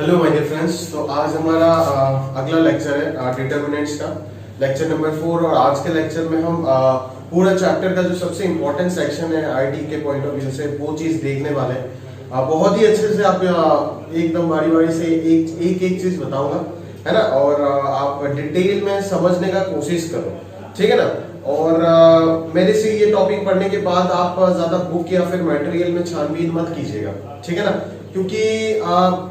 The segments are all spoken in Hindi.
Hello my dear friends. तो आज हमारा अगला लेक्चर है डिटर्मिनेंट्स का, लेक्चर नंबर 4। और आज के लेक्चर में हम पूरा चैप्टर का जो सबसे इम्पोर्टेंट सेक्शन है आईटी के पॉइंट ऑफ व्यू से वो चीज देखने वाले हैं। बहुत ही अच्छे से आप एकदम बारी बारी से एक चीज बताऊंगा, है ना। और आप डिटेल में समझने का कोशिश करो, ठीक है ना। और मेरे से ये टॉपिक पढ़ने के बाद आप ज्यादा बुक या फिर मटेरियल में छानबीन मत कीजिएगा, ठीक है ना। क्योंकि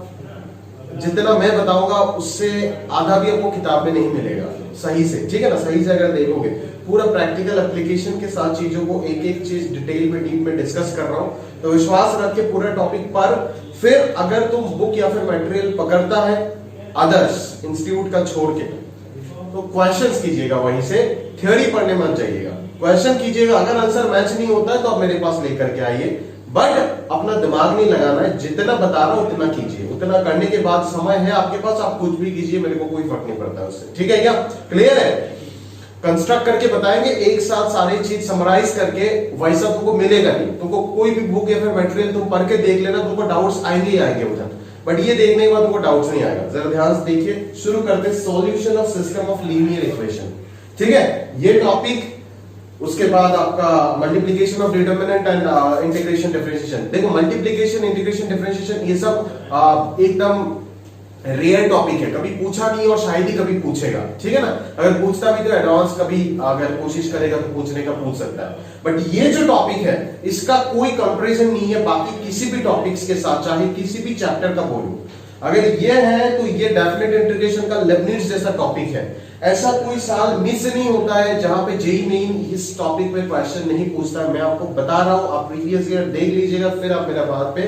जितना मैं बताऊंगा उससे आधा भी आपको किताब में नहीं मिलेगा सही से, ठीक है ना। सही से अगर देखोगे पूरा प्रैक्टिकल एप्लीकेशन के साथ चीजों को एक एक चीज डिटेल में डीप में डिस्कस कर रहा हूं, तो विश्वास रख के पूरा टॉपिक पर। फिर अगर तुम बुक या फिर मटेरियल पकड़ता है अदर्स इंस्टीट्यूट का छोड़ के, तो क्वेश्चंस कीजिएगा वहीं से, थ्योरी पढ़ने मत जाइएगा। क्वेश्चन कीजिएगा, अगर आंसर मैच नहीं होता है तो आप मेरे पास लेकर के आइए, बट अपना दिमाग नहीं लगाना है। जितना बता रहा हूं उतना कीजिए, उतना करने के बाद समय है आपके पास, आप कुछ भी कीजिए, मेरे को कोई फर्क नहीं पड़ता उससे, ठीक है क्या? क्लियर है? कंस्ट्रक्ट करके बताएंगे एक साथ सारी चीज समराइज करके, वैसा तुमको मिलेगा नहीं। तुमको कोई भी बुक या फिर मटेरियल तुम पढ़ के देख लेना, तुमको डाउट्स आएंगे ही आएंगे उधर, बट ये देखने के बाद तुमको डाउट्स नहीं आएगा। जरा ध्यान से देखिए, शुरू करते हैं solution of system of linear equation, ठीक है। ये टॉपिक, उसके बाद आपका multiplication of determinant and integration differentiation. देखो मल्टीप्लिकेशन, इंटीग्रेशन, डिफरेंशिएशन ये सब एकदम रेयर टॉपिक है, कभी पूछा नहीं और शायद ही कभी पूछेगा, ठीक है ना। अगर पूछता भी तो एडवांस कभी अगर कोशिश करेगा तो पूछने का पूछ सकता है, बट ये जो टॉपिक है इसका कोई कंपैरिजन नहीं है बाकी किसी भी टॉपिक्स के साथ, चाहे किसी भी चैप्टर का बोलूं। अगर ये है तो ये डेफिनेट इंटीग्रेशन का लेबनिज जैसा टॉपिक है। ऐसा कोई साल मिस नहीं होता है जहां पे जेईई मेन इस टॉपिक पे क्वेश्चन नहीं पूछता है। मैं आपको बता रहा हूं, आप प्रीवियस ईयर देख लीजिएगा, फिर आप मेरा बात पे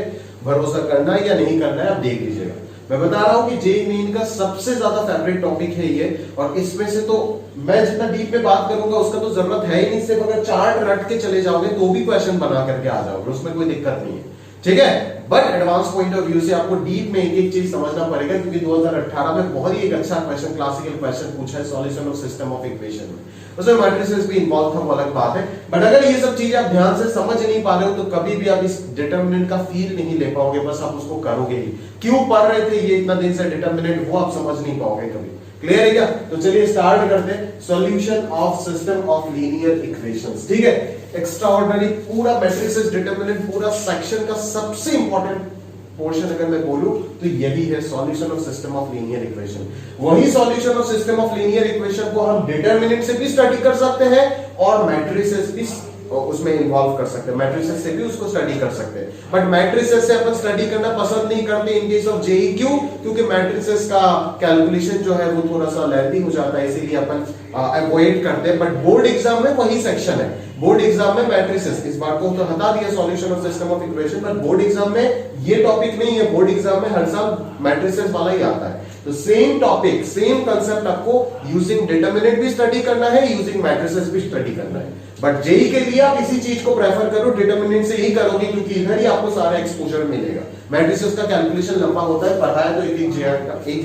भरोसा करना है या नहीं करना है आप देख लीजिएगा। मैं बता रहा हूं कि जेईई मेन का सबसे ज्यादा फेवरेट टॉपिक है ये, और इसमें से तो मैं जितना डीप में बात करूंगा उसका तो जरूरत है ही नहीं। सिर्फ अगर चार्ट रट के चले जाओगे तो भी क्वेश्चन बना करके आ जाओगे, उसमें कोई दिक्कत नहीं है, ठीक है। But advance point of view से आपको डीप में एक एक चीज समझना पड़ेगा, क्योंकि 2018 में बहुत ही एक अच्छा क्वेश्चन, क्लासिकल क्वेश्चन पूछा है solution of system of equation में। उसमें मैट्रिसेस भी इन्वॉल्व था, वो अलग बात है। बट अगर ये सब चीजें आप ध्यान से समझ नहीं पा रहे हो तो कभी भी आप इस डिटरमिनेंट का फील नहीं ले पाओगे, बस आप उसको करोगे ही। क्यों पढ़ रहे थे ये इतना दिन से डिटरमिनेंट, वो आप समझ नहीं पाओगे कभी। क्लियर है क्या? तो चलिए स्टार्ट करते हैं solution of system of linear equations, ठीक है। एक्स्ट्राऑर्डिनरी पूरा मैट्रिसेस डिटरमिनेंट पूरा सेक्शन का सबसे इंपॉर्टेंट पोर्शन अगर मैं बोलूं तो यही है solution of system of linear equation. वही solution of system of linear equation को हम डिटरमिनेंट से भी स्टडी कर सकते हैं और मैट्रिसेस भी उसमें इन्वॉल्व कर सकते हैं, मैट्रिसेस से भी उसको स्टडी कर सकते हैं। बट मैट्रिसेस से अपन स्टडी करना पसंद नहीं करते इन केस ऑफ जेईई। क्यों? क्योंकि मैट्रिसेस का कैलकुलेशन जो है वो थोड़ा सा लेंथी हो जाता है, इसीलिए अपन अवॉइड करते हैं। बट बोर्ड एग्जाम में वही सेक्शन है, बोर्ड एग्जाम में मैट्रिसेस, इस बात को तो हटा दिया solution of system of equation, but board exam में ये टॉपिक नहीं है। बोर्ड एग्जाम में हर साल मैट्रिसेस वाला ही आता है। तो सेम टॉपिक, सेम कंसेप्ट आपको यूजिंग डिटरमिनेंट भी स्टडी करना है, यूजिंग मैट्रिसेस भी स्टडी करना है। बट जेईई के लिए आप इसी चीज को प्रेफर करो, डिटरमिनेंट से ही करोगे, क्योंकि इधर ही आपको सारा एक्सपोजर मिलेगा। मैट्रिसेस का कैलकुलेशन लंबा होता है, पढ़ाया तो एक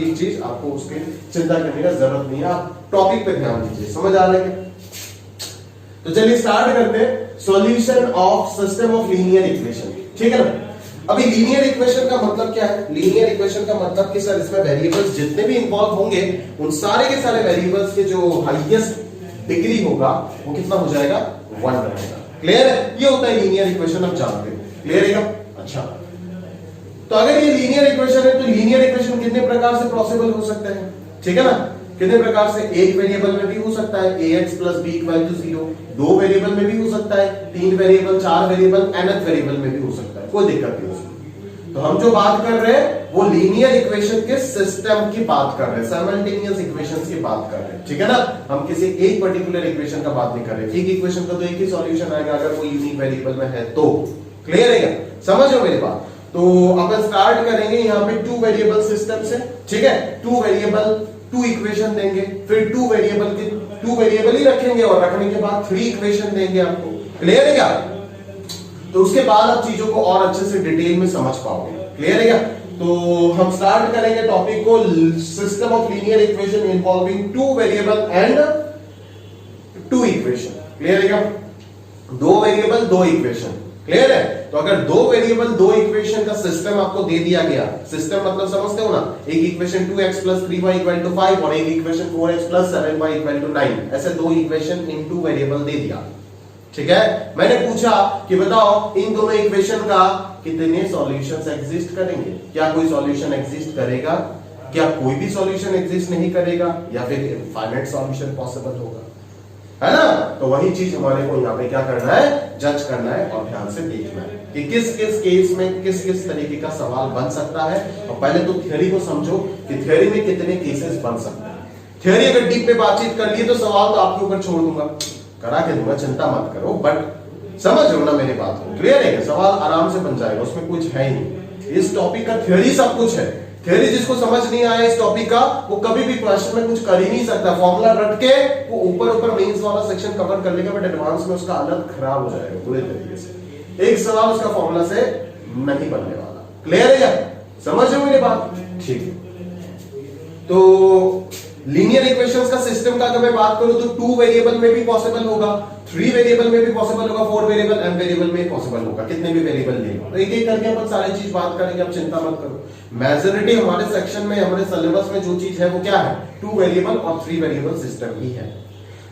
एक चीज, आपको उसकी चिंता करने का जरूरत नहीं है। आप टॉपिक पे ध्यान दीजिए, समझ आ रहा है? तो चलिए स्टार्ट करते हैं solution of system of linear equation, ठीक है ना। अभी लीनियर इक्वेशन का मतलब क्या है? लीनियर इक्वेशन का मतलब कि सर इसमें वेरिएबल्स जितने भी इंवॉल्व होंगे उन सारे के सारे वेरिएबल्स के जो हाईएस्ट डिग्री होगा वो कितना हो जाएगा? 1 रहेगा। क्लियर है? ये होता है लीनियर इक्वेशन, हम जानते हैं। क्लियर है क्या? अच्छा, तो अगर ये लीनियर इक्वेशन है तो लीनियर इक्वेशन कितने प्रकार से पॉसिबल हो सकता है, ठीक है ना। कितने प्रकार से? एक वेरिएबल में भी हो सकता है ax + b = 0, 2 वेरिएबल में भी हो सकता है, 3 वेरिएबल, 4 वेरिएबल, nth वेरिएबल में भी हो सकता है, कोई दिक्कत नहीं उसमें। तो हम जो बात कर रहे हैं वो लीनियर इक्वेशन के सिस्टम की बात कर रहे हैं, साइमल्टेनियस इक्वेशंस की बात कर रहे हैं, ठीक है ना। हम किसी एक पर्टिकुलर इक्वेशन का बात नहीं कर रहे। एक इक्वेशन का तो एक ही सॉल्यूशन आएगा अगर वो यूनिक वेरिएबल में है तो। क्लियर है क्या? समझ लो मेरी बात। तो अपन स्टार्ट करेंगे यहाँ पे 2 वेरिएबल सिस्टम से, ठीक है। 2 वेरिएबल 2 इक्वेशन देंगे, फिर 2 वेरिएबल के 2 वेरिएबल ही रखेंगे और रखने के बाद 3 इक्वेशन देंगे आपको। क्लियर है क्या? तो उसके बाद आप चीजों को और अच्छे से डिटेल में समझ पाओगे। क्लियर है क्या? तो हम स्टार्ट करेंगे टॉपिक को, system of linear equation involving 2 variable and 2 equation. Clear है क्या? 2 वेरिएबल 2 इक्वेशन। क्लियर है? तो अगर दो वेरिएबल दो इक्वेशन का सिस्टम आपको दे दिया गया, सिस्टम मतलब समझते हो ना, एक इक्वेशन 2x + 3y = 5 और एक इक्वेशन 4x + 7y = 9, ऐसे दो इक्वेशन इन टू वेरिएबल दे दिया, ठीक है? मैंने पूछा कि बताओ इन दोनों इक्वेशन का कितने सॉल्यूशंस एग्जिस्ट करेंगे? क्या कोई सॉल्यूशन एग्जिस्ट करेगा? क्या कोई भी सॉल्यूशन एग्जिस्ट नहीं करेगा? या फिर फाइनाइट सॉल्यूशन पॉसिबल होगा, है ना? तो वही चीज हमारे को यहाँ पे क्या करना है, जज करना है और ध्यान से देखना है कि किस किस केस में किस किस तरीके का सवाल बन सकता है। और पहले तो थ्योरी को समझो कि थ्योरी में कितने केसेस बन सकते हैं। थ्योरी अगर डीप में बातचीत कर लिए तो सवाल तो आपके ऊपर छोड़ दूंगा, करा के दूंगा, चिंता मत करो, बट समझ लो ना मेरी बात को, क्लियर है? सवाल आराम से बन जाएगा, उसमें कुछ है ही नहीं। इस टॉपिक का थ्योरी सब कुछ है। थ्योरी जिसको समझ नहीं आया इस टॉपिक का, वो कभी भी क्वेश्चन में कुछ कर ही नहीं सकता। फॉर्मूला रट के वो ऊपर ऊपर मेंस वाला सेक्शन कवर कर लेगा, बट एडवांस में उसका हालत खराब हो जाएगा पूरे तरीके से। एक सवाल उसका फॉर्मूला से नहीं बनने वाला। क्लियर है? समझ रहे हो मेरी बात? ठीक है। तो लीनियर इक्वेशंस का सिस्टम का अगर मैं बात करूं तो 2 वेरिएबल में भी पॉसिबल होगा, 3 वेरिएबल में भी पॉसिबल होगा, 4 वेरिएबल, m वेरिएबल में पॉसिबल होगा, कितने भी वेरिएबल ले लो। तो एक एक करके अपन सारी चीज बात करेंगे, आप चिंता मत करो। मेजॉरिटी हमारे सेक्शन में, हमारे सिलेबस में जो चीज है वो क्या है, 2 वेरिएबल और 3 वेरिएबल सिस्टम ही है।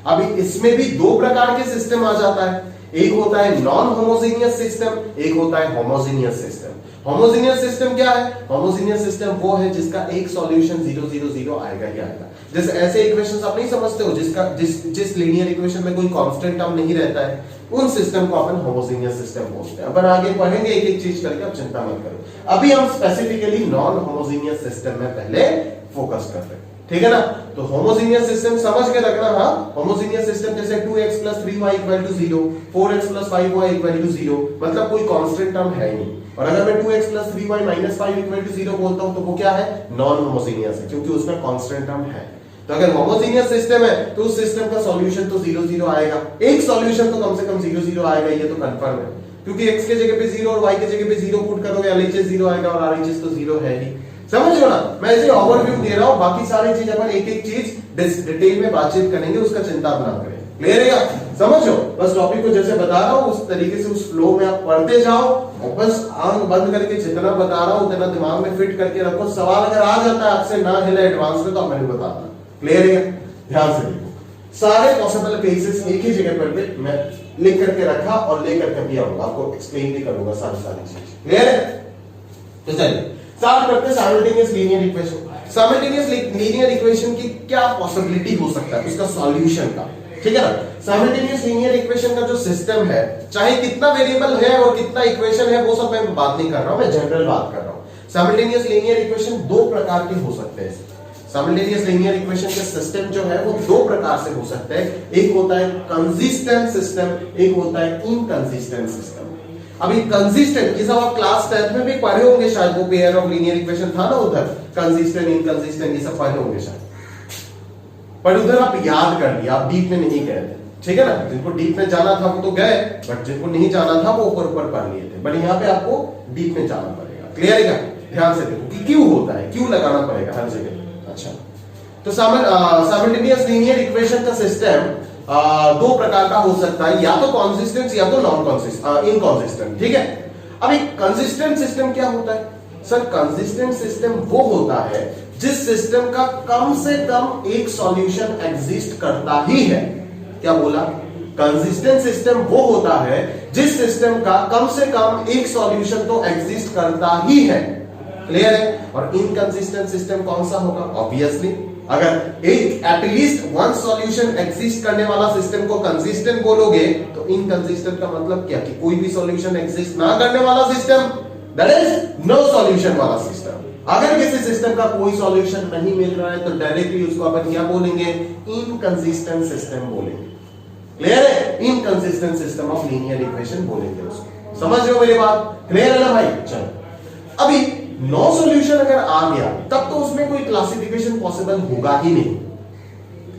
अभी इसमें भी दो प्रकार के सिस्टम आ जाता है, एक होता है नॉन होमोजेनियस सिस्टम, एक होता है होमोजेनियस सिस्टम। होमोजेनियस सिस्टम क्या है? होमोजेनियस सिस्टम वो है जिसका एक सॉल्यूशन 0 0 0 आएगा ही आएगा। जैसे ऐसे इक्वेशंस आप नहीं समझते हो जिस लीनियर इक्वेशन में कोई कांस्टेंट टर्म नहीं रहता है, उन सिस्टम को अपन होमोजेनियस सिस्टम बोलते हैं। अपन आगे पढ़ेंगे एक एक चीज करके, आप चिंता मत करो। अभी हम स्पेसिफिकली नॉन होमोजेनियस सिस्टम में पहले फोकस करते हैं, ठीक है ना? तो होमोजेनियस सिस्टम समझ के रखना। हाँ, होमोजेनियस सिस्टम जैसे 2x + 3y = 0, 4x + 5y = 0, मतलब कोई कांस्टेंट टर्म है ही नहीं। और अगर मैं 2x + 3y - 5 = 0 बोलता हूं तो वो क्या है, नॉन होमोजेनियस है, क्योंकि उसमें कांस्टेंट टर्म है। तो अगर होमोजेनियस सिस्टम है तो उस सिस्टम का सॉल्यूशन तो 0 0 आएगा, एक सॉल्यूशन तो कम से कम 0 0 आएगा, ये तो कंफर्म है, क्योंकि x के जगह पे 0 और y के जगह पे 0 पुट करोगे, LHS 0 आएगा और RHS तो 0 है ही। समझ लो ना, मैं ऐसे ओवरव्यू दे रहा हूं, बाकी सारी चीज अपन एक एक चीज डिटेल में बातचीत करेंगे, उसका चिंता ना करें। क्लियर है? समझो, बस टॉपिक को जैसे बता रहा हूं उस तरीके से उस फ्लो में आप पढ़ते जाओ, और बस आंख बंद करके जितना बता रहा हूं उतना दिमाग में फिट करके रखो। सवाल अगर आ जाता है आपसे ना हिले एडवांस में तो आप मैंने बताना। क्लियर है? ध्यान से देखो, सारे पॉसिबल केसेस एक ही जगह पर मैं लिख करके रखा और लेकर के भी आऊंगा, आपको एक्सप्लेन भी करूंगा सारी चीज। क्लियर है? तो चलिए स्टार्ट करते हैं simultaneous linear equation. Simultaneous linear equation की क्या पॉसिबिलिटी हो सकता है उसका सॉल्यूशन का, ठीक है ना? साइमल्टेनियस लीनियर इक्वेशन का जो सिस्टम है, चाहे कितना वेरिएबल है और कितना इक्वेशन है वो सब मैं बात नहीं कर रहा हूं, मैं जनरल बात कर रहा हूं। साइमल्टेनियस लीनियर इक्वेशन दो प्रकार के हो सकते हैं। साइमल्टेनियस लीनियर इक्वेशन के सिस्टम जो है वो दो प्रकार से हो सकते हैं, एक होता है कंसिस्टेंट सिस्टम, एक होता है इनकंसिस्टेंट सिस्टम। अभी कंसिस्टेंट, ये सब आप क्लास 10th में भी पढ़े होंगे शायद, वो पेयर ऑफ लीनियर इक्वेशन था ना उधर, कंसिस्टेंट इनकंसिस्टेंट ये सब पढ़े होंगे शायद, पर उधर आप याद कर लिया, आप डीप में नहीं गए थे, ठीक है ना? जिनको डीप में जाना था वो तो गए, बट जिनको नहीं जाना था वो ऊपर ऊपर पढ़ लिए थे, बट यहाँ पे आपको डीप में जाना पड़ेगा। क्लियर है? ध्यान से देखो कि क्यों होता है, क्यों लगाना पड़ेगा हर जगह। अच्छा, तो साइमल्टेनियस लीनियर इक्वेशन का सिस्टम दो प्रकार का हो सकता है, या तो कॉन्सिस्टेंट या तो नॉन इनकॉन्सिस्टेंट, ठीक है? अब एक कंसिस्टेंट सिस्टम क्या होता है? सर, कंसिस्टेंट सिस्टम वो होता है जिस सिस्टम का कम से कम एक सॉल्यूशन एग्जिस्ट करता ही है। क्या बोला? कंसिस्टेंट सिस्टम वो होता है जिस सिस्टम का कम से कम एक सॉल्यूशन तो एग्जिस्ट करता ही है। क्लियर है? और इनकंसिस्टेंट सिस्टम कौन सा होगा? ऑब्वियसली अगर एक एटलीस्ट वन सॉल्यूशन एग्जिस्ट करने वाला सिस्टम को कंसिस्टेंट बोलोगे तो इनकंसिस्टेंट का मतलब क्या, कि कोई भी सॉल्यूशन एग्जिस्ट ना करने वाला system, that is no solution वाला सिस्टम। अगर किसी सिस्टम का कोई सॉल्यूशन नहीं मिल रहा है तो डायरेक्टली उसको अपन क्या बोलेंगे? इनकंसिस्टेंट सिस्टम बोलेंगे। क्लियर है? Inconsistent system of linear equation बोलेंगे उसको। समझ रहे हो मेरी बात? क्लियर है ना भाई? चलो, अभी नो सॉल्यूशन अगर आ गया तब तो उसमें कोई क्लासिफिकेशन पॉसिबल होगा ही नहीं,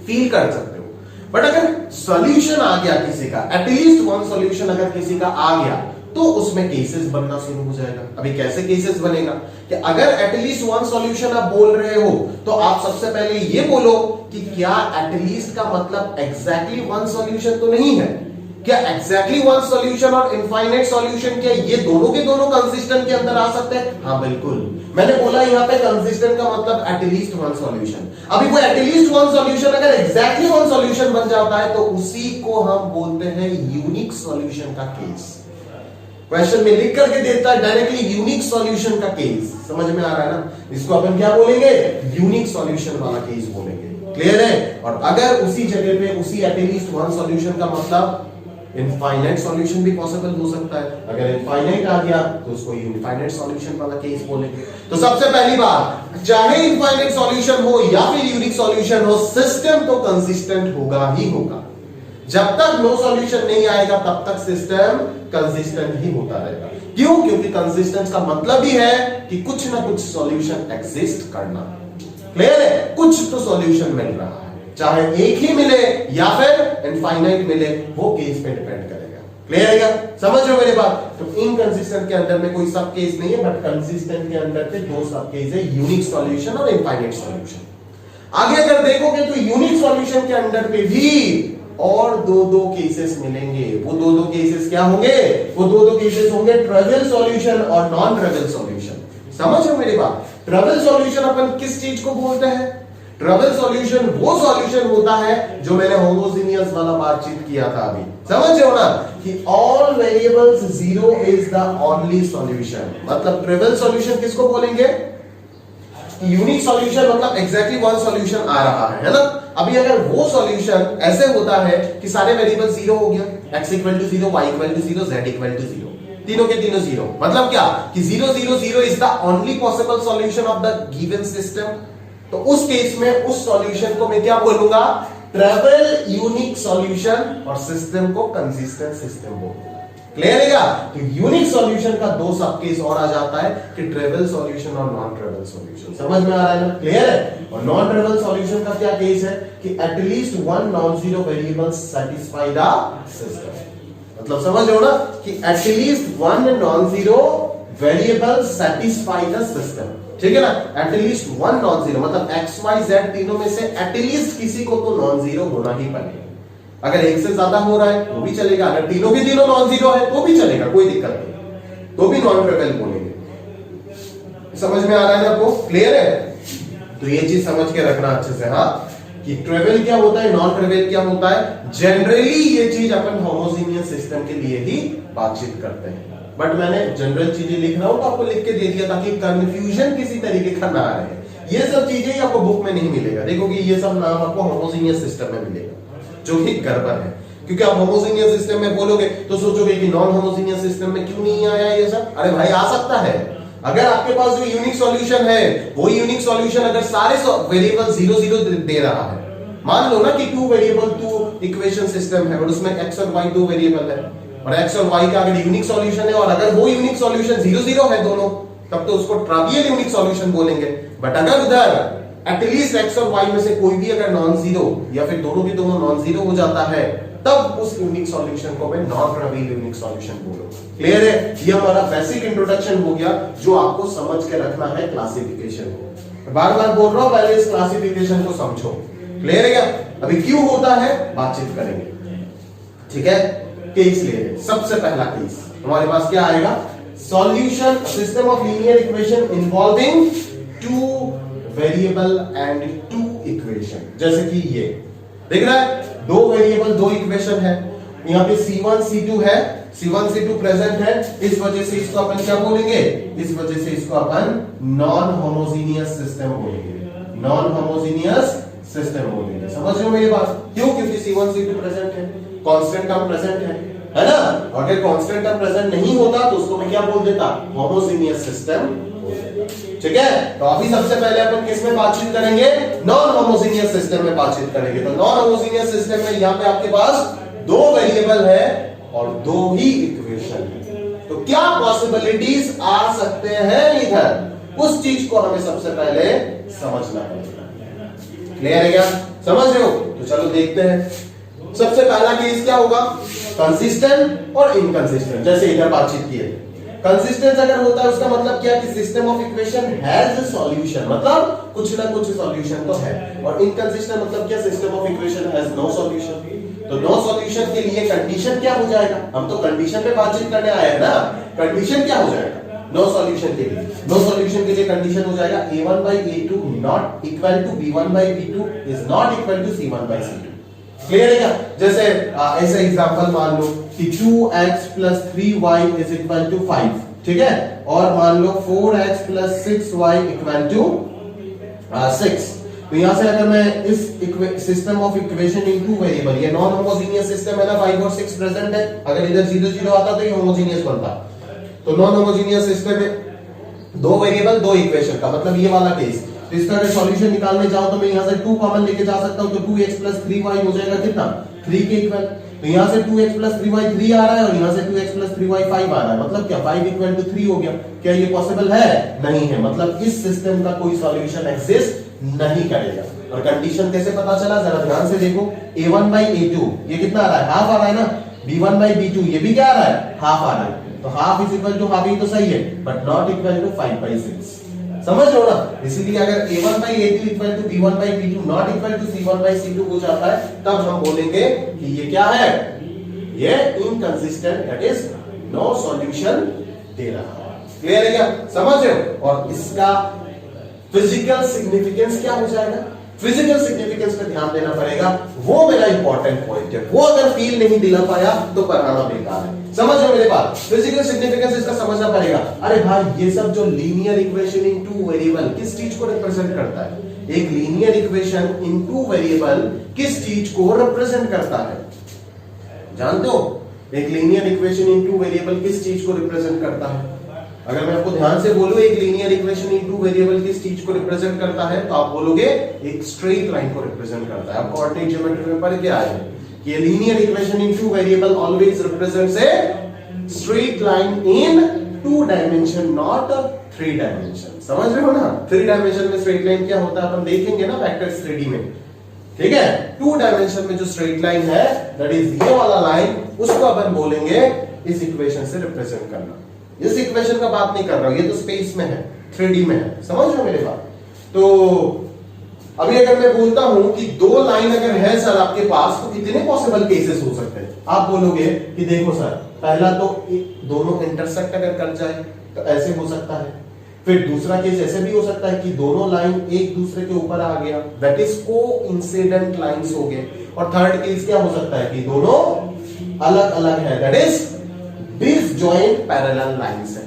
फील कर सकते हो। बट अगर सॉल्यूशन आ गया किसी का, एटलीस्ट वन सॉल्यूशन अगर किसी का आ गया तो उसमें केसेस बनना शुरू हो जाएगा। अभी कैसे केसेस बनेगा? कि अगर एटलीस्ट वन सॉल्यूशन आप बोल रहे हो तो आप सबसे पहले ये बोलो कि क्या एटलीस्ट का मतलब एग्जैक्टली वन सॉल्यूशन तो नहीं है, क्या एग्जैक्टली वन सॉल्यूशन और इनफाइनाइट सॉल्यूशन, क्या ये दोनों के दोनों कंसिस्टेंट के अंदर आ सकते हैं? हाँ बिल्कुल। मैंने बोला यहाँ पे कंसिस्टेंट का मतलब एटलीस्ट वन सॉल्यूशन। अभी वो एटलीस्ट वन सॉल्यूशन अगर एग्जैक्टली वन सॉल्यूशन बन जाता है तो उसी को हम बोलते हैं यूनिक सॉल्यूशन का केस। क्वेश्चन में लिख करके देता है डायरेक्टली यूनिक सॉल्यूशन का केस, समझ में आ रहा है ना? इसको अपन क्या बोलेंगे? यूनिक सॉल्यूशन वाला केस बोलेंगे। क्लियर है? और अगर उसी जगह पे उसी एटलीस्ट वन सॉल्यूशन का मतलब इनफाइनाइट सॉल्यूशन भी पॉसिबल हो सकता है। अगर इनफाइनाइट आ गया तो उसको इनफाइनाइट सॉल्यूशन वाला केस बोलेंगे। तो सबसे पहली बात, चाहे इनफाइनाइट सॉल्यूशन हो या फिर यूनिक सॉल्यूशन हो, सिस्टम तो कंसिस्टेंट होगा ही होगा। जब तक नो सॉल्यूशन नहीं आएगा तब तक सिस्टम कंसिस्टेंट ही होता रहेगा। क्यों? क्योंकि कंसिस्टेंस का मतलब ही है कि कुछ ना कुछ सॉल्यूशन एग्जिस्ट करना। क्लियर है? कुछ तो सॉल्यूशन मिल रहा है, चाहे एक ही मिले या फिर इनफाइनाइट मिले, वो केस पे डिपेंड करेगा। क्लियर है क्या? समझ रहे हो मेरी बात? तो इनकंसिस्टेंट के अंदर में कोई सब केस नहीं है, बट कंसिस्टेंट के अंदर पे दो सब केस है, यूनिक सॉल्यूशन और इनफाइनाइट सॉल्यूशन। आगे अगर देखोगे तो यूनिक सॉल्यूशन के अंदर पे भी और दो केसेस मिलेंगे। वो दो केसेस क्या होंगे? वो दो केसेस होंगे ट्रिवियल सॉल्यूशन और नॉन ट्रिवियल सॉल्यूशन। समझ रहे हो मेरी बात? ट्रिवियल सॉल्यूशन अपन किस चीज को बोलते हैं? ट्रिवियल सॉल्यूशन वो सॉल्यूशन होता है जो मैंने होमोजेनियस वाला बातचीत किया था अभी, समझ रहे हो ना, कि all variables zero is the only solution. मतलब ट्रिवियल सॉल्यूशन किसको बोलेंगे? यूनिक सॉल्यूशन मतलब एग्जैक्टली वन सॉल्यूशन आ रहा है ना? अभी अगर वो सॉल्यूशन ऐसे होता है कि सारे वेरिएबल जीरो हो गया, x equal to zero, y equal to zero, z equal to zero, तीनों के तीनों जीरो, मतलब क्या कि 0 0 0 is the only possible solution of the given system. तो उस केस में उस सॉल्यूशन को मैं क्या बोलूंगा? ट्रिवियल यूनिक सॉल्यूशन, और सिस्टम को कंसिस्टेंट सिस्टम बोलूंगा। क्लियर है क्या? तो यूनिक सॉल्यूशन का दो सब केस और आ जाता है कि ट्रिवियल सॉल्यूशन और नॉन ट्रिवियल सॉल्यूशन। समझ में आ रहा है ना? क्लियर है? और नॉन ट्रिवियल सॉल्यूशन का क्या केस है कि at least one non zero variable satisfy the system. मतलब समझ रहे हो ना कि at least one non zero variable satisfy the system. ठीक है ना? एटलीस्ट वन नॉन जीरो मतलब एक्स वाई जेड तीनों में से एटलीस्ट किसी को तो नॉन जीरो होना ही पड़ेगा। अगर एक से ज्यादा हो रहा है तो भी चलेगा, अगर तीनों के तीनों नॉन जीरो है तो भी चलेगा, कोई दिक्कत नहीं, तो भी नॉन ट्रिवियल बोलेंगे। समझ में आ रहा है ना आपको? क्लियर है? तो ये चीज समझ के रखना अच्छे से, हाँ, कि ट्रिवियल क्या होता है, नॉन ट्रिवियल क्या होता है। जनरली ये चीज अपन होमोजेनियस सिस्टम के लिए ही बातचीत करते हैं, बट मैंने जनरल चीजें लिख रहा हूं तो आपको लिख के दे दिया ताकि कंफ्यूजन किसी तरीके का ना आए। ये सब चीजें आपको बुक में नहीं मिलेगा, देखोगे ये सब नाम आपको होमोजेनियस सिस्टम में मिलेगा, जो कि गड़बड़ है। क्योंकि आप होमोजेनियस सिस्टम में बोलोगे तो सोचोगे कि नॉन होमोजेनियस सिस्टम में क्यों नहीं आया ये सब। अरे भाई आ सकता है, अगर आपके पास जो यूनिक सॉल्यूशन है वो यूनिक सॉल्यूशन अगर सारे वेरिएबल 0 0 दे रहा है, मान लो ना कि 2 वेरिएबल 2 इक्वेशन सिस्टम है और उसमें x और y 2 वेरिएबल है और x और y का अगर यूनिक सॉल्यूशन है और अगर वो यूनिक सॉल्यूशन 0 0 है दोनों, तब तो उसको ट्रिवियल यूनिक सॉल्यूशन बोलेंगे। बट अगर उधर एटलीस्ट x और y में से कोई भी अगर नॉन जीरो या फिर दोनों के दोनों नॉन जीरो हो जाता है, तब उस यूनिक सॉल्यूशन को मैं नॉन ट्रिवियल यूनिक सॉल्यूशन बोलूंगा। क्लियर है? ये हमारा बेसिक इंट्रोडक्शन हो गया जो आपको समझ के रखना है क्लासिफिकेशन को। बार बार बोल रहा हूं, पहले इस क्लासिफिकेशन को समझो। क्लियर है क्या? अभी क्यों होता है बातचीत करेंगे, ठीक है? केस ले रहे, सबसे पहला केस हमारे पास क्या आएगा? Solution system of linear equation involving 2 variable and 2 equation. जैसे कि ये देख रहा है, 2 वेरिएबल 2 इक्वेशन है, यहाँ पे C1 C2 है, C1 C2 प्रेजेंट है, इस वजह से इसको अपन क्या बोलेंगे? इस वजह से इसको अपन नॉन होमोजेनियस सिस्टम बोलेंगे, नॉन होमोजेनियस सिस्टम बोलेंगे। समझ रहे हो मेरी बात? क्यों? क्योंकि C1 C2 प्रेजेंट है, कांस्टेंट टर्म प्रेजेंट है ना? अगर कांस्टेंट टर्म प्रेजेंट नहीं होता तो उसको मैं क्या बोल देता? Homogeneous system. ठीक है? तो अभी सबसे पहले अपन किस में बातचीत करेंगे? नॉन होमोजेनियस सिस्टम में बातचीत करेंगे। तो नॉन होमोजेनियस सिस्टम में यहां पे आपके पास 2 वेरिएबल है और 2 ही इक्वेशन है, तो क्या पॉसिबिलिटीज आ सकते हैं इधर, उस चीज को हमें सबसे पहले समझना पड़ेगा। क्लियर है क्या? समझ रहे हो? तो चलो देखते हैं। सबसे पहला केस क्या होगा? कंसिस्टेंट और इनकंसिस्टेंट। जैसे इधर बातचीत की है, कंसिस्टेंस अगर होता है उसका मतलब क्या कि system of equation has solution, मतलब कुछ ना कुछ सॉल्यूशन तो है, और इनकंसिस्टेंट मतलब क्या? System of equation has no solution. तो नो सॉल्यूशन के लिए कंडीशन क्या हो जाएगा? हम तो कंडीशन पे बातचीत करने आए हैं ना। कंडीशन क्या हो जाएगा नो सॉल्यूशन के लिए? नो सॉल्यूशन के लिए कंडीशन हो जाएगा a1 by a2 not equal to b1 by b2 is not equal to c1 by c2। Clear है क्या? जैसे ऐसे एग्जांपल मान लो कि 2x plus 3y is equal to 5, ठीक है, और मान लो 4x plus 6y equal to 6। तो यहां से अगर मैं इस system of equation in two variable, ये नॉन होमोजेनियस सिस्टम है ना, 5 और 6 प्रेजेंट है, अगर इधर 0 0 आता तो ये होमोजेनियस बनता। तो नॉन होमोजेनियस सिस्टम में दो वेरिएबल दो इक्वेशन का मतलब ये वाला केस। तो इसका अगर सॉल्यूशन निकालने जाओ तो मैं यहां से 2 कॉमन लेके जा सकता हूं, तो 2x plus 3y हो जाएगा कितना? 3 के इक्वल। तो यहां से 2x plus 3y 3 आ रहा है और यहां से 2x plus 3y 5 आ रहा है, मतलब क्या 5 इक्वल टू 3 हो गया। क्या ये पॉसिबल है? नहीं है, मतलब इस सिस्टम का कोई सॉल्यूशन एग्जिस्ट नहीं करेगा। और कंडीशन कैसे पता चला? जरा ध्यान से देखो, a1 by a2 ये कितना आ रहा है? हाफ आ रहा है ना। b1 by b2 ये भी क्या आ रहा है? हाफ आ रहा है। तो half is equal to half ही तो सही है, but not equal to 5 by 6। समझ लो ना? इसीलिए अगर a1 by a2 equal to b1 by b2 not equal to c1 by c2 हो जाता है, तब हम बोलेंगे कि ये क्या है? ये inconsistent, that is no solution दे रहा है। क्लियर है क्या? समझ रहे हो? और इसका फिजिकल सिग्निफिकेंस क्या हो जाएगा? फिजिकल सिग्निफिकेंस पे ध्यान देना पड़ेगा, वो मेरा इंपॉर्टेंट पॉइंट है। वो अगर फील नहीं दिला पाया तो पढ़ाना बेकार है। समझ रहे हो मेरे बात? फिजिकल सिग्निफिकेंस इसका समझना पड़ेगा। अरे भाई, ये सब जो लीनियर इक्वेशन इन टू वेरिएबल किस चीज को रिप्रेजेंट करता है? एक लीनियर इक्वेशन इन टू वेरिएबल किस चीज को रिप्रेजेंट करता है? जानते हो एक लीनियर इक्वेशन इन टू वेरिएबल किस चीज को रिप्रेजेंट करता है? अगर मैं आपको ध्यान से बोलूं एक लीनियर इक्वेशन इन टू वेरिएबल किस चीज को रिप्रेजेंट करता है, तो आप बोलोगे एक स्ट्रेट लाइन को रिप्रेजेंट करता है। आप कोऑर्डिनेट ज्योमेट्री में पढ़ के आए हैं कि ये linear equation in two variable always represents a straight line in 2 dimension, not 3 dimension. समझ रहे हो ना? 3 डायमेंशन में स्ट्रेट लाइन क्या होता है अपन देखेंगे ना वेक्टर्स 3D में, ठीक है। 2 डायमेंशन में जो स्ट्रेट लाइन है, दैट इज ये वाला लाइन, उसको अपन बोलेंगे इस इक्वेशन से रिप्रेजेंट करना। इस इक्वेशन का बात नहीं कर रहा हूं, ये तो स्पेस में है, 3D में है। समझ रहे हो मेरे बात? तो अभी अगर मैं बोलता हूं कि 2 लाइन अगर है सर आपके पास, तो कितने पॉसिबल केसेस हो सकते हैं? आप बोलोगे कि देखो सर, पहला तो दोनों इंटरसेक्ट अगर कर जाए तो ऐसे हो सकता है। फिर दूसरा केस ऐसे भी हो सकता है कि दोनों लाइन एक दूसरे के ऊपर आ गया, दैट इज कोइंसिडेंट लाइंस हो गए। और थर्ड केस क्या हो सकता है कि दोनों अलग अलग है, that is disjoint parallel lines है।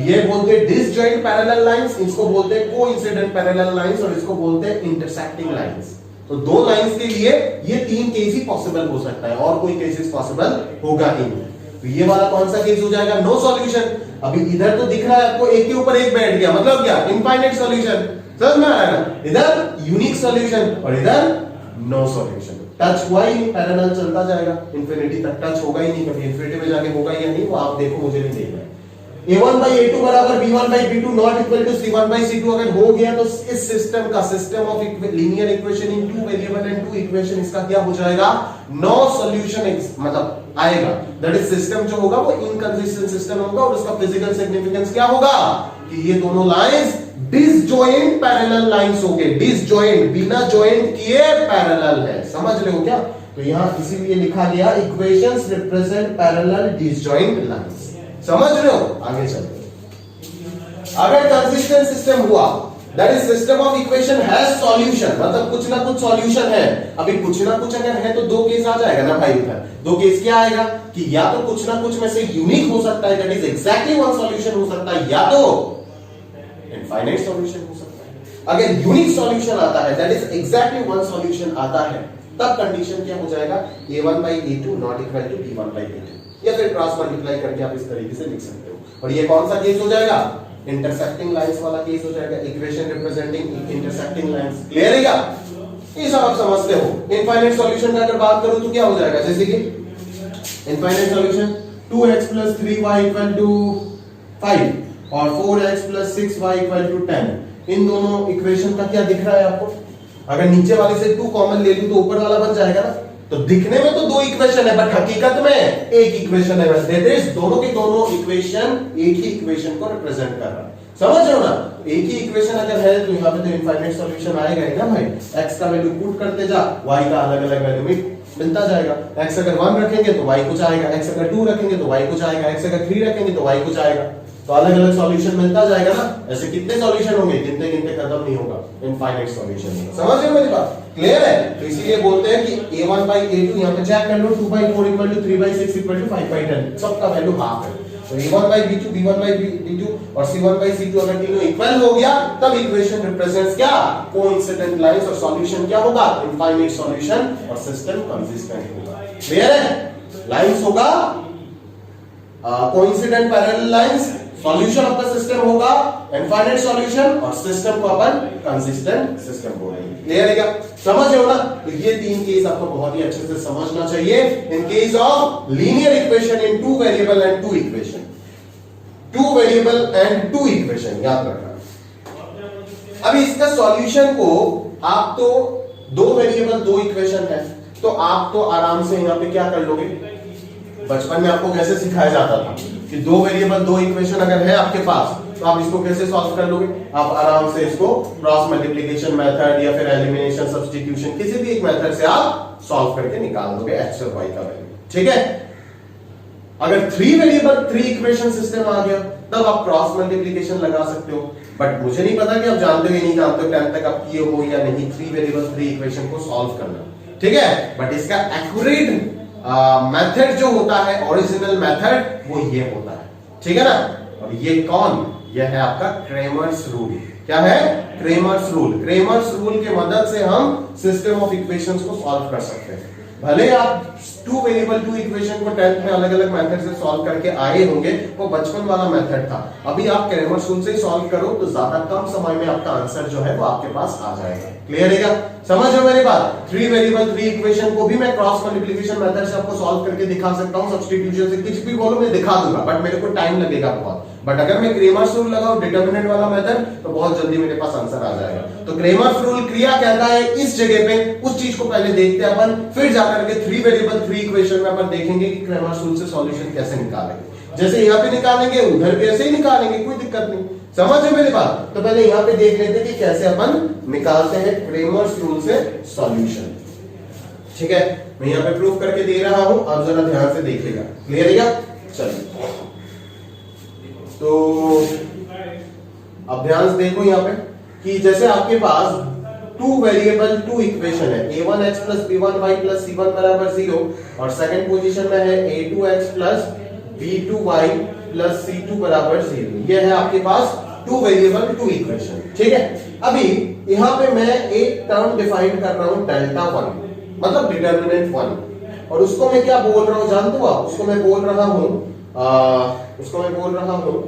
ये बोलते हैं डिसजॉइंट पैरेलल लाइंस, इसको बोलते हैं कोइंसिडेंट पैरेलल लाइंस, और इसको बोलते हैं इंटरसेक्टिंग लाइंस। तो 2 लाइंस के लिए ये 3 केस ही पॉसिबल हो सकता है, और कोई केसेस पॉसिबल होगा ही नहीं। तो ये वाला कौन सा केस हो जाएगा? No solution. अभी इधर तो दिख रहा है आपको एक के ऊपर एक बैठ गया, मतलब क्या? Infinite solution. समझ में आ रहा है ना? इधर यूनिक सॉल्यूशन और इधर नो सॉल्यूशन। टच हुआ ही नहीं, पैरेलल चलता जाएगा इंफिनिटी तक, टच होगा ही नहीं, कभी इंफिनिटी में जाके होगा या नहीं वो आप देखो, मुझे नहीं देखना है। a1 by a2 बराबर b1 by b2 not equal to c1 by c2 अगर हो गया तो इस सिस्टम का, system of linear equation in 2 variable and 2 equation, इसका क्या हो जाएगा? नो सॉल्यूशन मतलब आएगा। दैट इज सिस्टम जो होगा वो इनकंसिस्टेंट सिस्टम होगा, और उसका फिजिकल सिग्निफिकेंस क्या होगा कि ये दोनों लाइंस डिसजॉइंट पैरेलल लाइंस हो गए। डिसजॉइंट, बिना जॉइंट किए पैरेलल है। समझ रहे हो क्या? तो यहां इसीलिए लिखा गया equations represent parallel disjoint lines. समझ रहे हो? आगे चलते। अगर कंसिस्टेंट सिस्टम हुआ, that is system of equation has solution, मतलब कुछ ना कुछ सॉल्यूशन है। अभी कुछ ना कुछ अगर है तो 2 केस आ जाएगा ना भाई उधर। 2 केस क्या आएगा कि या तो कुछ ना कुछ में से यूनिक हो सकता है, that is exactly one solution हो सकता है, या तो इनफाइनाइट सॉल्यूशन हो सकता है। अगर यूनिक सॉल्यूशन आता है, that is exactly one solution आता है, तब कंडीशन क्या हो जाएगा? a1 by a2 not equal to b1 by b2, या फिर क्रॉस मल्टीप्लाई करके आप इस तरीके से लिख सकते हो। और ये कौन सा केस हो जाएगा? इंटरसेक्टिंग लाइंस वाला केस हो जाएगा, equation representing intersecting lines. Clear है क्या? ये सब आप समझते हो। इनफाइनाइट सॉल्यूशन का अगर बात करूं तो क्या हो जाएगा? जैसे कि infinite solution 2x plus 3y equal to 5 और 4x plus 6y equal to 10, इन दोनों इक्वेशन का क्या दिख रहा है आपको? अगर नीचे वाले से 2 कॉमन ले लूं तो ऊपर वाला बन जाएगा ना। तो दिखने में तो 2 इक्वेशन है, बट हकीकत में एक इक्वेशन है। बस दोनों के दोनों इक्वेशन एक ही इक्वेशन को रिप्रेजेंट कर रहा है। समझ रहे हो ना? एक ही इक्वेशन अगर है तो यहाँ पे तो इनफाइनाइट सॉल्यूशन आएगा ही ना भाई। x का वैल्यू पुट करते जा, y का अलग अलग वैल्यू मिलता जाएगा। x अगर 1 रखेंगे तो y कुछ आएगा, x अगर 2 रखेंगे तो y कुछ आएगा, x अगर 3 रखेंगे तो y कुछ आएगा। तो अलग अलग सॉल्यूशन मिलता जाएगा ना। ऐसे कितने सॉल्यूशन होंगे, गिनते गिनते खत्म नहीं होगा, इनफाइनाइट सॉल्यूशन होगा। समझ रहे हो मेरी बात? क्लियर है? तो इसीलिए बोलते हैं कि a1/a2 यहां पे चेक कर लो, 2/4 = 3/6 = 5/10, सबका वैल्यू हाफ है। तो a1/b2 b1/b2 और c1/c2 अगर तीनों इक्वल हो गया तब इक्वेशन रिप्रेजेंट्स क्या, कोइंसिडेंट लाइंस, और सॉल्यूशन क्या होगा, इनफाइनाइट सॉल्यूशन, और सिस्टम कंसिस्टेंट होगा। क्लियर है? लाइंस होगा coincident parallel lines, solution of the system होगा इनफाइनाइट सॉल्यूशन, और सिस्टम को अपन कंसिस्टेंट सिस्टम बोलेंगे। क्लियर है क्या? समझ रहे हो ना? तो ये तीन केस आपको बहुत ही अच्छे से समझना चाहिए। In case of linear equation in 2 variable and 2 equation, 2 variable and 2 equation याद रखना। अब इसका सॉल्यूशन को आप तो 2 वेरिएबल 2 इक्वेशन है तो आप तो आराम से यहां पे क्या कर लोगे, बचपन में आपको कैसे सिखाया जाता था कि 2 वेरिएबल 2 इक्वेशन अगर है आपके पास तो आप इसको कैसे सॉल्व कर लोगे, आप आराम से इसको क्रॉस मल्टीप्लिकेशन मेथड या फिर एलिमिनेशन सब्स्टिट्यूशन किसी भी एक मेथड से आप सॉल्व करके निकाल दोगे x और y का वैल्यू। ठीक है? अगर 3 वेरिएबल 3 इक्वेशन सिस्टम आ गया तब आप क्रॉस मल्टीप्लिकेशन लगा सकते हो, बट मुझे नहीं पता कि आप जानते हो या नहीं जानते हो, 10 तक आप किए हो या नहीं 3 वेरिएबल 3 इक्वेशन को सॉल्व करना। ठीक है? बट इसका एक्यूरेट मेथड जो होता है, ओरिजिनल मेथड, वो ये होता है। ठीक है ना? और ये कौन, यह है आपका क्रेमर्स रूल। क्या है? Cramer's rule. क्रेमर्स रूल के मदद से हम सिस्टम ऑफ इक्वेशंस को सॉल्व कर सकते हैं। भले आप 2 वेरिएबल 2 इक्वेशन को 10th में अलग अलग मेथड से सॉल्व करके आए होंगे, वो बचपन वाला मेथड था। अभी आप क्रेमर्स रूल से ही सॉल्व करो तो ज्यादा कम समय में आपका आंसर जो है वो आपके पास आ जाएगा। क्लियर है क्या? समझ रहे हो मेरी बात? 3 वेरिएबल 3 इक्वेशन को भी मैं क्रॉस मल्टीप्लिकेशन मेथड से आपको सॉल्व करके दिखा सकता हूं, सब्स्टिट्यूशन से, कुछ भी बोलो मैं दिखा दूंगा, बट मेरे को टाइम लगेगा बहुत। बट अगर मैं क्रेमर्स रूल लगाऊं डिटरमिनेंट वाला मेथड तो बहुत जल्दी मेरे पास आंसर आ जाएगा। तो क्रेमर्स रूल क्रिया कहता है इस जगह पे उस चीज को पहले देखते हैं अपन, फिर जाकर के 3 वेरिएबल 3 इक्वेशन में अपन देखेंगे कि क्रेमर्स रूल से सॉल्यूशन कैसे निकालेंगे। जैसे यहाँ पे निकालेंगे उधर भी ऐसे ही निकालेंगे, कोई दिक्कत नहीं। समझ में मेरी बात? तो पहले यहाँ पे देख लेते हैं कि कैसे अपन निकालते हैं क्रेमर्स रूल से सॉल्यूशन। ठीक है? मैं यहाँ पे प्रूफ करके दे रहा हूं, आप जरा ध्यान से देखिएगा। क्लियर है क्या? चलिए तो अब ध्यान से देखो यहाँ पे कि जैसे आपके पास 2 वेरिएबल 2 इक्वेशन है, a1x + b1y + c1 = 0, और सेकंड पोजीशन में है a2x + b2y + c2 = 0। ये है आपके पास 2 वेरिएबल 2 इक्वेशन। ठीक है? अभी यहाँ पे मैं एक टर्म डिफाइन कर रहा हूं Δ1, मतलब डिटरमिनेंट 1, और उसको मैं क्या बोल रहा हूं जानते हो आप? उसको मैं बोल रहा हूं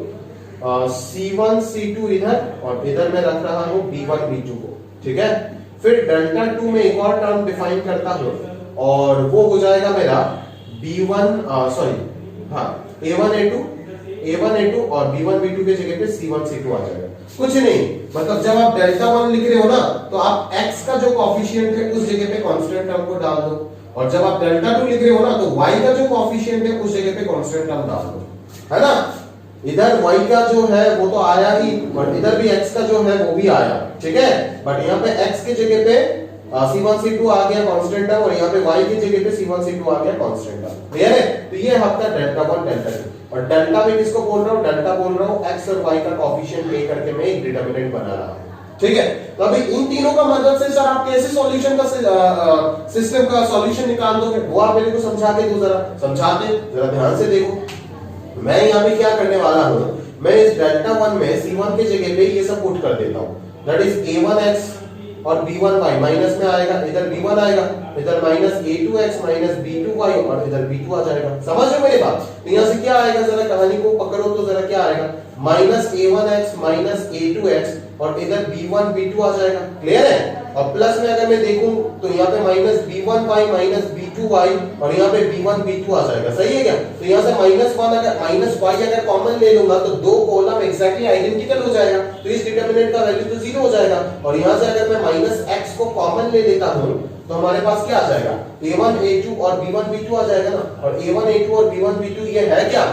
c1 c2 इधर, और इधर मैं रख रहा हूं b1 b2 को। ठीक है? फिर Δ2 में एक और टर्म डिफाइन करता हूं और वो हो जाएगा मेरा a1 a2 और b1 b2 के जगह पे c1 c2 आ जाएगा। कुछ नहीं, मतलब जब आप Δ1 लिख रहे हो ना तो आप x का जो कोएफिशिएंट है उस जगह पे कांस्टेंट टर्म को डाल दो, और जब आप Δ2 लिख रहे हो ना तो y का जो कोएफिशिएंट है उस जगह पे कांस्टेंट टर्म डाल दो, है ना? इधर y का जो है वो तो आया ही, और इधर भी x का जो है वो भी आया। ठीक है? बट यहाँ पे x की जगह पे c1 c2 आ गया कांस्टेंट टर्म, और यहाँ पे y की जगह पे c1 c2 आ गया कांस्टेंट टर्म। क्लियर है? तो ये आपका Δ1 Δ2, और डेल्टा में किसको बोल रहा हूँ? डेल्टा बोल रहा हूँ x और y का कोएफिशिएंट ले करके मैं एक डिटरमिनेंट बना रहा हूँ। ठीक है? तो अभी इन तीनों का मदद से सर आप कैसे सॉल्यूशन का सिस्टम का सॉल्यूशन निकाल दोगे, वो आप मेरे को समझा दे दो, जरा ध्यान से देखो। मैं यहाँ पे क्या करने वाला हूँ, मैं इस Δ1 में c1 के जगह पे ये सब पुट कर देता हूँ, दैट इज a1x और b1y माइनस में आएगा, इधर b1 आएगा, इधर -a2x -b2y, और इधर b2 आ जाएगा। समझ रहे हो मेरी बात? तो यहाँ से क्या आएगा, जरा कहानी को पकड़ो तो जरा क्या आएगा, -a1x -a2x, और इधर b1 b2 आ जाएगा। क्लियर है? और प्लस में अगर मैं देखूं तो यहाँ पे -b1y -b2y, और यहाँ पे b1 b2 आ जाएगा। सही है क्या? तो यहाँ से -1 अगर -y अगर कॉमन ले लूंगा तो दो कॉलम एग्जैक्टली आइडेंटिकल हो जाएगा, तो इस डिटरमिनेंट का वैल्यू तो 0 हो जाएगा। और यहाँ से अगर मैं -x को कॉमन ले लेता हूँ तो हमारे पास क्या आ जाएगा, a1 a2 और b1 b2 आ जाएगा ना। और a1 a2 और b1 b2 ये है क्या,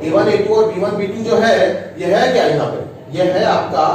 a1 a2 और b1 b2 जो है ये है क्या, यहाँ पे ये है आपका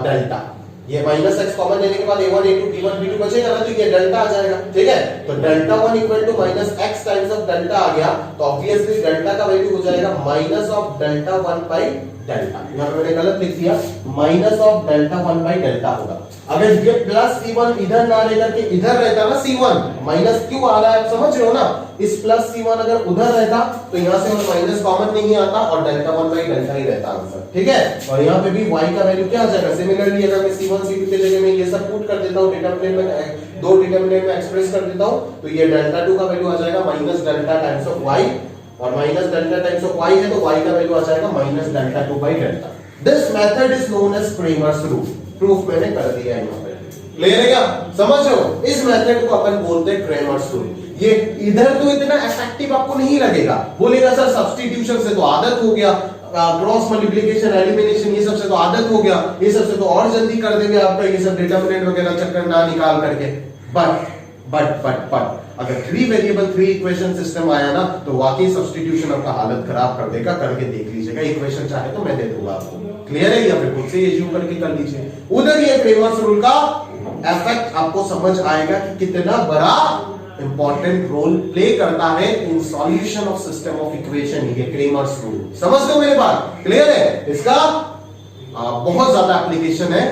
डेल्टा। ये माइनस एक्स कॉमन लेने के बाद a1 a2 b1 b2 बचेगा ना, तो ये डेल्टा आ जाएगा, ठीक है। तो delta 1 equal to minus x times of delta आ गया, तो ऑब्वियसली डेल्टा का वैल्यू हो जाएगा minus of delta 1 by delta. यहाँ पे मैंने गलत लिख दिया, minus of delta 1 by delta होगा। अगर ये प्लस c1 इधर ना लेकर के इधर रहता ना c1, माइनस क्यों आ रहा है आप समझ रहे हो ना, इस प्लस c1 अगर उधर रहता तो यहाँ से माइनस कॉमन नहीं आता और डेल्टा 1 बाई डेल्टा ही रहता आंसर, ठीक है। और यहाँ पे भी y का वैल्यू क्या आ जाएगा, सिमिलरली अगर मैं c1 c2 के जगह में ये सब पुट कर देता हूँ, डिटरमिनेंट में दो डिटरमिनेंट में एक्सप्रेस कर देता हूँ, तो ये डेल्टा 2 का वैल्यू आ जाएगा minus delta times of y, और minus delta times of y है तो y का वैल्यू आ जाएगा minus delta 2 by delta. This method is known as Cramer's rule. Proof मैंने कर दिया है यहाँ पे, क्लियर है क्या, समझ रहे हो। इस मेथड को अपन बोलते हैं क्रेमर्स रूल। ये इधर तो इतना इफेक्टिव आपको नहीं लगेगा, बोलेगा सर सब्स्टिट्यूशन से तो आदत हो गया, क्रॉस मल्टीप्लिकेशन एलिमिनेशन ये सब से तो आदत हो गया, ये सब से तो और जल्दी कर देंगे आपका ये सब डिटरमिनेंट वगैरह चक्कर ना निकाल करके। बट अगर 3 वेरिएबल 3 इक्वेशन सिस्टम आया ना तो वाकई सब्स्टिट्यूशन आपका हालत खराब कर देगा, करके देख लीजिएगा। इक्वेशन चाहे तो मैं दे दूंगा आपको, क्लियर है, या फिर खुद से एज्यूम करके कर लीजिए। उधर ये क्रेमर्स रूल का इफेक्ट आपको समझ आएगा कि कितना बड़ा इंपॉर्टेंट रोल प्ले करता है in solution of system of equation. ये क्रेमर्स रूल समझ लो मेरे बात, क्लियर है। इसका बहुत ज्यादा एप्लीकेशन है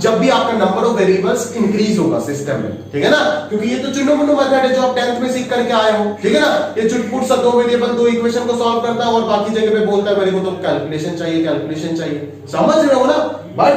जब भी आपका नंबर ऑफ वेरिएबल्स इंक्रीज होगा सिस्टम में, ठीक है ना, क्योंकि ये तो चुन्नू-मुन्नू मेथड है जो आप 10th में सीख करके आए हो, ठीक है ना। ये चुटपुट सा 2 वेरिएबल 2 इक्वेशन को सॉल्व करता है और बाकी जगह पे बोलता है मेरे को तो कैलकुलेशन चाहिए, समझ रहे हो ना। बट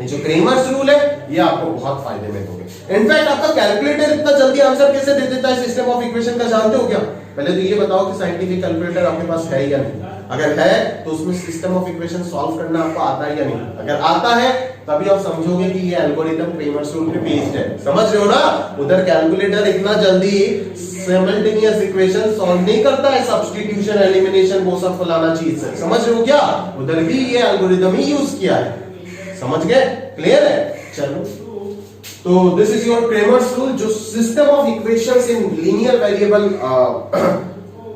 जो क्रेमर्स रूल है ये आपको बहुत फायदे में दोगे। इनफैक्ट आपका कैलकुलेटर इतना जल्दी आंसर कैसे दे देता है सिस्टम ऑफ इक्वेशन का, जानते हो क्या। पहले तो ये बताओ कि साइंटिफिक कैलकुलेटर आपके पास है या नहीं, अगर है तो उसमें सिस्टम ऑफ इक्वेशन सॉल्व करना आपको आता है या नहीं। अगर आता है तभी आप समझोगे कि ये एल्गोरिथम क्रेमर्स रूल पे बेस्ड है, समझ रहे हो ना। उधर कैलकुलेटर इतना जल्दी सिमल्टेनियस इक्वेशन सॉल्व नहीं करता है, सब्स्टिट्यूशन एलिमिनेशन वो सब फलाना चीज है, समझ रहे हो क्या। उधर भी ये एल्गोरिथम ही यूज किया है, समझ गए, क्लियर है। चलो तो this is your Cramer's rule, जो system of equations in linear variable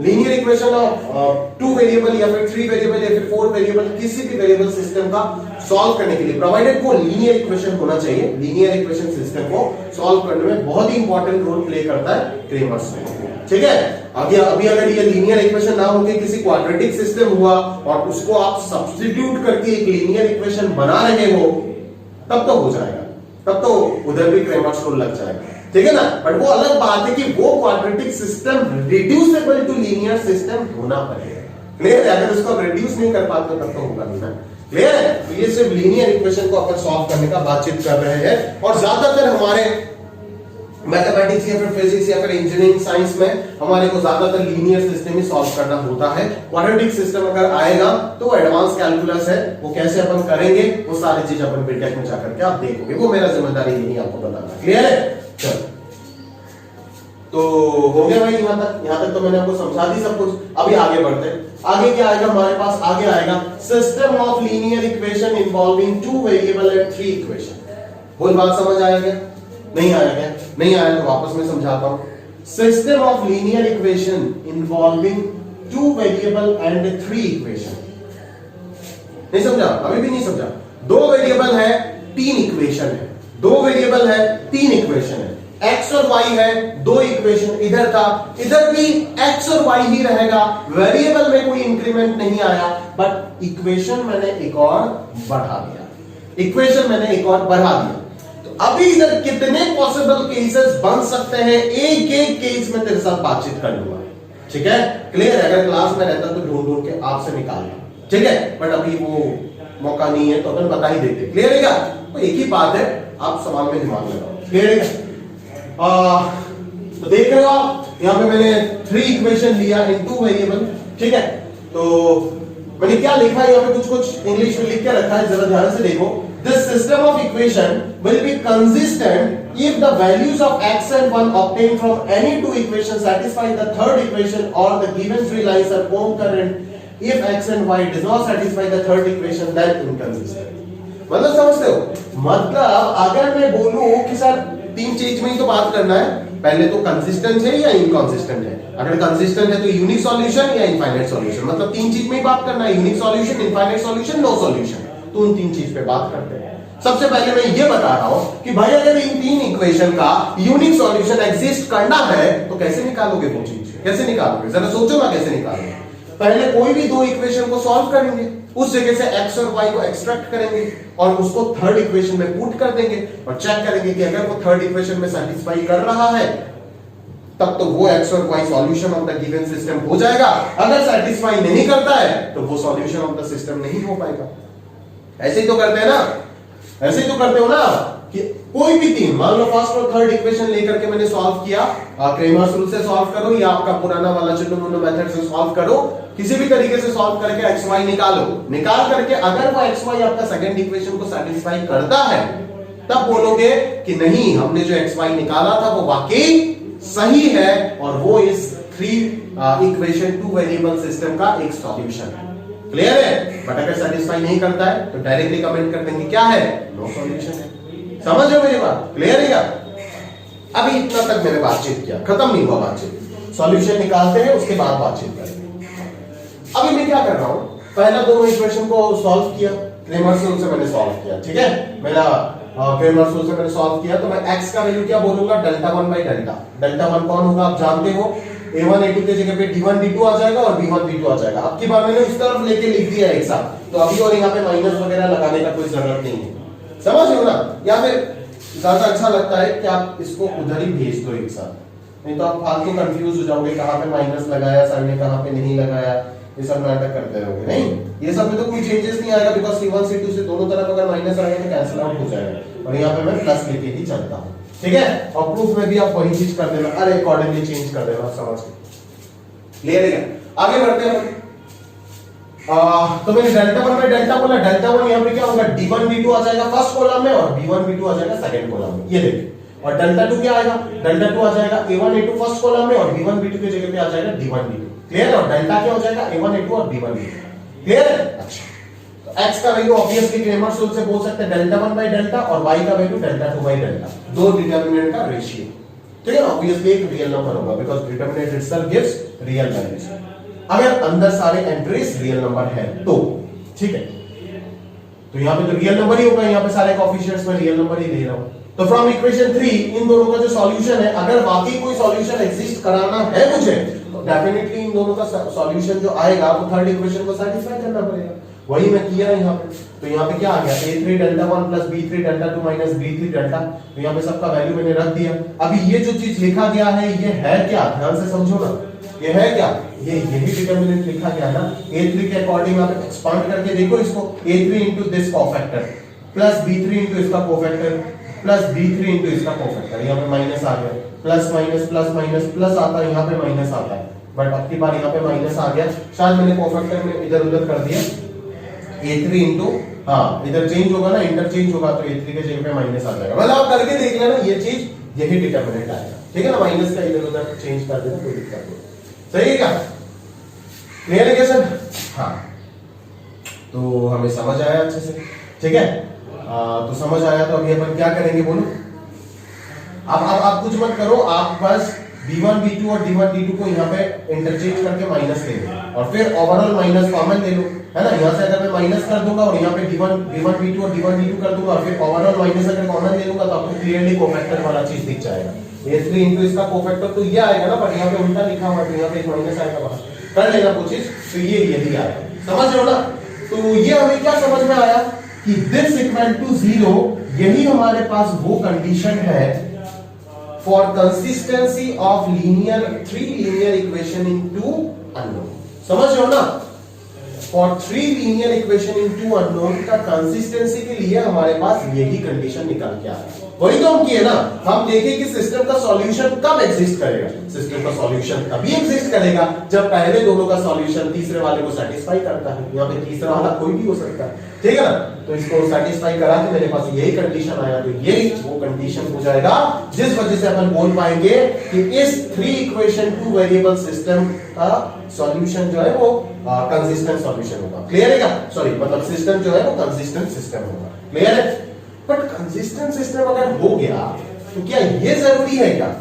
linear equation of 2 variable या फिर 3 वेरिएबल या फिर 4 वेरिएबल किसी भी वेरिएबल सिस्टम का सॉल्व करने के लिए, प्रोवाइडेड वो लीनियर इक्वेशन होना चाहिए, लीनियर इक्वेशन सिस्टम को सॉल्व करने में बहुत ही इंपॉर्टेंट रोल प्ले करता है क्रेमर्स रूल, ठीक है। अभी अगर ये लीनियर इक्वेशन ना होके किसी क्वाड्रेटिक सिस्टम हुआ और उसको आप सब्स्टिट्यूट करके एक लीनियर इक्वेशन बना रहे हो तब तो हो जाएगा, तब तो उधर भी क्रेमर्स रूल लग जाएगा, ठीक है ना। बट वो अलग बात है कि वो quadratic system reducible to linear system होना पड़ेगा, क्लियर है। अगर उसको रिड्यूस नहीं कर पाते तब तो होगा नहीं ना, क्लियर है। तो ये सिर्फ लीनियर इक्वेशन को अपन सॉल्व करने का बातचीत कर रहे हैं, और ज्यादातर हमारे मैथमेटिक्स या फिर फिजिक्स या फिर इंजीनियरिंग साइंस में हमारे को ज्यादातर लीनियर सिस्टम ही सॉल्व करना होता है। क्वाड्रेटिक सिस्टम अगर आएगा तो एडवांस कैलकुलस है, वो कैसे अपन करेंगे वो सारी चीज अपन बीटेक में जाकर के आप देखोगे, वो मेरा जिम्मेदारी नहीं आपको बताना, क्लियर है। चलो तो हो गया भाई, यहां तक तो मैंने आपको समझा दी सब कुछ। अभी आगे बढ़ते हैं, आगे क्या आएगा हमारे पास, आगे आएगा system of linear equation involving 2 variable and 3 equation. बोल बात समझ आया क्या, नहीं आया क्या, नहीं आया तो वापस मैं समझाता हूं। System of linear equation involving 2 variable and 3 equation, नहीं समझा, अभी भी नहीं समझा। 2 वेरिएबल है 3 इक्वेशन है, 2 वेरिएबल है 3 इक्वेशन है, x और y है 2 इक्वेशन, इधर था, इधर भी x और y ही रहेगा, वेरिएबल में कोई इंक्रीमेंट नहीं आया, बट इक्वेशन मैंने एक और बढ़ा दिया, इक्वेशन मैंने एक और बढ़ा दिया। तो अभी इधर कितने पॉसिबल केसेस बन सकते हैं, एक एक केस में तेरे साथ बातचीत कर लूंगा, ठीक है, क्लियर है। अगर क्लास में रहता तो ढूंढ ढूंढ के आपसे निकालना, ठीक है, बट अभी वो मौका नहीं है तो अपन बता ही देते, क्लियर है क्या। तो एक ही बात है, आप सवाल में दिमाग लगाओ, क्लियर है क्या। तो देख रहे हो आप, यहाँ पे मैंने 3 इक्वेशन लिया इन 2 वेरिएबल, ठीक है। तो मैंने क्या लिखा है यहाँ पे, कुछ इंग्लिश में लिख के रखा है, जरा ध्यान से देखो। This system of equation will be consistent if the values of x and 1 obtained from any 2 equations satisfy the third equation or the given 3 lines are concurrent. If x and y does not satisfy the third equation, then inconsistent. मतलब समझते हो, मतलब अगर मैं बोलूं कि सर 3 चीज में ही तो बात करना है, पहले तो कंसिस्टेंट है या इनकंसिस्टेंट है। अगर कंसिस्टेंट है तो यूनिक सॉल्यूशन या इनफाइनाइट सॉल्यूशन, मतलब 3 चीज में ही बात करना है, unique solution, infinite solution, no solution. तो उन 3 चीज पे बात करते हैं। सबसे पहले मैं ये बता रहा हूं कि भाई अगर इन 3 इक्वेशन का यूनिक सॉल्यूशन एग्जिस्ट करना है तो कैसे निकालोगे वो चीज, कैसे निकालोगे, जरा सोचो ना कैसे निकालोगे। पहले कोई भी 2 इक्वेशन को सॉल्व करेंगे, उस जगह से x और y को एक्सट्रैक्ट करेंगे और उसको थर्ड इक्वेशन में पुट कर देंगे और चेक करेंगे कि अगर वो थर्ड इक्वेशन में सेटिस्फाई कर रहा है तब तो वो x और y solution of the given system हो जाएगा। अगर सेटिस्फाई नहीं करता है तो वो सॉल्यूशन ऑफ द सिस्टम नहीं हो पाएगा। ऐसे ही तो करते हैं ना, ऐसे ही तो करते हो ना कि कोई भी 3, मान लो फर्स्ट और थर्ड इक्वेशन लेकर के मैंने सॉल्व किया, क्रेमर्स रूल से सॉल्व करो या आपका पुराना वाला चुन्नू मेथड से सॉल्व करो, किसी भी तरीके से सॉल्व करके एक्स वाई निकालो। निकाल करके अगर वो एक्स वाई आपका सेकंड इक्वेशन को सेटिस्फाई करता है तब बोलोगे कि नहीं, हमने जो एक्स वाई निकाला था वो वाकई सही है और वो इस 3 इक्वेशन 2 वेरिएबल सिस्टम का एक सॉल्यूशन है। क्लियर है? बट अगर सेटिस्फाई नहीं करता है तो डायरेक्टली कमेंट कर देंगे क्या है, नो सॉल्यूशन है। समझ रहे हो मेरी बात? क्लियर है क्या? अभी इतना तक मैंने बातचीत किया, खत्म नहीं हुआ बातचीत, सॉल्यूशन निकालते हैं उसके बाद बातचीत करेंगे। अभी मैं क्या कर रहा हूं, पहला दोनों इक्वेशन को सॉल्व किया, क्रेमर्स रूल से मैंने सॉल्व किया, ठीक है, मेरा क्रेमर्स रूल से मैंने सॉल्व किया तो मैं x का वैल्यू क्या बोलूंगा, डेल्टा 1 बाई डेल्टा। डेल्टा 1 कौन होगा आप जानते हो, a1 a2 के जगह पे d1 d2 आ जाएगा और b1 b2 आ जाएगा। अब की बार मैंने उस तरफ लेके लिख दिया एक साथ, तो अभी और यहाँ पे माइनस वगैरह लगाने का कोई जरूरत नहीं है, समझ लो ना। या फिर ज्यादा अच्छा लगता है कि आप इसको उधर ही भेज दो एक साथ, नहीं तो आप फालतू कंफ्यूज हो जाओगे, कहां पे माइनस लगाया सर ने, कहां पे नहीं लगाया, ये सब नाटक करते रहोगे। नहीं, ये सब में तो कोई चेंजेस नहीं आएगा बिकॉज़ c1 c2 से दोनों तरफ अगर माइनस आएगा तो कैंसिल आउट हो जाएगा और यहाँ पे मैं प्लस लेके ही चलता हूँ, ठीक है। और प्रूफ में भी आप वही चीज कर देना, अरे अकॉर्डिंगली चेंज कर देना, समझ गए? क्लियर है? आगे बढ़ते हैं। तो मैंने डेल्टा 1 बाय डेल्टा बोला, डेल्टा 1 यहाँ पे क्या होगा, d1 d2 आ जाएगा फर्स्ट कॉलम में और b1 b2 आ जाएगा सेकंड कॉलम में, ये देखिए। और डेल्टा 2 क्या आएगा, डेल्टा 2 आ जाएगा a1 a2 फर्स्ट कॉलम में और b1 b2 की जगह पे आ जाएगा d1 d2। क्लियर है? और डेल्टा क्या हो जाएगा, a1 a2 और b1 b2। क्लियर है? अच्छा, तो x का वैल्यू ऑब्वियसली क्रेमर्स रूल से बोल सकते हैं डेल्टा 1 बाय डेल्टा और y का वैल्यू डेल्टा 2 बाय डेल्टा, दो डिटरमिनेंट का रेशियो, ठीक है ना। ऑब्वियसली एक रियल नंबर होगा because determinant itself gives real values, अगर अंदर सारे एंट्रीज रियल नंबर है तो, ठीक है। तो यहाँ पे तो रियल नंबर ही होगा, यहाँ पे सारे कोएफिशिएंट्स में रियल नंबर ही ले रहा हूं। तो फ्रॉम इक्वेशन 3 इन दोनों का जो सॉल्यूशन है, अगर वाकई कोई सॉल्यूशन एग्जिस्ट कराना है मुझे तो डेफिनेटली इन दोनों का सॉल्यूशन जो आएगा वो थर्ड इक्वेशन को सैटिस्फाई करना पड़ेगा। वही मैं किया यहाँ पे, तो यहाँ पे क्या आ गया, a3 delta 1 plus b3 delta 2 minus b3 delta, तो यहाँ पे सबका वैल्यू मैंने रख दिया। अभी ये जो चीज लिखा गया है ये है क्या, ध्यान से समझो ना, ये है क्या, ये यही डिटरमिनेंट लिखा गया ना। a3 के अकॉर्डिंग आप एक्सपांड करके देखो इसको, a3 into this cofactor plus b3 into इसका कोफैक्टर प्लस b3 इनटू इसका कोफैक्टर, यहाँ पे माइनस आ गया, प्लस माइनस प्लस आता है, यहाँ पे माइनस आता है, बट अब की बार यहाँ पे माइनस आ गया, शायद मैंने कोफैक्टर में इधर उधर कर दिया, a3 इनटू, हाँ इधर चेंज होगा ना, इंटरचेंज होगा तो a3 के जगह पे माइनस आ जाएगा। मतलब आप करके देख लेना, ये चीज यही डिटरमिनेंट आएगा, ठीक है ना। माइनस का इधर उधर चेंज कर देना, कोई दिक्कत नहीं, सही है क्या? क्लियर है क्या सर? हाँ, तो हमें समझ आया अच्छे से, ठीक है। तो समझ आया तो अभी अपन क्या करेंगे बोलो। अब आप कुछ मत करो, आप बस b1 b2 और d1 d2 को यहाँ पे इंटरचेंज करके माइनस ले लो और फिर ओवरऑल माइनस कॉमन ले लो, है ना। यहाँ से अगर मैं माइनस कर दूंगा और यहाँ पे b1 b2 और d1 d2 कर दूंगा और फिर ओवरऑल माइनस अगर कॉमन ले लूंगा तो आपको क्लियरली कोफैक्टर वाला चीज दिख जाएगा। a3 इनटू इसका कोफैक्टर तो ये आएगा ना, बट यहाँ पे उल्टा लिखा हुआ है तो यहाँ पे एक माइनस आएगा बाहर, कर लेना वो चीज, तो ये यही आएगा, समझ रहे हो ना। तो ये हमें क्या समझ में आया कि दिस इक्वल टू 0, यही हमारे पास वो कंडीशन है for consistency of linear 3 linear equation in 2 unknown. समझ रहे हो ना, for 3 linear equation in 2 unknown का कंसिस्टेंसी के लिए हमारे पास यही कंडीशन निकल के आ रहा है। वही तो हम किए ना, हम देखें कि सिस्टम का सॉल्यूशन कब एग्जिस्ट करेगा। सिस्टम का सॉल्यूशन तभी एग्जिस्ट करेगा जब पहले दोनों का सॉल्यूशन तीसरे वाले को सेटिस्फाई करता है। यहाँ पे तीसरा वाला कोई भी हो सकता है, ठीक है ना। तो इसको सेटिस्फाई करा के मेरे पास यही कंडीशन आया, तो यही वो कंडीशन हो जाएगा जिस वजह से अपन बोल पाएंगे कि इस 3 इक्वेशन 2 वेरिएबल सिस्टम का सॉल्यूशन जो है वो कंसिस्टेंट सॉल्यूशन होगा। क्लियर है क्या? सॉरी, मतलब सिस्टम जो है वो कंसिस्टेंट सिस्टम होगा। क्लियर है? बट कंसिस्टेंट सिस्टम अगर हो गया तो क्या ये जरूरी है क्या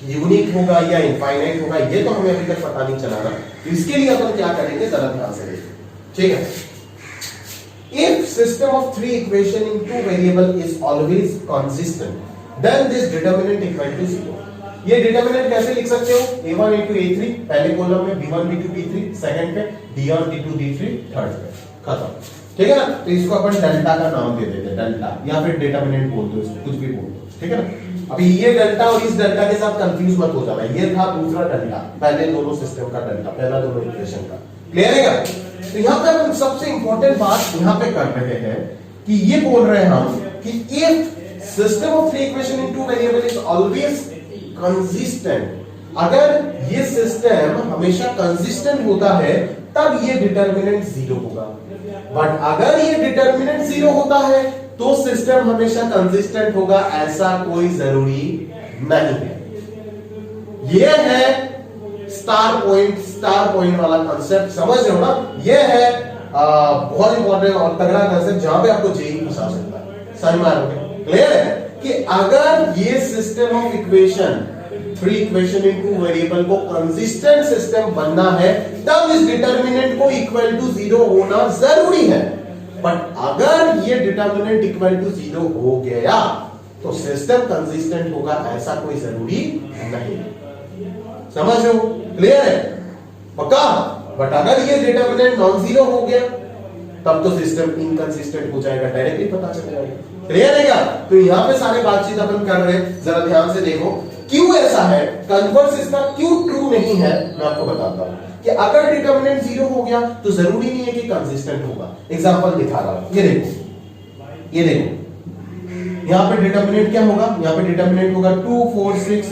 यूनिक होगा या इनफाइनाइट होगा, ये तो हमें अभी तक पता नहीं चला ना। इसके लिए अपन क्या करेंगे, जरा ध्यान से देखिए, ठीक है। If system of three equation in two variable is always consistent, then this determinant equal to 0. ये डिटरमिनेंट कैसे लिख सकते हो? a1 into a3 पहले कॉलम में, b1 b2 b3 सेकंड पे, d1 d2 d3 थर्ड पे, खत्म। ठीक है ना? तो इसको अपन डेल्टा का नाम दे देते हैं, डेल्टा, या फिर डिटरमिनेंट बोल दो, कुछ भी बोल दो। ठीक है ना? अभी ये डेल्टा और इस डेल्टा के साथ कंफ्यूज मत हो जाना, ये था दूसरा डेल्टा, पहले दोनों सिस्टम का डेल्टा, पहला दोनों इक्वेशन का। क्लियर है क्या? तो यहाँ पे हम सबसे इंपॉर्टेंट बात यहाँ पे कर रहे हैं कि ये बोल रहे हैं हम कि if system of three equation in two variable is always consistent, अगर ये सिस्टम हमेशा कंसिस्टेंट होता है तब ये डिटरमिनेंट 0 होगा। बट अगर ये डिटरमिनेंट 0 होता है तो सिस्टम हमेशा कंसिस्टेंट होगा, ऐसा कोई जरूरी नहीं है। ये है स्टार पॉइंट वाला कंसेप्ट, समझ रहे हो ना? ये है बहुत इंपॉर्टेंट और तगड़ा कंसेप्ट जहां पे आपको जेई फंसा सकता है। समझ में आ रहा है? क्लियर है कि अगर ये system of equation, three equation in two variable को कंसिस्टेंट सिस्टम बनना है तब इस डिटरमिनेंट को इक्वल टू 0 होना जरूरी है। बट अगर ये डिटरमिनेंट इक्वल टू 0 हो गया तो सिस्टम कंसिस्टेंट होगा, ऐसा कोई जरूरी नहीं। समझ लो? क्लियर है? पक्का? बट अगर ये डिटरमिनेंट नॉन जीरो हो गया तब तो सिस्टम इनकंसिस्टेंट हो जाएगा, डायरेक्टली पता चल जाएगा। क्लियर है क्या? तो यहां पे सारे बातचीत अपन कर रहे हैं, जरा ध्यान से देखो क्यों ऐसा है, कन्वर्स इसका क्यों ट्रू नहीं है, मैं आपको बताता हूं कि अगर डिटरमिनेंट 0 हो गया तो जरूरी नहीं है कि कंसिस्टेंट होगा। एग्जांपल दिखा रहा हूं, ये देखो, ये देखो, यहां पे डिटरमिनेंट क्या होगा? यहां पे डिटरमिनेंट होगा 2 4 6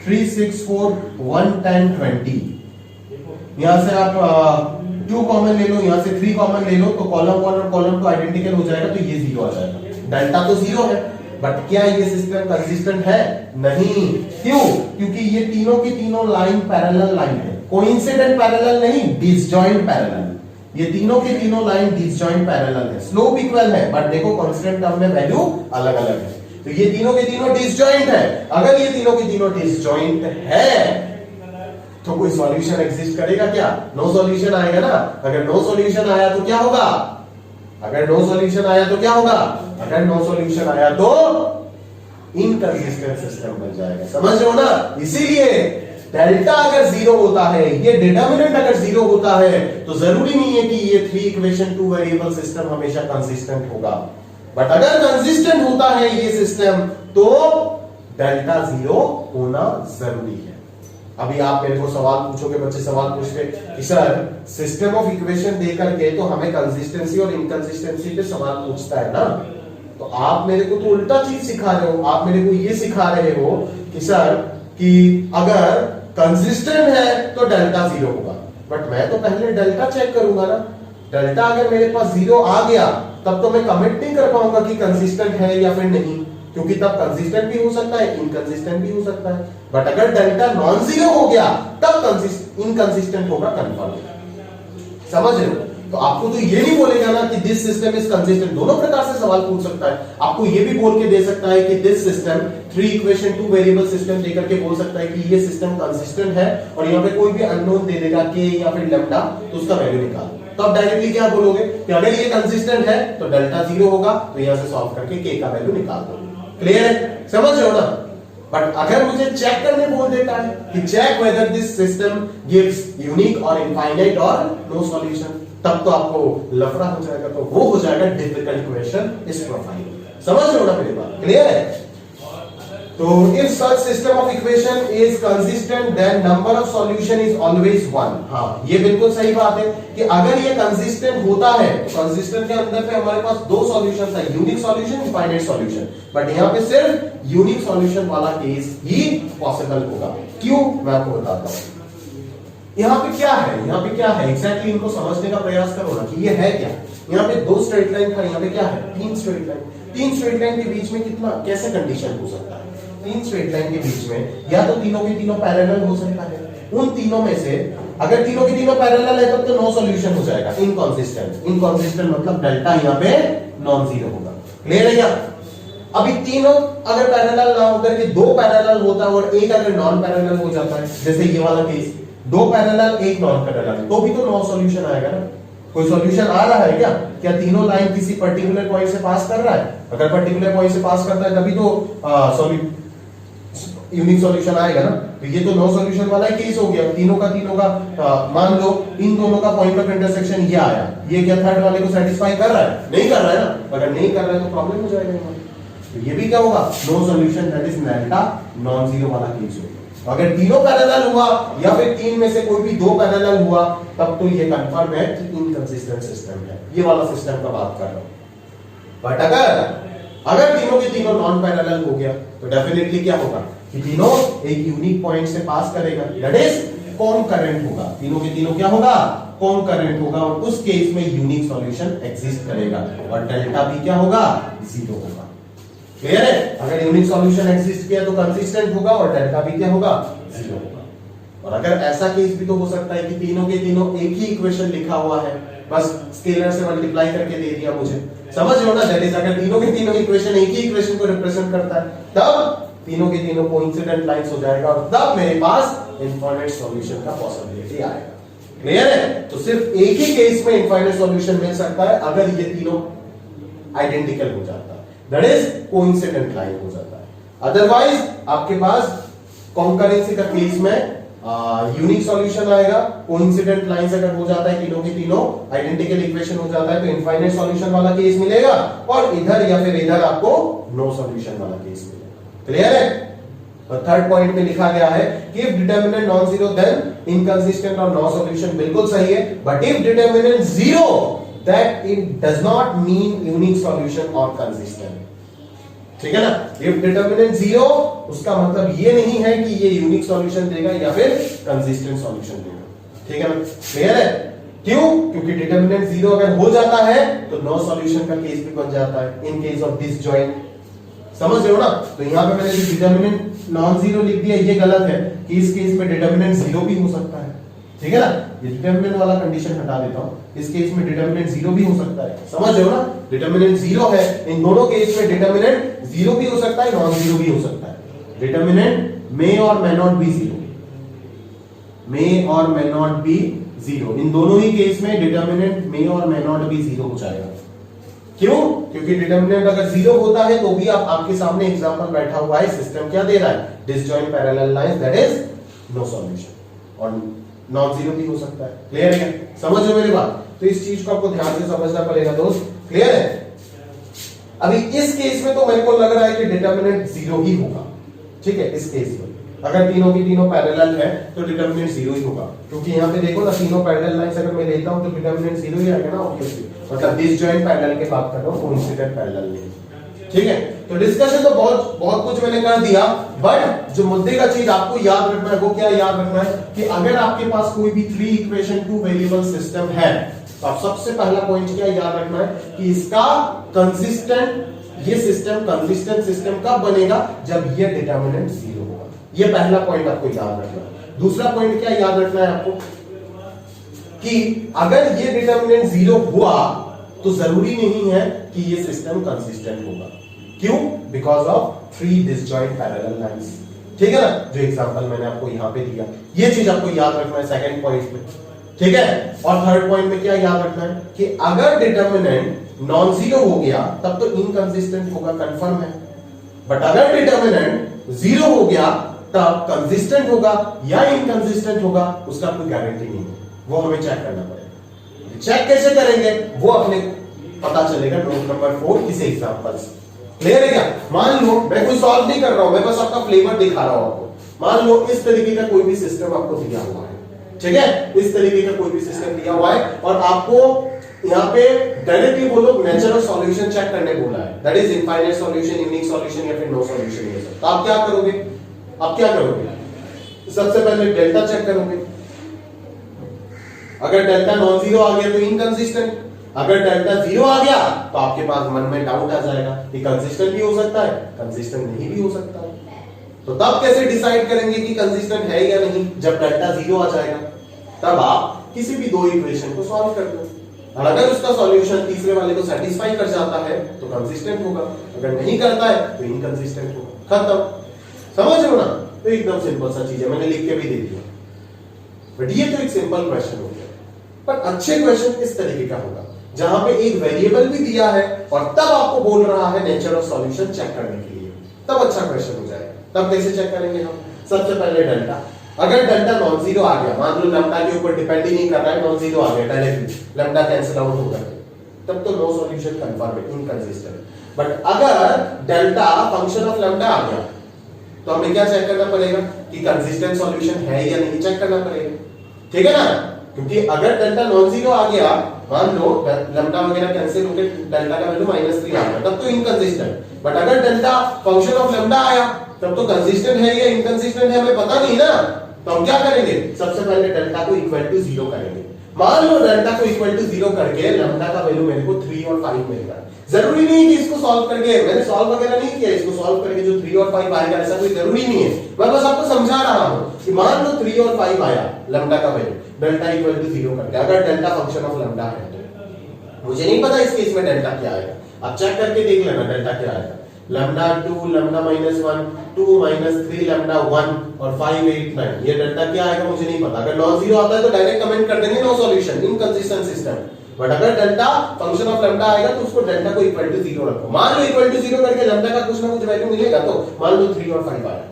3 6 4 1 10 20। यहां से आप 2 कॉमन ले लो, यहां से 3 कॉमन ले लो, तो कॉलम 1 और कॉलम 2 आइडेंटिकल हो जाएगा, तो ये 0 आ जाएगा। डेल्टा तो 0 है, बट क्या ये सिस्टम कंसिस्टेंट है? नहीं। क्यों? क्योंकि ये तीनों की तीनों लाइन पैरेलल लाइन है, कोइंसिडेंट पैरेलल नहीं, डिसजॉइंट पैरेलल। ये तीनों की तीनों लाइन डिसजॉइंट पैरेलल है, स्लोप इक्वल है, बट देखो कांस्टेंट टर्म में वैल्यू अलग अलग है। तो ये तीनों के तीनों डिसजॉइंट है। अगर ये तीनों के तीनों डिसजॉइंट है तो कोई सॉल्यूशन एग्जिस्ट करेगा क्या? नो सॉल्यूशन आएगा ना। अगर नो सॉल्यूशन आया तो क्या होगा? अगर नो सॉल्यूशन आया तो क्या होगा? अगर नो सॉल्यूशन आया तो इनकंसिस्टेंट सिस्टम बन जाएगा। समझ रहे हो ना? इसीलिए डेल्टा अगर 0 होता है, ये डिटरमिनेंट अगर 0 होता है तो जरूरी नहीं है कि ये three equation two variable system हमेशा कंसिस्टेंट होगा। बट अगर कंसिस्टेंट होता है ये सिस्टम तो डेल्टा 0 होना जरूरी है। अभी आप मेरे को सवाल पूछोगे, बच्चे सवाल पूछते कि सर सिस्टम ऑफ इक्वेशन देकर के तो हमें कंसिस्टेंसी और इनकंसिस्टेंसी पे सवाल पूछता है ना, तो आप मेरे को तो उल्टा चीज सिखा रहे हो। आप मेरे को ये सिखा रहे हो कि सर कि अगर कंसिस्टेंट है तो डेल्टा 0 होगा, बट मैं तो पहले डेल्टा चेक करूंगा ना। डेल्टा अगर मेरे पास 0 आ गया तब तो मैं कमिट नहीं कर पाऊंगा कि कंसिस्टेंट है या फिर नहीं, क्योंकि तब कंसिस्टेंट भी हो सकता है, इनकंसिस्टेंट भी हो सकता है। बट अगर डेल्टा नॉन जीरो हो गया तब इनकंसिस्टेंट होगा कंफर्म। समझ रहे हो? तो आपको तो ये नहीं बोलेगा ना कि दिस सिस्टम इज कंसिस्टेंट, दोनों प्रकार से सवाल पूछ सकता है। आपको ये भी बोल के दे सकता है कि this system three equation two variable system देकर के बोल सकता है कि ये सिस्टम कंसिस्टेंट है, और यहाँ पे कोई भी अननोन दे देगा के या फिर लैम्डा, तो उसका वैल्यू निकाल। तो आप डायरेक्टली क्या बोलोगे कि अगर ये कंसिस्टेंट है तो डेल्टा 0 होगा, तो यहां से सॉल्व करके के का वैल्यू निकाल दो। क्लियर है? समझ रहे हो ना? बट अगर मुझे चेक करने बोल देता है कि check whether this system gives unique और इनफाइनाइट और नो सॉल्यूशन, तब तो आपको लफड़ा हो जाएगा, तो वो हो जाएगा डिफिकल्ट क्वेश्चन इस प्रोफाइल। समझ रहे हो ना मेरी बात? क्लियर है? तो if such system of equation is consistent then number of solution is always 1। हाँ, ये बिल्कुल सही बात है कि अगर ये कंसिस्टेंट होता है तो कंसिस्टेंट के अंदर पे हमारे पास दो सॉल्यूशंस है, unique solution, infinite solution. But यहाँ पे सिर्फ यूनिक सॉल्यूशन वाला केस ही पॉसिबल होगा। क्यों? मैं आपको बताता हूँ। यहाँ पे क्या है, यहाँ पे क्या है एग्जैक्टली इनको समझने का प्रयास करो ना कि ये है क्या। यहाँ पे दो स्ट्रेट लाइन था, यहाँ पे क्या है? तीन स्ट्रेट लाइन। तीन स्ट्रेट लाइन के बीच में कितना कैसे कंडीशन हो सकता है? तीन स्ट्रेट लाइन के बीच में या तो तीनों के तीनों पैरेलल हो सकता है, उन तीनों में से अगर तीनों के तीनों पैरेलल है तब तो नो सॉल्यूशन हो जाएगा, इनकंसिस्टेंट। इनकंसिस्टेंट मतलब डेल्टा यहाँ पे नॉन जीरो होगा। क्लियर है क्या? अभी तीनों अगर पैरेलल ना होकर के दो पैरेलल होता है और एक अगर नॉन पैरेलल हो जाता है, जैसे ये वाला केस, दो पैरेलल एक नॉन पैरेलल, तो भी तो नो सॉल्यूशन आएगा ना। कोई सॉल्यूशन आ रहा है क्या? क्या तीनों लाइन किसी पर्टिकुलर पॉइंट से पास कर रहा है? अगर पर्टिकुलर पॉइंट से पास करता है तभी तो यूनिक सॉल्यूशन आएगा ना। तो ये तो नो सॉल्यूशन वाला ही केस हो गया, तीनों का मान लो इन दोनों का पॉइंट ऑफ इंटरसेक्शन ये आया, ये क्या थर्ड वाले को सेटिस्फाई कर रहा है? नहीं कर रहा है ना। अगर नहीं कर रहा है तो प्रॉब्लम हो जाएगा। तो ये भी क्या होगा? No solution, that is delta non zero वाला केस होगा। अगर तीनों पैरेलल हुआ या फिर तीन में से कोई भी दो पैरेलल हुआ तब तो ये कंफर्म है कि इनकंसिस्टेंट सिस्टम है। ये वाला सिस्टम का बात कर रहा हूं। बट अगर तीनों के तीनों नॉन पैरेलल हो गया तो डेफिनेटली क्या होगा कि तीनों एक यूनिक पॉइंट से पास करेगा, दैट इज कॉनकरेंट होगा। तीनों के तीनों क्या होगा? कॉनकरेंट होगा और उस केस में यूनिक सॉल्यूशन एग्जिस्ट करेगा और डेल्टा भी क्या होगा? जीरो होगा। क्लियर है? अगर यूनिक सॉल्यूशन एग्जिस्ट किया तो कंसिस्टेंट होगा और डेल्टा भी क्या होगा? जीरो होगा। और अगर ऐसा केस भी तो हो सकता है कि तीनों के तीनों एक ही इक्वेशन लिखा हुआ है, बस स्केलर से मल्टीप्लाई करके दे दिया मुझे, समझ लो ना। दैट इज अगर तीनों के तीनों इक्वेशन एक ही इक्वेशन को रिप्रेजेंट करता है तब तीनों के तीनों कोइंसिडेंट लाइंस हो जाएगा और तब मेरे पास इनफाइनाइट सॉल्यूशन का पॉसिबिलिटी आएगा। क्लियर है? तो सिर्फ एक ही केस में इनफाइनाइट सॉल्यूशन मिल सकता है अगर ये तीनों आइडेंटिकल हो जाता है, दैट इज कोइंसिडेंट लाइन हो जाता है। अदरवाइज आपके पास कॉन्करेंसी का केस में यूनिक सॉल्यूशन आएगा। कोइंसिडेंट लाइंस अगर हो जाता है, तीनों के तीनों आइडेंटिकल इक्वेशन हो जाता है तो इनफाइनाइट सॉल्यूशन वाला केस मिलेगा और इधर या फिर इधर आपको नो सॉल्यूशन वाला केस मिलेगा। क्लियर है? और थर्ड पॉइंट में लिखा गया है कि if determinant non zero then inconsistent और नो सॉल्यूशन, बिल्कुल सही है। But if determinant zero that it does not mean unique solution और कंसिस्टेंट। ठीक है ना? इफ डिटरमिनेंट जीरो उसका मतलब ये नहीं है कि ये यूनिक सॉल्यूशन देगा या फिर कंसिस्टेंट सॉल्यूशन देगा। ठीक है ना? क्लियर है? क्यों? क्योंकि डिटरमिनेंट जीरो अगर हो जाता है तो नो सॉल्यूशन का केस भी बन जाता है इन केस ऑफ डिसजॉइंट। समझ रहे हो ना? तो यहां पे मैंने जो डिटरमिनेंट नॉन जीरो लिख दिया ये गलत है कि इस केस में डिटरमिनेंट जीरो भी हो सकता है। ठीक है ना? ये डिटरमिनेंट वाला कंडीशन हटा देता हूं। इस केस में डिटरमिनेंट जीरो भी हो सकता है। समझ रहे हो ना? डिटरमिनेंट जीरो है, इन दोनों केस में डिटरमिनेंट जीरो भी हो सकता है, नॉन जीरो भी हो सकता है। डिटरमिनेंट मे और मे नॉट बी जीरो, मे और मे नॉट बी जीरो, इन दोनों ही केस में डिटरमिनेंट मे और मे नॉट बी जीरो हो जाएगा। क्यों? क्योंकि डिटरमिनेंट अगर जीरो होता है तो भी आपके सामने एग्जांपल बैठा हुआ है, सिस्टम क्या दे रहा है? Disjoint parallel lines, that is no solution. और नॉन जीरो भी हो सकता है। क्लियर है? समझ लो मेरी बात? तो इस चीज को आपको ध्यान से समझना पड़ेगा दोस्त। क्लियर है? अभी इस केस में तो मेरे को लग रहा है कि डिटरमिनेंट जीरो ही होगा। ठीक है? इस केस में अगर तीनों की तीनों पैरेलल है तो डिटरमिनेंट जीरो ही होगा, क्योंकि यहाँ पे देखो ना तीनों पैरेलल लाइंस अगर मैं लेता हूं तो डिटरमिनेंट जीरो ही आएगा ना ऑब्वियसली। मतलब डिसजॉइंट पैरेलल की बात कर रहा हूं, कोइंसिडेंट पैरेलल नहीं। ठीक है? तो डिस्कशन तो बहुत कुछ मैंने कर दिया, बट जो मुद्दे का चीज आपको याद रखना है वो क्या याद रखना है कि अगर आपके पास कोई भी 3 इक्वेशन 2 वेरिएबल सिस्टम है तो आप सबसे पहला पॉइंट क्या याद रखना है कि इसका कंसिस्टेंट, ये सिस्टम कंसिस्टेंट सिस्टम कब बनेगा? जब ये डिटरमिनेंट जीरो होगा। ये पहला पॉइंट आपको याद रखना है। दूसरा पॉइंट क्या याद रखना है आपको कि अगर ये डिटरमिनेंट जीरो हुआ तो जरूरी नहीं है कि ये सिस्टम कंसिस्टेंट होगा। क्यों? Because of 3 disjoint parallel lines. ठीक है ना? जो एग्जांपल मैंने आपको यहां पे दिया, ये चीज आपको याद रखना है सेकंड पॉइंट में। ठीक है? और थर्ड पॉइंट में क्या याद रखना है कि अगर डिटरमिनेंट नॉन जीरो हो गया तब तो इनकंसिस्टेंट होगा, कंफर्म है। बट अगर डिटरमिनेंट जीरो हो गया तब कंसिस्टेंट होगा या इनकंसिस्टेंट होगा, उसका कोई गारंटी नहीं है। वो हमें चेक करना पड़ेगा। चेक कैसे करेंगे वो अपने पता चलेगा नोट नंबर 4 इस एग्जांपल से। क्लियर है क्या? मान लो मैं कोई सॉल्व नहीं कर रहा हूं, मैं बस आपका फ्लेवर दिखा रहा हूं आपको। मान लो इस तरीके का कोई भी सिस्टम आपको दिया हुआ है। ठीक है? इस तरीके का कोई भी सिस्टम दिया हुआ है और आपको यहाँ पे डायरेक्टली बोलो नेचर ऑफ सॉल्यूशन चेक करने बोला है, that is infinite solution, unique solution या फिर नो सॉल्यूशन। तो आप क्या करोगे? आप क्या करोगे? सबसे पहले डेल्टा चेक करोगे। अगर डेल्टा नॉन जीरो आ गया तो इनकंसिस्टेंट, अगर डेल्टा जीरो आ गया तो आपके पास मन में डाउट आ जाएगा कि कंसिस्टेंट भी हो सकता है, कंसिस्टेंट नहीं भी हो सकता है। तो तब कैसे डिसाइड करेंगे कि कंसिस्टेंट है या नहीं? जब डेल्टा जीरो आ जाएगा तब आप किसी भी दो इक्वेशन को सॉल्व कर दो और अगर उसका सॉल्यूशन तीसरे वाले को सेटिस्फाई कर जाता है तो कंसिस्टेंट होगा, अगर नहीं करता है तो इनकंसिस्टेंट होगा। खत्म। समझ रहे हो ना? तो एकदम सिंपल सा चीज है, मैंने लिख के भी दे दिया। बट ये तो एक सिंपल क्वेश्चन हो गया। पर अच्छे क्वेश्चन इस तरीके का होगा जहां पे एक वेरिएबल भी दिया है और तब आपको बोल रहा है नेचर ऑफ सॉल्यूशन चेक करने के लिए, तब अच्छा क्वेश्चन हो जाएगा। तब कैसे चेक करेंगे हम? सबसे पहले डेल्टा, अगर डेल्टा नॉन जीरो आ गया, मान लो लैम्डा के ऊपर डिपेंड ही नहीं कर रहा है, नॉन जीरो आ गया डायरेक्टली, लैम्डा कैंसिल आउट हो गया, तब तो नो सॉल्यूशन कंफर्म है, इनकंसिस्टेंट। बट अगर डेल्टा फंक्शन ऑफ लैम्डा आ गया तो हमें क्या चेक करना पड़ेगा कि कंसिस्टेंट सॉल्यूशन है या नहीं, चेक करना पड़ेगा, ठीक है ना? क्योंकि अगर डेल्टा नॉन जीरो आ गया, मान लो लैम्डा वगैरह कैंसिल होकर डेल्टा का वैल्यू -3 आ गया, तब तो इनकंसिस्टेंट। बट अगर डेल्टा फंक्शन ऑफ लैम्डा आया तब तो कंसिस्टेंट है या इनकंसिस्टेंट है हमें पता नहीं ना, तो हम क्या करेंगे? सबसे पहले डेल्टा को इक्वल टू 0 करेंगे। मान लो डेल्टा को इक्वल टू 0 करके लैम्डा का वैल्यू मेरे को 3 और 5 मिलेगा। जरूरी नहीं कि इसको सॉल्व करके, मैंने सॉल्व वगैरह नहीं किया, इसको सॉल्व करके जो 3 और 5 आएगा ऐसा कोई जरूरी नहीं है, मैं बस आपको समझा रहा हूं कि मान लो 3 और 5 आया लैम्डा का वैल्यू, डेल्टा इक्वल टू 0 करके, अगर डेल्टा फंक्शन ऑफ लैम्डा है तो मुझे नहीं पता इस केस में डेल्टा क्या आएगा, आप चेक करके देख लेना डेल्टा क्या आएगा। लैम्डा 2 लैम्डा -1 2 -3 लैम्डा 1 और 5 8 9, ये डेल्टा क्या आएगा मुझे नहीं पता। अगर नॉन जीरो आता है तो डायरेक्ट कमेंट कर देंगे no solution, inconsistent system. But अगर डेल्टा फंक्शन ऑफ लैम्डा आएगा तो उसको डेल्टा को इक्वल टू 0 रखो। मान लो इक्वल टू 0 करके लैम्डा का कुछ ना कुछ वैल्यू मिलेगा, तो मान लो 3 और 5 आया,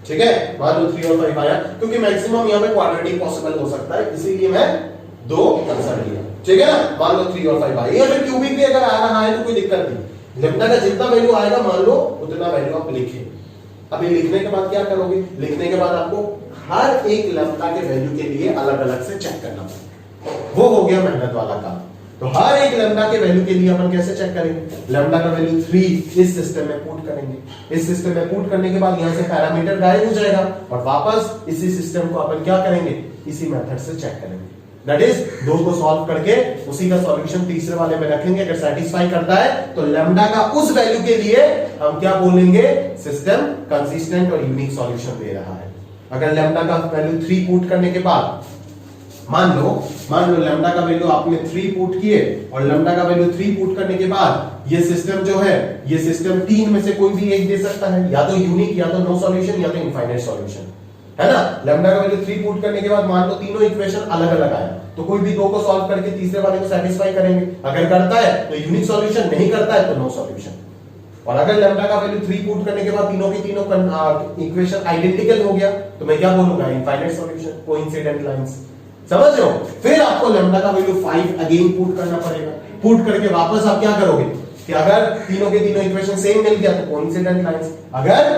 ठीक है, मान लो 3 और 5 आया, क्योंकि मैक्सिमम यहां पे क्वाड्रेटिक पॉसिबल हो सकता है, इसीलिए मैं 2 कंसीडर किया, ठीक है ना? मान लो 3 और 5 आया, या फिर क्यूबिक भी अगर आ रहा है तो कोई दिक्कत नहीं, लैम्डा का जितना वैल्यू आएगा मान लो उतना वैल्यू आप लिखें। अभी लिखने के बाद क्या करोगे? लिखने के बाद आपको हर एक लैम्डा के वैल्यू के लिए अलग अलग से चेक करना पड़ेगा, वो हो गया मेहनत वाला काम। तो हर एक लैम्डा के वैल्यू के लिए अपन कैसे चेक करेंगे? लैम्डा का वैल्यू 3 इस सिस्टम में पुट करेंगे, इस सिस्टम में पुट करने के बाद यहां से पैरामीटर गायब हो जाएगा और वापस इसी सिस्टम को अपन क्या करेंगे? इसी मेथड से चेक करेंगे, दैट इज 2 को सॉल्व करके उसी का सॉल्यूशन तीसरे वाले में रखेंगे। अगर सेटिस्फाई करता है तो लैम्डा का उस वैल्यू के लिए हम क्या बोलेंगे? सिस्टम कंसिस्टेंट और यूनिक सॉल्यूशन दे रहा है। अगर लैम्डा का वैल्यू 3 पुट करने के बाद, मान लो लैम्डा का वैल्यू आपने 3 पुट किए और लैम्डा का वैल्यू 3 पुट करने के बाद ये सिस्टम जो है, ये सिस्टम 3 में से कोई भी एक दे सकता है, या तो यूनिक, या तो नो सॉल्यूशन, या तो इनफाइनाइट सॉल्यूशन, है ना? लैम्डा का वैल्यू 3 पुट करने के बाद मान लो तीनों इक्वेशन अलग अलग आया, तो कोई भी 2 को सॉल्व करके तीसरे वाले को सेटिस्फाई करेंगे। अगर करता है तो यूनिक सॉल्यूशन, नहीं करता है तो नो सॉल्यूशन। और अगर लैम्डा का वैल्यू 3 पुट करने के बाद तीनों के तीनों इक्वेशन आइडेंटिकल हो गया तो मैं क्या बोलूंगा? इनफाइनाइट सॉल्यूशन, कोइंसिडेंट लाइंस, समझ रहे हो? फिर आपको लैम्डा का वैल्यू 5 अगेन पुट करना पड़ेगा। पुट करके वापस आप क्या करोगे कि अगर तीनों के तीनों इक्वेशन सेम मिल गया तो कोइंसिडेंट लाइंस, अगर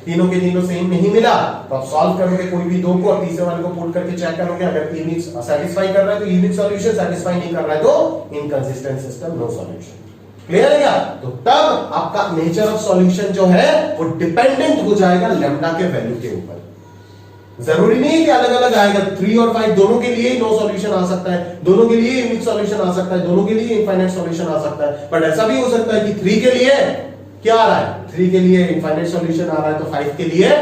तीनों के तीनों सेम नहीं मिला तो आप सॉल्व करोगे कोई भी 2 को और तीसरे वाले को पुट करके चेक करोगे, अगर यूनिक सेटिस्फाई कर रहा है तो यूनिक सॉल्यूशन, सेटिस्फाई नहीं कर रहा है तो inconsistent system, no solution. Clear है क्या? तो तब आपका नेचर ऑफ सॉल्यूशन जो है वो डिपेंडेंट हो जाएगा लैम्डा के वैल्यू के ऊपर। जरूरी नहीं है कि अलग अलग आएगा, 3 और 5 दोनों के लिए नो सॉल्यूशन आ सकता है, दोनों के लिए यूनिक सॉल्यूशन आ सकता है, दोनों के लिए इनफाइनाइट सॉल्यूशन आ सकता है। बट ऐसा भी हो सकता है कि 3 के लिए क्या आ रहा है? 3 के लिए इनफाइनाइट सॉल्यूशन आ रहा है तो 5 के लिए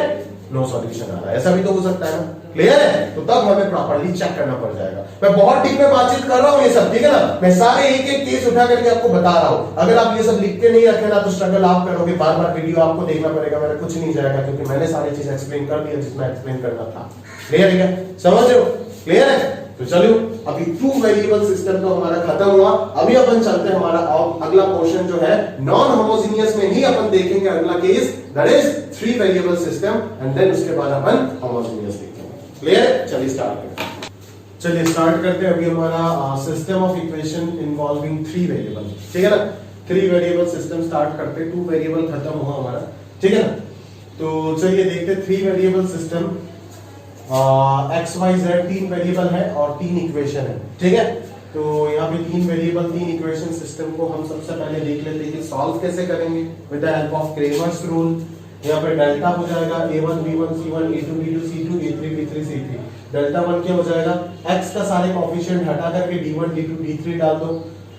नो सॉल्यूशन आ रहा है, ऐसा भी तो हो सकता है ना? क्लियर है? तो तब हमें प्रॉपर्ली चेक करना पड़ जाएगा। मैं बहुत डीप में बातचीत कर रहा हूं ये सब, ठीक है ना? मैं सारे एक एक केस उठा करके आपको बता रहा हूं। अगर आप ये सब लिख के नहीं रखे ना तो स्ट्रगल आप करोगे, बार बार वीडियो आपको देखना पड़ेगा, मेरा कुछ नहीं जाएगा क्योंकि मैंने सारी चीजें एक्सप्लेन कर दिया जितना एक्सप्लेन करना था। क्लियर है क्या? समझ रहे हो? क्लियर है? तो चलो अभी 2 वेरिएबल सिस्टम तो हमारा खत्म हुआ। अभी अपन चलते हैं, हमारा अगला पोर्शन जो है नॉन होमोजेनियस में ही अपन देखेंगे अगला case, that is 3 variable system, and then उसके बाद अपन होमोजेनियस देखेंगे। क्लियर? चलिए स्टार्ट करते हैं। चलिए स्टार्ट करते हैं। अभी हमारा system of equation involving 3 variable, ठीक है ना? 3 वेरिएबल सिस्टम स्टार्ट करते हैं, 2 वेरिएबल खत्म हुआ हमारा, ठीक है ना? तो चलिए देखते हैं 3 variable system, x y z 3 variable है और 3 इक्वेशन है, ठीक है? तो यहाँ पे 3 वेरिएबल 3 इक्वेशन सिस्टम को हम सबसे पहले देख लेते हैं कि सॉल्व कैसे करेंगे with the help of Cramer's rule. यहाँ पे डेल्टा हो जाएगा a1 b1 c1 a2 b2 c2 a3 b3 c3। Delta 1 क्या हो जाएगा? x का सारे कोएफिशिएंट हटा करके d1 d2 d3 डाल दो।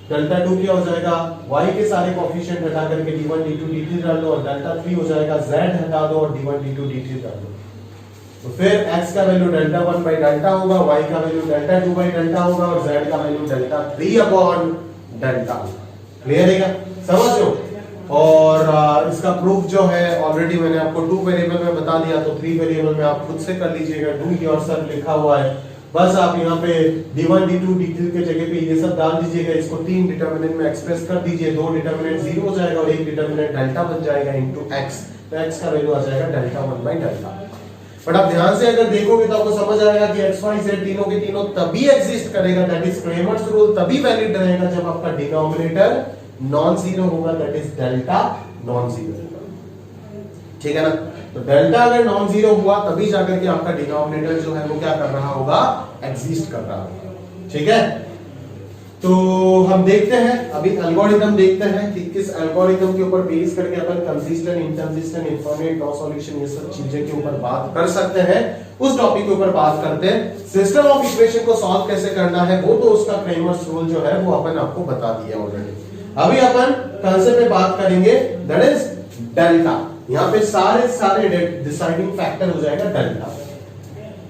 डेल्टा 2 क्या हो जाएगा? y के सारे कोएफिशिएंट हटा करके d1 d2 d3 डाल दो। और डेल्टा 3 हो जाएगा z हटा दो और d1 d2 d3 डाल दो। तो फिर x का वैल्यू डेल्टा 1 बाई डेल्टा होगा, y का वैल्यू डेल्टा 2 बाई डेल्टा होगा और z का वैल्यू डेल्टा 3 अपॉन डेल्टा होगा। क्लियर है क्या? समझ लो? और इसका प्रूफ जो है ऑलरेडी मैंने आपको 2 वेरिएबल में बता दिया, तो 3 वेरिएबल में आप खुद से कर लीजिएगा, डू योरसेल्फ लिखा हुआ है। बस आप यहाँ पे d1 d2 d3 के जगह पे ये सब डाल दीजिएगा, इसको 3 डिटर्मिनेंट में एक्सप्रेस कर दीजिए, 2 डिटर्मिनेंट 0 हो जाएगा और 1 डिटर्मिनेंट डेल्टा बन जाएगा इनटू x, तो x का वैल्यू आ जाएगा डेल्टा 1 बाय डेल्टा। बट आप ध्यान से अगर देखोगे तो आपको समझ आएगा कि x y z तीनों के तीनों तभी एग्जिस्ट करेगा, दैट इज क्रेमर्स रूल, तभी वैलिड रहेगा जब आपका डिनोमिनेटर नॉन जीरो होगा, that is delta non zero. ठीक है ना, तो डेल्टा अगर नॉन जीरो हुआ तभी जाकर के आपका डिनोमिनेटर जो है वो क्या कर रहा होगा, एग्जिस्ट कर रहा होगा। ठीक है, तो हम देखते हैं अभी एल्गोरिथम देखते हैं कि किस एल्गोरिथम के ऊपर बेस करके अपन consistent, inconsistent, infinite, no solution ये सब चीजें के ऊपर बात कर सकते हैं। उस टॉपिक के ऊपर बात करते हैं। सिस्टम ऑफ इक्वेशन को सॉल्व कैसे करना है वो तो उसका क्रेमर्स रूल जो है वो अपन आपको बता दिया ऑलरेडी। अभी अपन कंसेप्ट पे बात करेंगे, दैट इज डेल्टा। यहाँ पे सारे डिसाइडिंग फैक्टर हो जाएगा डेल्टा।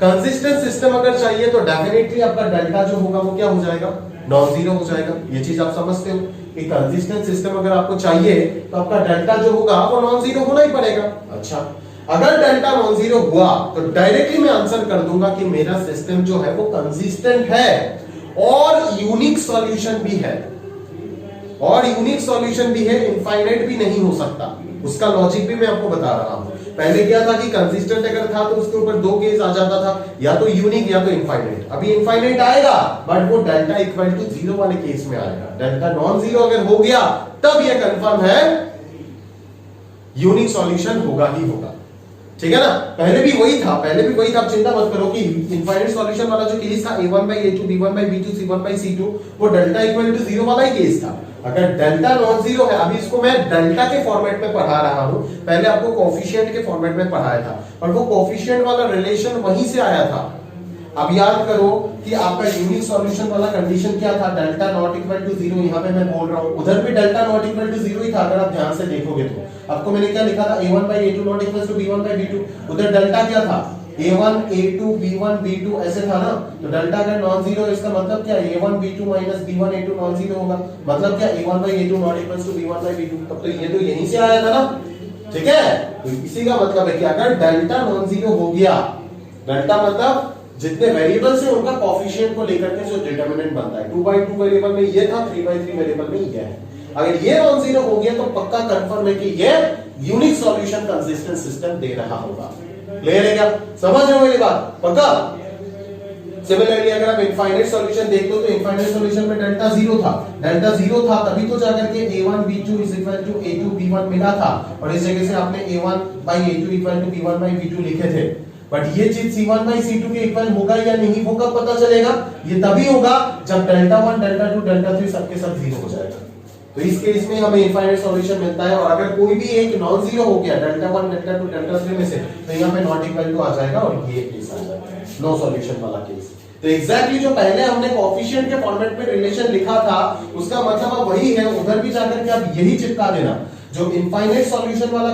कंसिस्टेंट सिस्टम अगर चाहिए तो डेफिनेटली आपका डेल्टा जो होगा वो क्या हो जाएगा, नॉन जीरो हो जाएगा। ये चीज आप समझते हो कि कंसिस्टेंट सिस्टम अगर आपको चाहिए तो आपका डेल्टा जो होगा वो नॉन जीरो होना ही पड़ेगा। अच्छा, अगर डेल्टा नॉन जीरो हुआ तो डायरेक्टली मैं आंसर कर दूंगा कि मेरा सिस्टम जो है वो कंसिस्टेंट है और यूनिक सॉल्यूशन भी है, और यूनिक सॉल्यूशन भी है, इनफाइनाइट भी नहीं हो सकता। उसका लॉजिक भी मैं आपको बता रहा हूं। पहले क्या था कि कंसिस्टेंट अगर था तो उसके ऊपर दो केस आ जाता था, या तो यूनिक या तो इनफाइनाइट। अभी इनफाइनाइट आएगा बट वो डेल्टा इक्वल टू जीरो वाले केस में आएगा। डेल्टा नॉन जीरो अगर हो गया तब ये कंफर्म है यूनिक सॉल्यूशन होगा ही होगा। ठीक है ना, पहले भी वही था, आप चिंता मत करो कि इनफाइनाइट सॉल्यूशन वाला जो केस था a1 by a2 b1 by b2 c1 by c2 वो डेल्टा इक्वल टू जीरो वाला ही केस था। अगर डेल्टा नॉन जीरो है, अभी इसको मैं डेल्टा के फॉर्मेट में पढ़ा रहा हूं, पहले आपको कोफिशिएंट के फॉर्मेट में पढ़ाया था और वो कोफिशिएंट वाला रिलेशन वहीं से आया था। अब याद करो कि आपका यूनिक सॉल्यूशन वाला कंडीशन क्या था, delta not equal to zero. यहाँ पे मैं बोल रहा हूँ उधर भी delta not equal to zero ही था। अगर आप ध्यान से देखोगे तो आपको मैंने क्या लिखा था, a1 by a2 not equal to b1 by b2। उधर डेल्टा क्या था, a1 a2 b1 b2 ऐसे था ना। तो डेल्टा अगर नॉन जीरो इसका मतलब क्या, a1 b2 minus b1 a2 non zero होगा। मतलब क्या, a1 by a2 not equal to b1 by b2। तब तो ये तो यहीं से आया था ना। ठीक है, तो इसी का मतलब है कि अगर डेल्टा नॉन जीरो हो गया, डेल्टा मतलब जितने वेरिएबल्स हैं उनका कोफिशिएंट को लेकर के जो डिटरमिनेंट बनता है। 2/2 वेरिएबल में ये था, 3/3 वेरिएबल में ये है। अगर ये नॉन जीरो हो गया तो पक्का कंफर्म है कि ये यूनिक सॉल्यूशन कंसिस्टेंट सिस्टम दे रहा होगा। क्लियर है क्या, समझ रहे हो मेरी बात, पक्का। सिमिलरली अगर आप इनफाइनाइट सॉल्यूशन देख लो तो इनफाइनाइट सॉल्यूशन में डेल्टा जीरो था, तभी तो जाकर के a1 b2 is equal to a2 b1 मिला था और इस जगह से आपने a1 by a2 equal to b1 by b2 लिखे थे। बट ये चीज c1 by c2 के इक्वल होगा या नहीं, वो कब पता चलेगा, ये तभी होगा जब डेल्टा 1 डेल्टा 2 डेल्टा 3 सबके सब जीरो हो जाएगा। तो इस केस में हमें इनफाइनाइट सॉल्यूशन मिलता है। और अगर कोई भी एक नॉन जीरो हो गया डेल्टा 1 डेल्टा 2 डेल्टा 3 में से, तो यहाँ पे नॉट इक्वल टू आ जाएगा और ये केस आ जाएगा नो सॉल्यूशन वाला केस। तो एग्जैक्टली जो पहले हमने कोफिशिएंट के फॉर्मेट में रिलेशन लिखा था उसका मतलब अब वही है, उधर भी जाकर के आप यही चिपका देना। जो इनफाइनाइट सॉल्यूशन वाला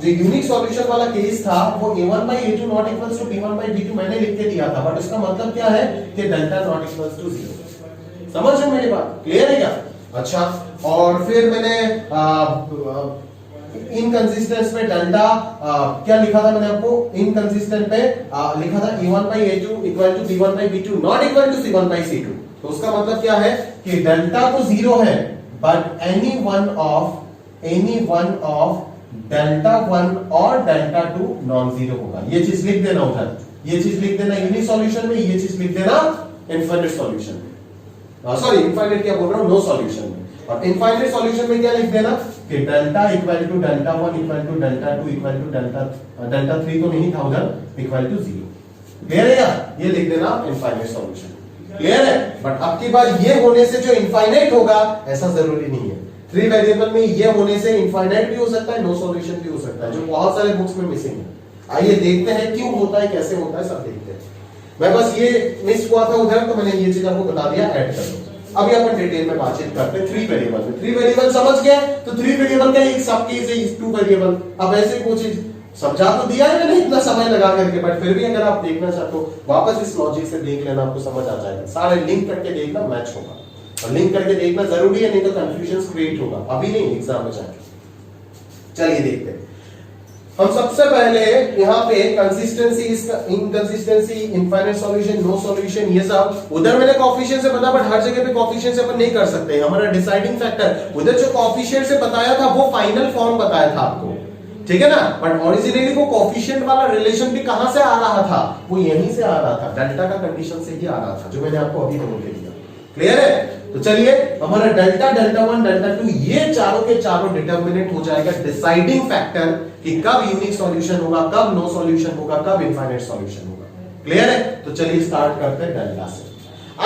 जो यूनिक सॉल्यूशन वाला केस था वो a1 by a2 not equals to b1 by b2 मैंने लिख के दिया था, बट इसका मतलब क्या है कि delta not equals to zero. समझ रहे हो मेरी बात, क्लियर है क्या। अच्छा, और फिर मैंने इनकंसिस्टेंस पे डेल्टा क्या लिखा था मैंने आपको, इनकंसिस्टेंट पे लिखा था a1 by a2 equal to b1 by b2 not equal to c1 by c2। तो उसका मतलब क्या है कि डेल्टा तो जीरो है but any one of delta 1 और डेल्टा 2 नॉन जीरो होगा। ये चीज लिख देना उधर, ये चीज लिख देना यूनिक सॉल्यूशन में, ये चीज लिख देना इनफिनिट सॉल्यूशन में। सॉरी इनफिनिट क्या बोल रहा हूं, नो सॉल्यूशन में। और इनफिनिट सॉल्यूशन में क्या लिख देना कि delta equal to delta 1 equal to delta 2 equal to delta 3 तो नहीं था उधर, इक्वल टू जीरो। क्लियर है यार, ये लिख देना इनफिनिट सॉल्यूशन। क्लियर है, बट अब की बार ये होने से जो इनफाइनाइट होगा ऐसा जरूरी नहीं है। 3 वेरिएबल में ये होने से इनफाइनाइट भी हो सकता है, नो सॉल्यूशन भी हो सकता है, जो बहुत सारे बुक्स में मिसिंग है। आइए देखते हैं क्यों होता है, कैसे होता है, सब देखते हैं। मैं बस ये मिस हुआ था उधर तो मैंने ये चीज आपको बता दिया, ऐड कर दो। अभी अपन डिटेल में बातचीत करते हैं 3 वेरिएबल में। 3 वेरिएबल समझ गए, तो 3 वेरिएबल का एक सब केस है 2 वेरिएबल। अब ऐसे कोई चीज समझा तो दिया है मैंने इतना समय लगा करके, बट फिर भी अगर आप देखना चाहते हो वापस इस लॉजिक से देख लेना, आपको समझ आ जाएगा। सारे लिंक करके देखना, मैच होगा। और लिंक करके देखना जरूरी है, नहीं तो कंफ्यूजन क्रिएट होगा, अभी नहीं एग्जाम में जाके। चलिए देखते हैं। हम सबसे पहले यहाँ पे consistency, inconsistency, infinite solution, no solution, ये सब उधर मैंने कोएफिशिएंट से बता, बट हर जगह पे कोएफिशिएंट से अपन नहीं कर सकते। हमारा डिसाइडिंग फैक्टर उधर जो कोएफिशिएंट से बताया था वो फाइनल फॉर्म बताया था आपको, ठीक है ना। बट ओरिजिनली वो कोएफिशिएंट वाला रिलेशन भी कहां से आ रहा था, वो यहीं से आ रहा था, डेल्टा का कंडीशन से ही आ रहा था, जो मैंने आपको अभी बोल के दिया। क्लियर है? तो चलिए हमारा डेल्टा, डेल्टा 1, डेल्टा 2 ये चारों के चारों डिटर्मिनेंट हो जाएगा डिसाइडिंग फैक्टर कि कब यूनिक सॉल्यूशन होगा, कब नो सॉल्यूशन होगा, कब इनफाइनाइट सॉल्यूशन होगा। क्लियर है? तो चलिए स्टार्ट करते हैं डेल्टा से।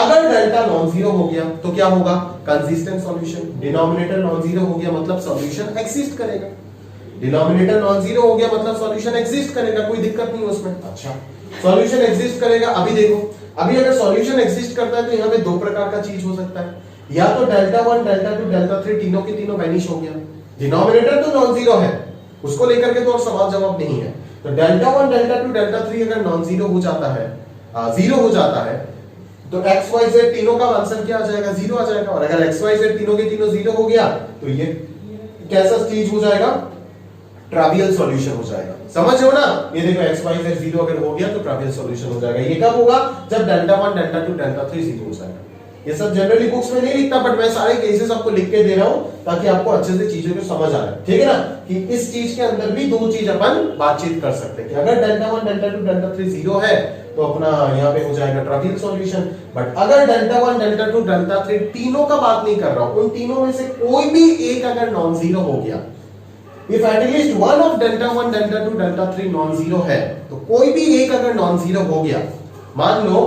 अगर डेल्टा नॉन जीरो हो गया तो क्या होगा, consistent solution. Denominator non zero हो गया मतलब सॉल्यूशन एक्सिस्ट करेगा। डिनोमिनेटर नॉन जीरो हो गया मतलब सॉल्यूशन एक्सिस्ट करेगा, कोई दिक्कत नहीं उसमें। अच्छा, सॉल्यूशन एक्सिस्ट करेगा। अभी देखो, अभी अगर सॉल्यूशन एक्सिस्ट करता है तो यहाँ पे दो प्रकार का चीज हो सकता है, या तो डेल्टा 1, डेल्टा 2, डेल्टा 3 तीनों के तीनों वैनिश हो गया। डिनोमिनेटर तो नॉन जीरो है, उसको लेकर के तो और सवाल जवाब नहीं है। तो डेल्टा 1, डेल्टा 2, डेल्टा 3 अगर नॉन जीरो हो जाता है, जीरो हो जाता है, तो एक्स वाई जेड तीनों का आंसर क्या आ जाएगा, जीरो आ जाएगा। और अगर एक्स वाई जेड तीनों के तीनों जीरो हो गया तो ये कैसा चीज हो जाएगा, ट्रावियल सॉल्यूशन हो जाएगा। समझ हो ना? ये देखो एक्स वाई जेड जीरो अगर हो गया तो ट्रावियल सॉल्यूशन हो जाएगा। ये कब होगा, जब डेल्टा 1, डेल्टा 2, डेल्टा 3 जीरो हो जाएगा। ये सब जनरली बुक्स में नहीं लिखता, बट मैं सारे केसेस आपको लिख के दे रहा हूं ताकि आपको अच्छे से चीजों को समझ आ जाए, ठीक है ना। कि इस चीज के अंदर भी दो चीज अपन बातचीत कर सकते हैं कि अगर डेल्टा 1, डेल्टा 2, डेल्टा 3 जीरो है तो अपना यहाँ पे हो जाएगा ट्रावियल सॉल्यूशन। बट अगर डेल्टा 1, डेल्टा 2, डेल्टा 3 तीनों का बात नहीं कर रहा हूं, उन तीनों में से कोई भी एक अगर नॉन जीरो हो गया, if at least one of delta 1, delta 2, delta 3 non zero है, तो कोई भी एक अगर नॉन जीरो हो गया, मान लो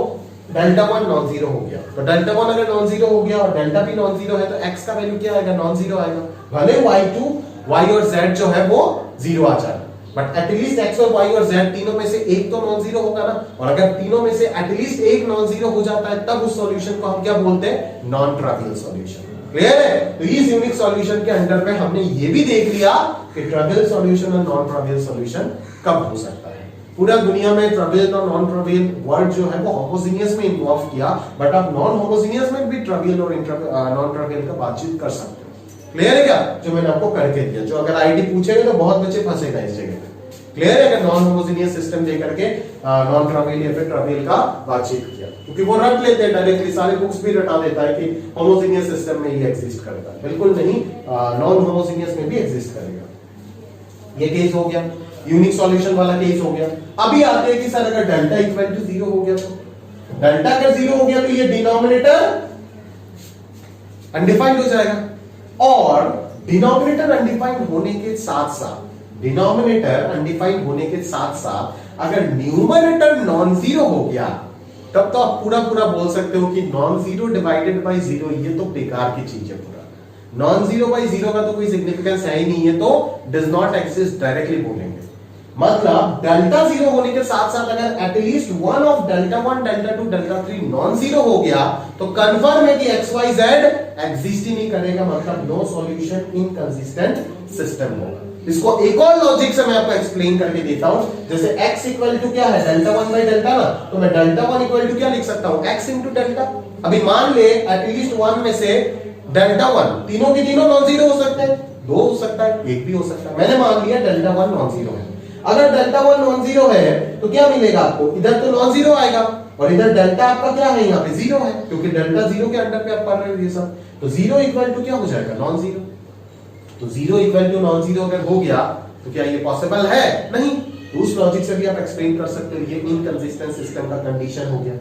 डेल्टा 1 नॉन जीरो हो गया, तो डेल्टा 1 अगर नॉन जीरो हो गया और डेल्टा भी नॉन जीरो है तो x का वैल्यू क्या आएगा, नॉन जीरो आएगा। भले y2, y और z जो है वो जीरो आ जाए, बट एटलीस्ट x और y और z तीनों में से एक तो नॉन जीरो होगा ना। और अगर तीनों में से एटलीस्ट एक नॉन जीरो हो जाता है तब उस सॉल्यूशन को हम क्या बोलते हैं, नॉन ट्रावियल सॉल्यूशन। क्लियर है? तो इस यूनिक सॉल्यूशन के अंडर में हमने ये भी देख लिया कि ट्रावियल सॉल्यूशन और नॉन ट्रावियल सॉल्यूशन कब हो सकता है। पूरा दुनिया में ट्रावियल और नॉन ट्रावियल वर्ड जो है वो होमोजेनियस में इन्वॉल्व किया, बट आप नॉन होमोजेनियस में भी ट्रावियल और नॉन ट्रावियल का बातचीत कर सकते हो। क्लियर है क्या, जो मैंने आपको करके दिया। जो अगर आईटी पूछेगा तो बहुत बच्चे फंसेगा इस जगह पे। क्लियर है? नॉन होमोजेनियस सिस्टम देकर के नॉन ट्रावियल या फिर ट्रावियल का बातचीत किया, क्योंकि वो रट लेते हैं डायरेक्टली, सारे बुक्स भी रटा देता है कि होमोजेनियस सिस्टम में ये एग्जिस्ट करता है। बिल्कुल नहीं, नॉन होमोजेनियस में भी एग्जिस्ट करेगा। ये केस हो गया, यूनिक सॉल्यूशन वाला केस हो गया। अभी आते हैं कि सर अगर डेल्टा इक्वल टू जीरो हो गया तो डेल्टा अगर जीरो हो गया तो ये डिनोमिनेटर अनडिफाइंड हो जाएगा। और डिनोमिनेटर अनडिफाइंड होने के साथ साथ, डिनोमिनेटर अनडिफाइंड होने के साथ साथ अगर न्यूमरेटर नॉन जीरो हो गया तब तो आप पूरा पूरा बोल सकते हो कि non zero divided by zero ये तो बेकार की चीज है। पूरा नॉन जीरो बाय जीरो का तो कोई सिग्निफिकेंस है ही नहीं है, तो डज नॉट एग्जिस्ट डायरेक्टली बोलेंगे। मतलब डेल्टा जीरो होने के साथ साथ अगर at least one of delta 1, delta 2, delta 3 non zero हो गया तो कंफर्म है कि एक्स वाई जेड एग्जिस्ट ही नहीं करेगा, मतलब नो सॉल्यूशन, इनकंसिस्टेंट सिस्टम होगा। इसको एक और लॉजिक से मैं आपको एक्सप्लेन करके देता हूं। जैसे x इक्वल टू क्या है, डेल्टा 1 बाई डेल्टा ना, तो मैं डेल्टा 1 इक्वल टू क्या लिख सकता हूं, x इंटू डेल्टा। अभी मान ले एटलीस्ट 1 में से डेल्टा 1 तीनों के तीनों नॉन जीरो हो सकते हैं, 2 हो सकता है, 1 भी हो सकता है। मैंने मान लिया डेल्टा 1 नॉन जीरो है। अगर डेल्टा 1 नॉन जीरो है तो क्या मिलेगा आपको, इधर तो नॉन जीरो आएगा और इधर डेल्टा आपका क्या है, यहाँ पे जीरो है, क्योंकि डेल्टा जीरो के अंडर पे आप पढ़ रहे हो ये सब। तो जीरो इक्वल टू क्या हो जाएगा, नॉन जीरो। तो zero equal to non zero अगर हो गया तो क्या ये पॉसिबल है, नहीं। तो उस लॉजिक से भी आप एक्सप्लेन कर सकते हो ये इनकंसिस्टेंट सिस्टम का कंडीशन हो गया,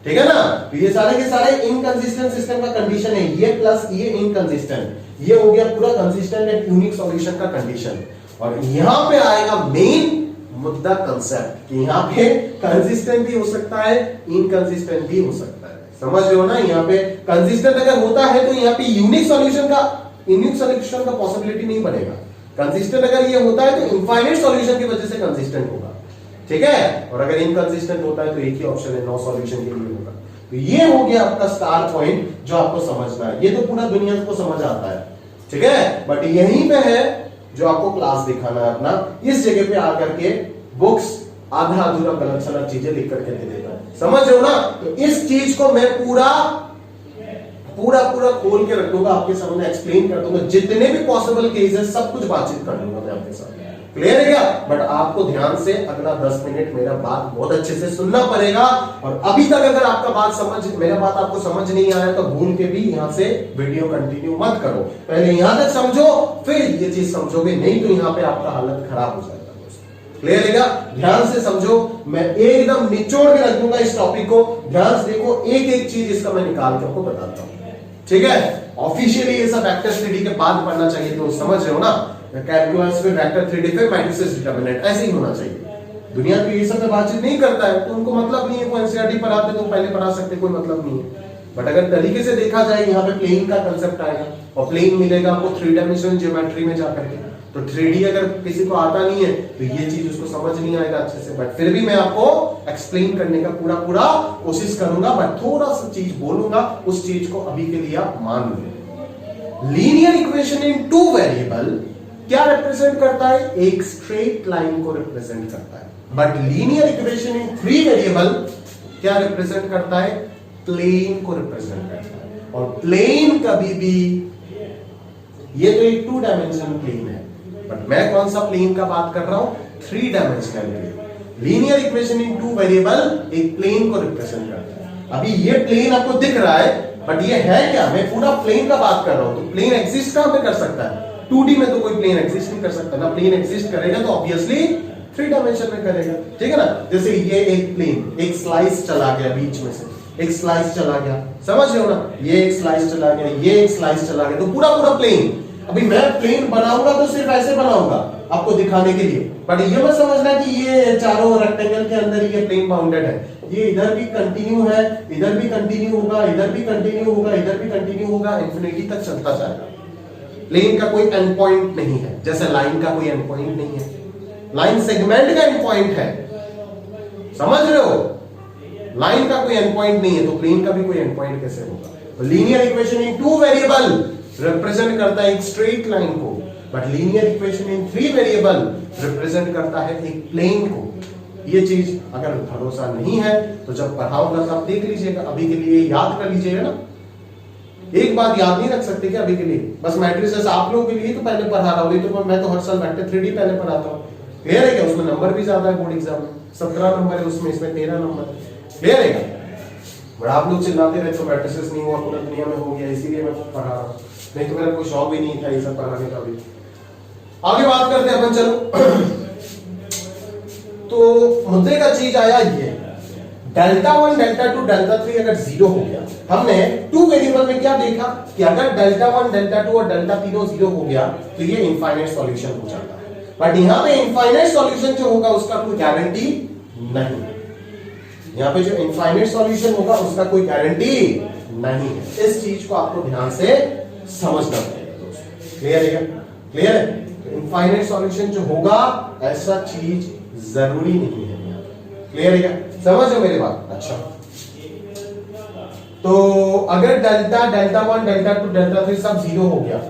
ठीक है ना। तो ये सारे के सारे इनकंसिस्टेंट सिस्टम का कंडीशन है, ये प्लस ये इनकंसिस्टेंट, ये हो गया पूरा कंसिस्टेंट एंड यूनिक सॉल्यूशन का कंडीशन। और यहां पे आएगा मेन मुद्दा कंसेप्ट कि यहाँ पे कंसिस्टेंट भी हो सकता है, इनकंसिस्टेंट भी हो सकता है। समझ रहे हो ना, यहाँ पे कंसिस्टेंट अगर होता है तो यहाँ पे यूनिक सॉल्यूशन का, यूनिक सॉल्यूशन का पॉसिबिलिटी नहीं बनेगा। कंसिस्टेंट अगर ये होता है तो इनफाइनाइट सॉल्यूशन की वजह से कंसिस्टेंट होगा, ठीक है। और अगर इनकंसिस्टेंट होता है तो एक ही ऑप्शन है, नो सॉल्यूशन के लिए होगा। तो ये हो गया आपका स्टार पॉइंट जो आपको समझना है। ये तो पूरा दुनिया को समझ आता है, ठीक है, बट यहीं पे है जो आपको क्लास दिखाना है अपना। इस जगह पे आकर के बुक्स आधा अधूरा गलत सलत चीजें लिख करके दे देता है, समझ रहे हो ना। तो इस चीज को मैं पूरा पूरा पूरा खोल के रख दूंगा, आपके सामने एक्सप्लेन कर दूंगा, जितने भी पॉसिबल केसेस सब कुछ बातचीत कर दूंगा मैं आपके साथ, क्लियर है क्या? बट आपको ध्यान से अगला 10 मिनट मेरा बात बहुत अच्छे से सुनना पड़ेगा। और अभी तक अगर आपका मेरा बात आपको समझ नहीं आया तो भूल के भी यहां से वीडियो कंटिन्यू मत करो, पहले यहां तक समझो फिर ये चीज समझोगे, नहीं तो यहां पे आपका हालत खराब हो जाएगा। क्लियर है क्या? ध्यान से समझो, मैं एकदम निचोड़ के रख दूंगा इस टॉपिक को, ध्यान से देखो, एक एक चीज इसका मैं निकाल के आपको बताता हूं, ठीक है? ऑफिशियली ये सब वेक्टर 3D के बाद पढ़ना चाहिए, तो समझ रहे हो ना? कैलकुलस फिर वेक्टर 3D फिर मैट्रिसेस डिटरमिनेंट, ऐसे ही होना चाहिए। दुनिया तो ये सब में बातचीत नहीं करता है, तो उनको मतलब नहीं है, कोई एनसीईआरटी पढ़ाते तो पहले पढ़ा सकते, कोई मतलब नहीं है। बट अगर तरीके से देखा जाए, यहाँ पे प्लेन का कंसेप्ट आएगा और प्लेन मिलेगा आपको 3 डायमेंशनल ज्योमेट्री में जाकर के, तो 3D अगर किसी को आता नहीं है तो ये चीज उसको समझ नहीं आएगा अच्छे से। बट फिर भी मैं आपको एक्सप्लेन करने का पूरा कोशिश करूंगा, बट थोड़ा सा चीज बोलूंगा, उस चीज को अभी के लिए आप मान लो। लीनियर इक्वेशन इन 2 वेरिएबल क्या रिप्रेजेंट करता है? एक स्ट्रेट लाइन को रिप्रेजेंट करता है। But linear equation in 3 variable क्या रिप्रेजेंट करता है? प्लेन को रिप्रेजेंट करता है। और प्लेन कभी भी, ये तो एक 2 डायमेंशनल प्लेन है, बट मैं कौन सा प्लेन का बात कर रहा हूं? 3 dimensional plane. Linear equation in 2 variable एक प्लेन को रिप्रेजेंट करता है। अभी ये प्लेन आपको दिख रहा है, बट ये है क्या? मैं पूरा प्लेन का बात कर रहा हूं, तो प्लेन एग्जिस्ट कहां पे कर सकता है? 2D में तो कोई प्लेन एग्जिस्ट नहीं कर सकता ना। प्लेन एग्जिस्ट करेगा तो ऑब्वियसली 3 डायमेंशन में करेगा, ठीक है ना? जैसे ये एक प्लेन, एक स्लाइस चला गया बीच में से, एक स्लाइस चला गया, समझ रहे हो ना? ये एक स्लाइस चला गया, ये एक स्लाइस चला गया, तो पूरा प्लेन। अभी मैं प्लेन बनाऊंगा तो सिर्फ ऐसे बनाऊंगा आपको दिखाने के लिए, बट ये मत समझना कि ये चारों रेक्टेंगल के अंदर ये प्लेन बाउंडेड है। ये इधर भी कंटिन्यू है, इधर भी कंटिन्यू होगा, इधर भी कंटिन्यू होगा, इधर भी कंटिन्यू होगा, इंफिनिटी तक चलता जाएगा। प्लेन का कोई एंड पॉइंट नहीं है, जैसे लाइन का कोई एंड पॉइंट नहीं है। लाइन सेगमेंट का एंड पॉइंट है, समझ रहे हो? लाइन का कोई एंड पॉइंट नहीं है, तो प्लेन का भी कोई एंड पॉइंट कैसे होगा? तो linear equation in 2 variable represent करता है एक स्ट्रेट लाइन को, but linear equation in 3 variable represent करता है एक प्लेन को। ये चीज अगर भरोसा नहीं है तो जब पढ़ाऊंगा तब देख लीजिएगा, अभी के लिए याद कर लीजिएगा ना। एक बात याद नहीं रख सकते क्या अभी के लिए? बस मैट्रिसेस आप लोगों के लिए तो पहले पढ़ा रहा हूं, तो मैं तो हर साल वेक्टर 3D पहले पढ़ाता हूं। क्लियर है क्या? उसमें नंबर भी ज्यादा है, बोर्ड एग्जाम में 17 नंबर है उसमें, इसमें 13 नंबर है। क्लियर है क्या? बट आप लोग चिल्लाते रहते हो मैट्रिसेस नहीं हुआ, पूरा दुनिया में हो गया, इसीलिए मैं पढ़ा रहा हूं, नहीं तो मेरा कोई शौक भी नहीं था ये सब पढ़ाने का भी। आगे बात करते हैं अपन, चलो। तो मुद्दे का चीज आया ये, डेल्टा 1, डेल्टा 2, डेल्टा 3 अगर 0 हो गया, हमने 2 वेरिएबल में क्या देखा कि अगर डेल्टा 1, डेल्टा 2 और डेल्टा 3 0 हो गया तो ये इनफाइनाइट सॉल्यूशन हो जाता है। बट यहां पे इनफाइनाइट सॉल्यूशन जो होगा उसका कोई गारंटी नहीं। यहां पे जो इनफाइनाइट सॉल्यूशन होगा उसका कोई गारंटी नहीं है। इस चीज को आपको ध्यान से समझना पड़ेगा दोस्तों। क्लियर है? क्लियर है? इनफाइनाइट सॉल्यूशन जो होगा ऐसा चीज जरूरी नहीं है। क्लियर है क्या? समझ लो मेरी बात? अच्छा, तो अगर डेल्टा 1, डेल्टा 2, डेल्टा 3 सब 0 हो गया,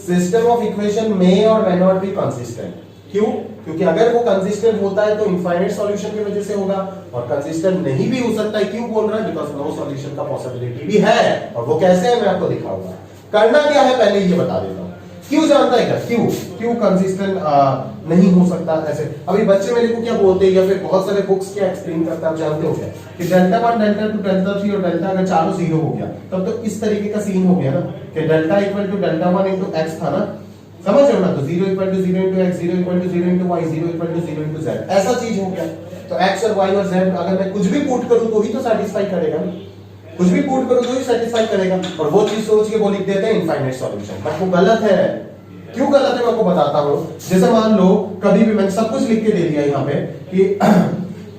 सिस्टम ऑफ इक्वेशन में और मे नॉट बी कंसिस्टेंट। क्यों? क्योंकि अगर वो कंसिस्टेंट होता है तो इनफाइनाइट सॉल्यूशन की वजह से होगा, और कंसिस्टेंट नहीं भी हो सकता है। क्यों बोल रहा है? बिकॉज नो सॉल्यूशन का पॉसिबिलिटी भी है, और वो कैसे है मैं आपको दिखाऊंगा। करना क्या है पहले ये बता देता हूं। क्यों जानता है क्या? क्यों कंसिस्टेंट नहीं हो सकता ऐसे? अभी बच्चे मेरे को क्या बोलते हैं, या फिर बहुत सारे बुक्स क्या एक्सप्लेन करता है, आप जानते हो क्या? कि डेल्टा 1, डेल्टा 2, डेल्टा 3 और डेल्टा अगर चारों 0 हो गया तब तो इस तरीके का सीन हो गया ना कि delta equal to delta 1 into x था ना, समझ रहे हो ना? तो 0 equal to 0 into x, 0 equal to 0 into y, 0 equal to 0 into z, ऐसा चीज हो गया। तो एक्स और वाई और जेड अगर मैं कुछ भी पुट करूं तो ही तो सेटिस्फाई करेगा, कुछ भी पुट करूं तो ही सेटिस्फाई करेगा। और वो चीज सोच के वो लिख देते हैं इनफाइनाइट सॉल्यूशन, बट वो गलत है। क्यों गलत है मैं आपको बताता हूं। जैसे मान लो कभी भी मैंने सब कुछ लिख के दे दिया यहाँ पे कि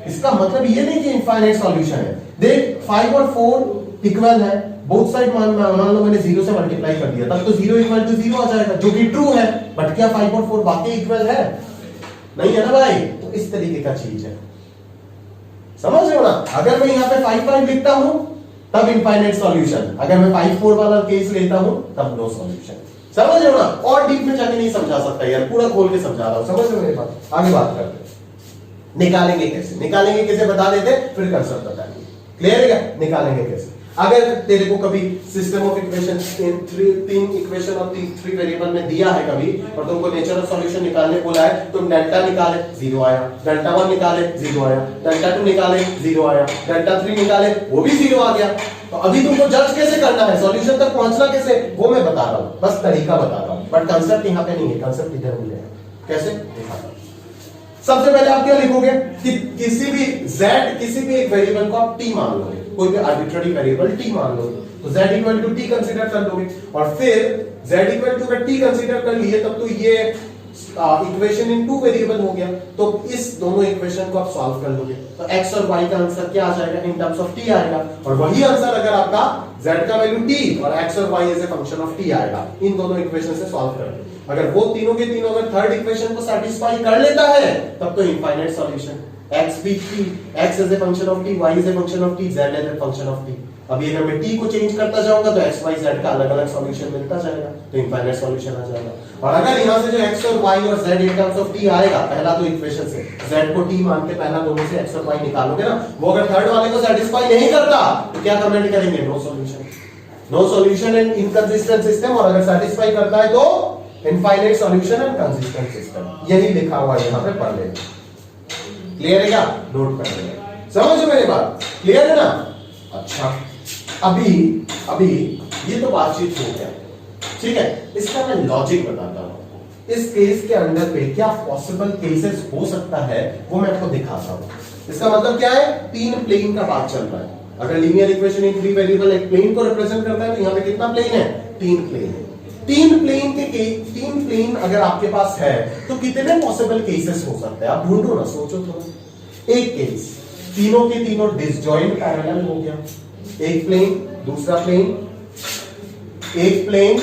इसका मतलब ये नहीं कि इनफाइनाइट सॉल्यूशन है। देख 5 और 4 इक्वल है, बोथ साइड मान लो मैंने 0 से मल्टीप्लाई कर दिया, तब तो 0 इक्वल टू 0 आ जाएगा, जो कि ट्रू है। बट क्या 5 और 4 वाकई इक्वल है? नहीं है ना भाई। तो इस तरीके का चीज है, समझ रहे हो ना? अगर मैं यहाँ पे 5 लिखता हूं तब इनफाइनाइट सॉल्यूशन, अगर मैं 5-4 वाला केस लेता हूं तब नो सॉल्यूशन। समझ रहे हो ना? और डीप में जाके नहीं समझा सकता यार, पूरा खोल के समझा रहा हूं। समझ रहे हो मेरी बात? आगे बात करते हैं। निकालेंगे कैसे बता देते, फिर कंसेप्ट बताएंगे। क्लियर है क्या? निकालेंगे कैसे? अगर तेरे को कभी सिस्टम ऑफ इक्वेशन तीन इक्वेशन और थ्री वेरिएबल में दिया है कभी और तुमको नेचर ऑफ सॉल्यूशन निकालने बोला है, तुम डेल्टा निकाले 0 आया, डेल्टा 1 निकाले 0 आया, डेल्टा 2 निकाले 0 आया, डेल्टा 3 निकाले वो भी 0 आ गया। तो अभी तुमको जज कैसे करना है, सॉल्यूशन तक पहुंचना कैसे, वो मैं बता रहा हूं, बस तरीका बता रहा हूं, बट कंसेप्ट यहां पे नहीं है, कंसेप्ट इधर मिलेगा। कैसे दिखाता हूं। सबसे पहले आप क्या लिखोगे कि किसी भी z किसी भी एक वेरिएबल को आप t मान लोगे, कोई भी आर्बिट्ररी वेरिएबल t मान लोगे, तो z equal to t consider कर लोगे और फिर z इक्वल टू अगर t कंसीडर कर लिए तब तो ये इक्वेशन इन टू वेरिएबल हो गया, तो इस दोनों इक्वेशन को आप सॉल्व कर लोगे तो x और y का आंसर क्या आ जाएगा, इन टर्म्स ऑफ t आएगा। और वही आंसर अगर आपका z का वैल्यू t और x और y as a function of t आएगा, इन दोनों इक्वेशन से सॉल्व कर लो। अगर वो तीनों के तीनों अगर थर्ड इक्वेशन को सेटिस्फाई कर लेता है तब तो इनफाइनाइट सॉल्यूशन, x भी t, x as a function of t, y as a function of t, z as a function of t। अभी अगर मैं t को चेंज करता जाऊंगा तो x y z का अलग अलग सॉल्यूशन मिलता जाएगा, तो इनफाइनाइट सॉल्यूशन आ जाएगा। और अगर यहां से जो x और y और z in terms of t आएगा पहला तो इक्वेशन से, z को t मान के पहला दोनों से x और y निकालोगे ना, वो अगर थर्ड वाले को सेटिस्फाई नहीं करता तो क्या कमेंट करेंगे, no solution, no solution and inconsistent system. और अगर सेटिस्फाई करता है तो infinite solution and consistent system. यही लिखा हुआ है यहां पे, पढ़ लेना। क्लियर है क्या, नोट कर लेना, समझो मेरी बात, क्लियर है ना। अच्छा अभी ये तो बातचीत हो गया, ठीक है, इसका मैं लॉजिक बताता हूं। इस केस के अंदर पे क्या पॉसिबल केसेस हो सकता है वो मैं आपको दिखाता हूं। इसका मतलब क्या है, तीन प्लेन का बात चल रहा है। अगर linear equation in three variable एक प्लेन को रिप्रेजेंट करता है तो यहाँ पे कितना प्लेन है, तीन प्लेन है। तीन प्लेन अगर आपके पास है तो कितने पॉसिबल केसेस हो सकते हैं, आप ढूंढो ना, सोचो थोड़ा। एक केस, तीनों के तीनों डिसजॉइंट पैरेलल हो गया, एक प्लेन दूसरा प्लेन, एक प्लेन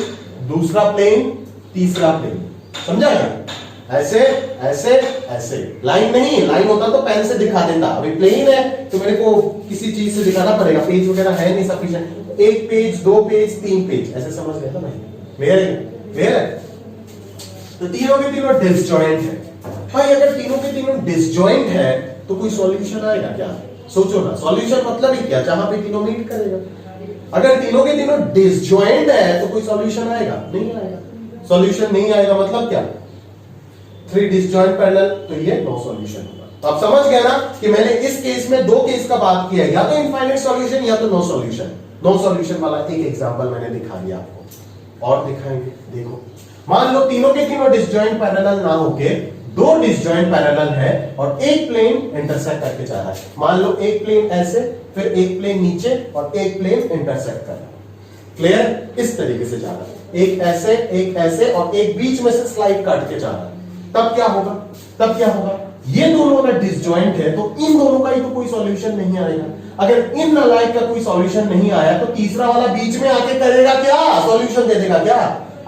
दूसरा प्लेन तीसरा प्लेन, समझा क्या, ऐसे ऐसे ऐसे, लाइन नहीं, लाइन होता तो पेन से दिखा देता, अभी प्लेन है तो मेरे को किसी चीज से दिखाना पड़ेगा, पेज वगैरह है नहीं सफिशिएंट, एक पेज, दो पेज, तीन पेज, ऐसे समझ गए ना भाई, क्लियर है। तो तीनों के तीनों डिसजॉइंट है भाई, अगर तीनों के तीनों डिसजॉइंट है तो कोई सॉल्यूशन आएगा क्या, सोचो ना, सॉल्यूशन मतलब ही क्या, जहां पे तीनों मीट करेगा। अगर तीनों के तीनों डिसजॉइंट है तो कोई सॉल्यूशन आएगा, नहीं आएगा, सॉल्यूशन नहीं आएगा मतलब क्या, थ्री डिसजॉइंट पैरेलल, तो ये नो सॉल्यूशन होगा। तो आप समझ गए ना कि मैंने इस केस में दो केस का बात किया, या तो इनफाइनाइट सॉल्यूशन या तो नो सॉल्यूशन। नो सॉल्यूशन वाला एक एग्जांपल मैंने दिखा दिया आपको, और दिखाएंगे, देखो। मान लो तीनों के तीनों डिसजॉइंट पैरेलल ना होके दो डिसजॉइंट पैरेलल है और एक प्लेन इंटरसेक्ट करके जा रहा है। मान लो एक प्लेन ऐसे, फिर एक प्लेन नीचे और एक प्लेन इंटरसेक्ट कर रहा है, क्लियर, इस तरीके से जा रहा है, एक ऐसे और एक बीच में से स्लाइड काट के जा रहा है। तब क्या होगा, तब क्या होगा, ये दोनों अगर डिसजॉइंट है तो इन दोनों का ही तो कोई सॉल्यूशन नहीं आएगा। अगर इन नालायक का कोई सॉल्यूशन नहीं आया तो तीसरा वाला बीच में आके करेगा क्या, सॉल्यूशन दे देगा क्या।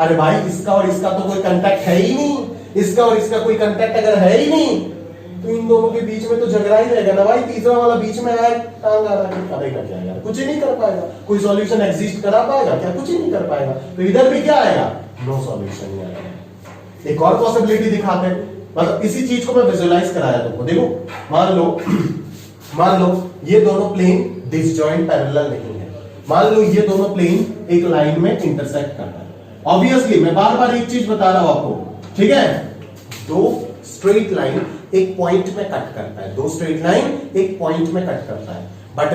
अरे भाई इसका और इसका तो कोई कांटेक्ट है ही नहीं, इसका और इसका कोई कांटेक्ट अगर है ही नहीं तो इन दोनों के बीच में तो झगड़ा ही रहेगा ना भाई। तीसरा वाला बीच में आया, टांग आ रहा है, करेगा क्या यार, कुछ ही नहीं कर पाएगा, कोई सॉल्यूशन एग्जिस्ट करा पाएगा क्या, कुछ ही नहीं कर पाएगा। तो इधर भी क्या आएगा, नो सॉल्यूशन ही आएगा। एक और पॉसिबिलिटी दिखाते हैं, मतलब इसी चीज को मैं विजुअलाइज कराया तुमको, देखो मान लो ये दोनों प्लेन डिसजॉइंट पैरेलल नहीं है, मान लो ये दोनों प्लेन एक लाइन में इंटरसेक्ट कर रहा है। ऑब्वियसली मैं बार बार एक चीज बता रहा हूं आपको, ठीक है, दो स्ट्रेट लाइन एक पॉइंट में कट करता है, दो स्ट्रेट लाइन एक पॉइंट में कट करता है, बट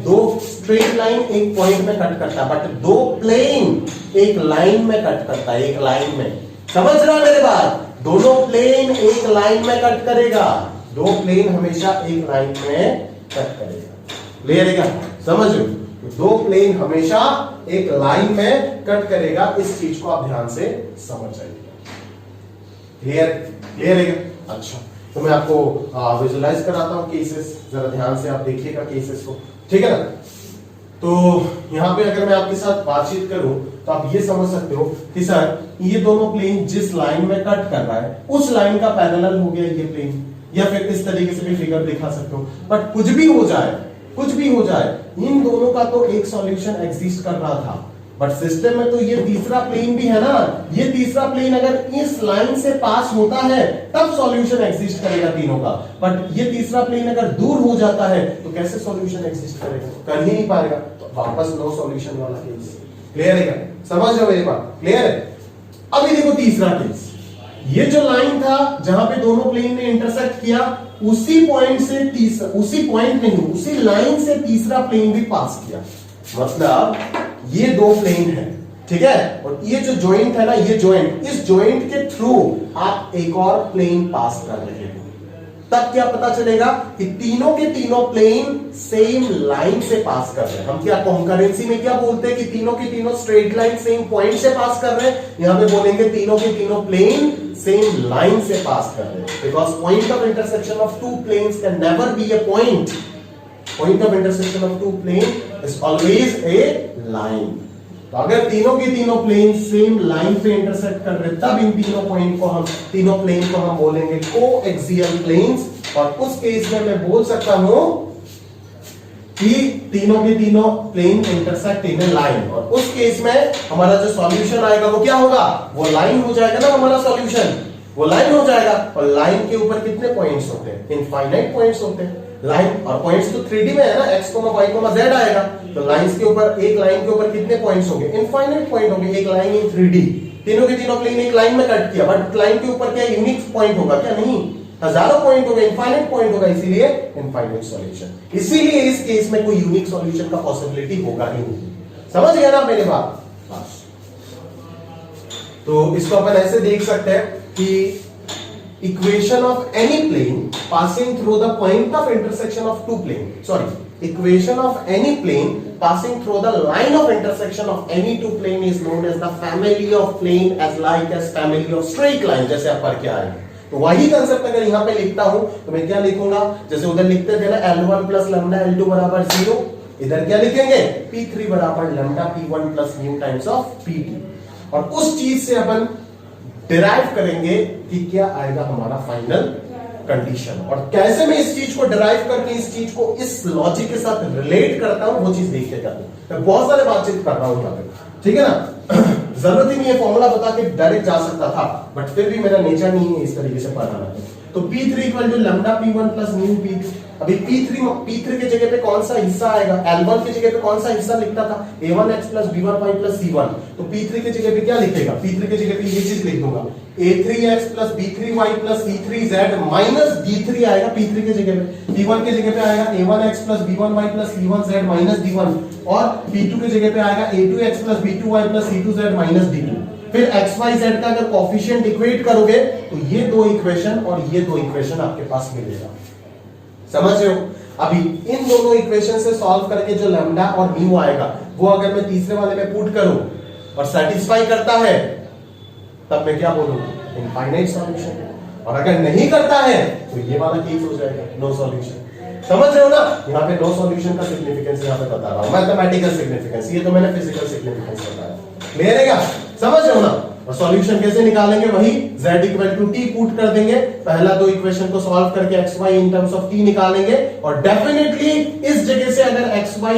दो स्ट्रेट लाइन एक पॉइंट में कट करता है, बट दो प्लेन एक लाइन में कट करता है, एक लाइन में, समझ रहा मेरे बात, दोनों प्लेन एक लाइन में कट करेगा, दो प्लेन हमेशा एक लाइन में कट करेगा, क्लियर है क्या, समझ लो, दो प्लेन हमेशा एक लाइन में कट करेगा, इस चीज को आप ध्यान से समझ जाइए, क्लियर है क्या। अच्छा तो मैं आपको विजुअलाइज कराता हूं केसेस, जरा ध्यान से आप देखिएगा केसेस को, ठीक है ना। तो यहां पे अगर मैं आपके साथ बातचीत करूं तो आप ये समझ सकते हो कि सर ये दोनों प्लेन जिस लाइन में कट कर रहा है उस लाइन का पैरेलल हो गया ये प्लेन, या फिर इस तरीके से भी फिगर दिखा सकते हो। बट कुछ भी हो जाए, इन दोनों का तो एक सॉल्यूशन एग्जिस्ट कर रहा था, बट सिस्टम में तो ये तीसरा प्लेन भी है ना, ये तीसरा प्लेन अगर इस लाइन से पास होता है तब सॉल्यूशन एग्जिस्ट करेगा तीनों का, बट ये तीसरा प्लेन अगर दूर हो जाता है तो कैसे सॉल्यूशन एग्जिस्ट करेगा, कर ही नहीं पाएगा, तो वापस नो सॉल्यूशन वाला केस। क्लियर है क्या, समझ रहे हो मेरी बात, क्लियर है। अभी देखो तीसरा केस, ये जो लाइन था जहां पे दोनों प्लेन ने इंटरसेक्ट किया, उसी पॉइंट से तीसरा, उसी पॉइंट नहीं उसी लाइन से तीसरा प्लेन भी पास किया, मतलब ये दो प्लेन है, ठीक है, और ये जो जॉइंट है ना, ये जॉइंट, इस जॉइंट के थ्रू आप एक और प्लेन पास कर रहे हो, तब क्या पता चलेगा कि तीनों के तीनों प्लेन सेम लाइन से पास कर रहे हैं। हम क्या कॉन्करेंसी में क्या बोलते हैं कि तीनों के तीनों स्ट्रेट लाइन सेम पॉइंट से पास कर रहे हैं, यहां पे बोलेंगे तीनों के तीनों प्लेन सेम लाइन से पास कर रहे हैं, because point of intersection of two planes can never be a point, point of intersection of two plane is always a line. तो अगर तीनों के तीनों प्लेन सेम लाइन पे इंटरसेक्ट कर रहे हैं तब इन तीनों पॉइंट को हम, तीनों प्लेन को हम बोलेंगे कोएक्सियल प्लेन्स, और उस केस में मैं बोल सकता हूं कि तीनों के तीनों plane intersect in a line, और उस केस में हमारा जो सॉल्यूशन आएगा वो क्या होगा, वो लाइन हो जाएगा ना, हमारा सॉल्यूशन वो लाइन हो जाएगा। और लाइन के ऊपर कितने पॉइंट्स होते हैं, इनफाइनाइट पॉइंट्स होते हैं लाइन, और पॉइंट्स तो 3D में है ना, x, y, z आएगा, तो लाइंस के ऊपर, एक लाइन के ऊपर कितने पॉइंट्स होंगे, इनफाइनाइट पॉइंट होंगे, एक लाइन इन 3D, तीनों के तीनों प्लेन एक लाइन में कट किया, बट लाइन के ऊपर क्या यूनिक पॉइंट होगा क्या, नहीं, हजारों पॉइंट होगा, इनफाइनाइट पॉइंट होगा, इसीलिए इनफाइनाइट सॉल्यूशन। इसीलिए इस केस में कोई यूनिक सॉल्यूशन का पॉसिबिलिटी होगा ही नहीं। समझ गया ना मेरी बात, बस। तो इसको अपन ऐसे देख सकते हैं कि equation of any plane passing through the point of intersection of two plane, sorry, equation of any plane passing through the line of intersection of any two plane is known as the family of plane as like as family of straight line, जैसे आप पढ़ के आए। तो वही कंसेप्ट अगर यहां पे लिखता हूं तो मैं क्या लिखूंगा, जैसे उधर लिखते थे ना L1 प्लस लैम्डा L2 बराबर 0, इधर क्या लिखेंगे P3 बराबर lambda P1 plus new times of P2, और उस चीज से अपन डिराइव करेंगे कि क्या आएगा हमारा फाइनल कंडीशन, और कैसे मैं इस चीज को डिराइव करके इस चीज को इस लॉजिक के साथ रिलेट करता हूं वो चीज देख के जाते हैं। मैं बहुत सारे बातचीत कर रहा हूं यहाँ पे, ठीक है ना, जरूरत ही नहीं है फॉर्मूला बता के डायरेक्ट जा सकता था, बट फिर भी मेरा नेचर नहीं है इस तरीके से पढ़ाना। तो P3 equal to lambda P1 plus mu P2, अभी P3 के जगह पे कौन सा हिस्सा आएगा, L1 की जगह पे कौन सा हिस्सा लिखता था, A1x plus B1y plus C1, तो P3 के जगह पे क्या लिखेगा, P3 के जगह पे ये चीज लिख दूंगा, A3x plus B3y plus C3z minus D3 आएगा P3 के जगह पे, P1 के जगह पे आएगा A1x plus B1y plus C1z minus D1, और P2 के जगह पे आएगा A2x plus B2y plus C2z minus D2। फिर x y z का अगर कोफिशिएंट इक्वेट करोगे तो ये दो इक्वेशन और ये दो इक्वेशन आपके पास मिलेगा, समझ रहे हो। अभी इन दोनों इक्वेशन से सॉल्व करके जो लैम्डा और म्यू आएगा वो अगर मैं तीसरे वाले में पुट करूं और सेटिस्फाई करता है तब मैं क्या बोलूंगा, इनफाइनाइट सॉल्यूशन, और अगर नहीं करता है तो ये वाला केस हो जाएगा नो सॉल्यूशन। समझ रहे हो ना, यहाँ पे नो सॉल्यूशन का सिग्निफिकेंस यहाँ पे बता रहा हूं, मैथमेटिकल सिग्निफिकेंस, ये तो मैंने फिजिकल सिग्निफिकेंस बताया, क्लियर है क्या, समझ रहे हो ना। और सॉल्यूशन कैसे निकालेंगे, वही z equal to t put कर देंगे, पहला दो इक्वेशन को सॉल्व करके xy in terms of t निकालेंगे, और डेफिनेटली इस जगह से अगर xy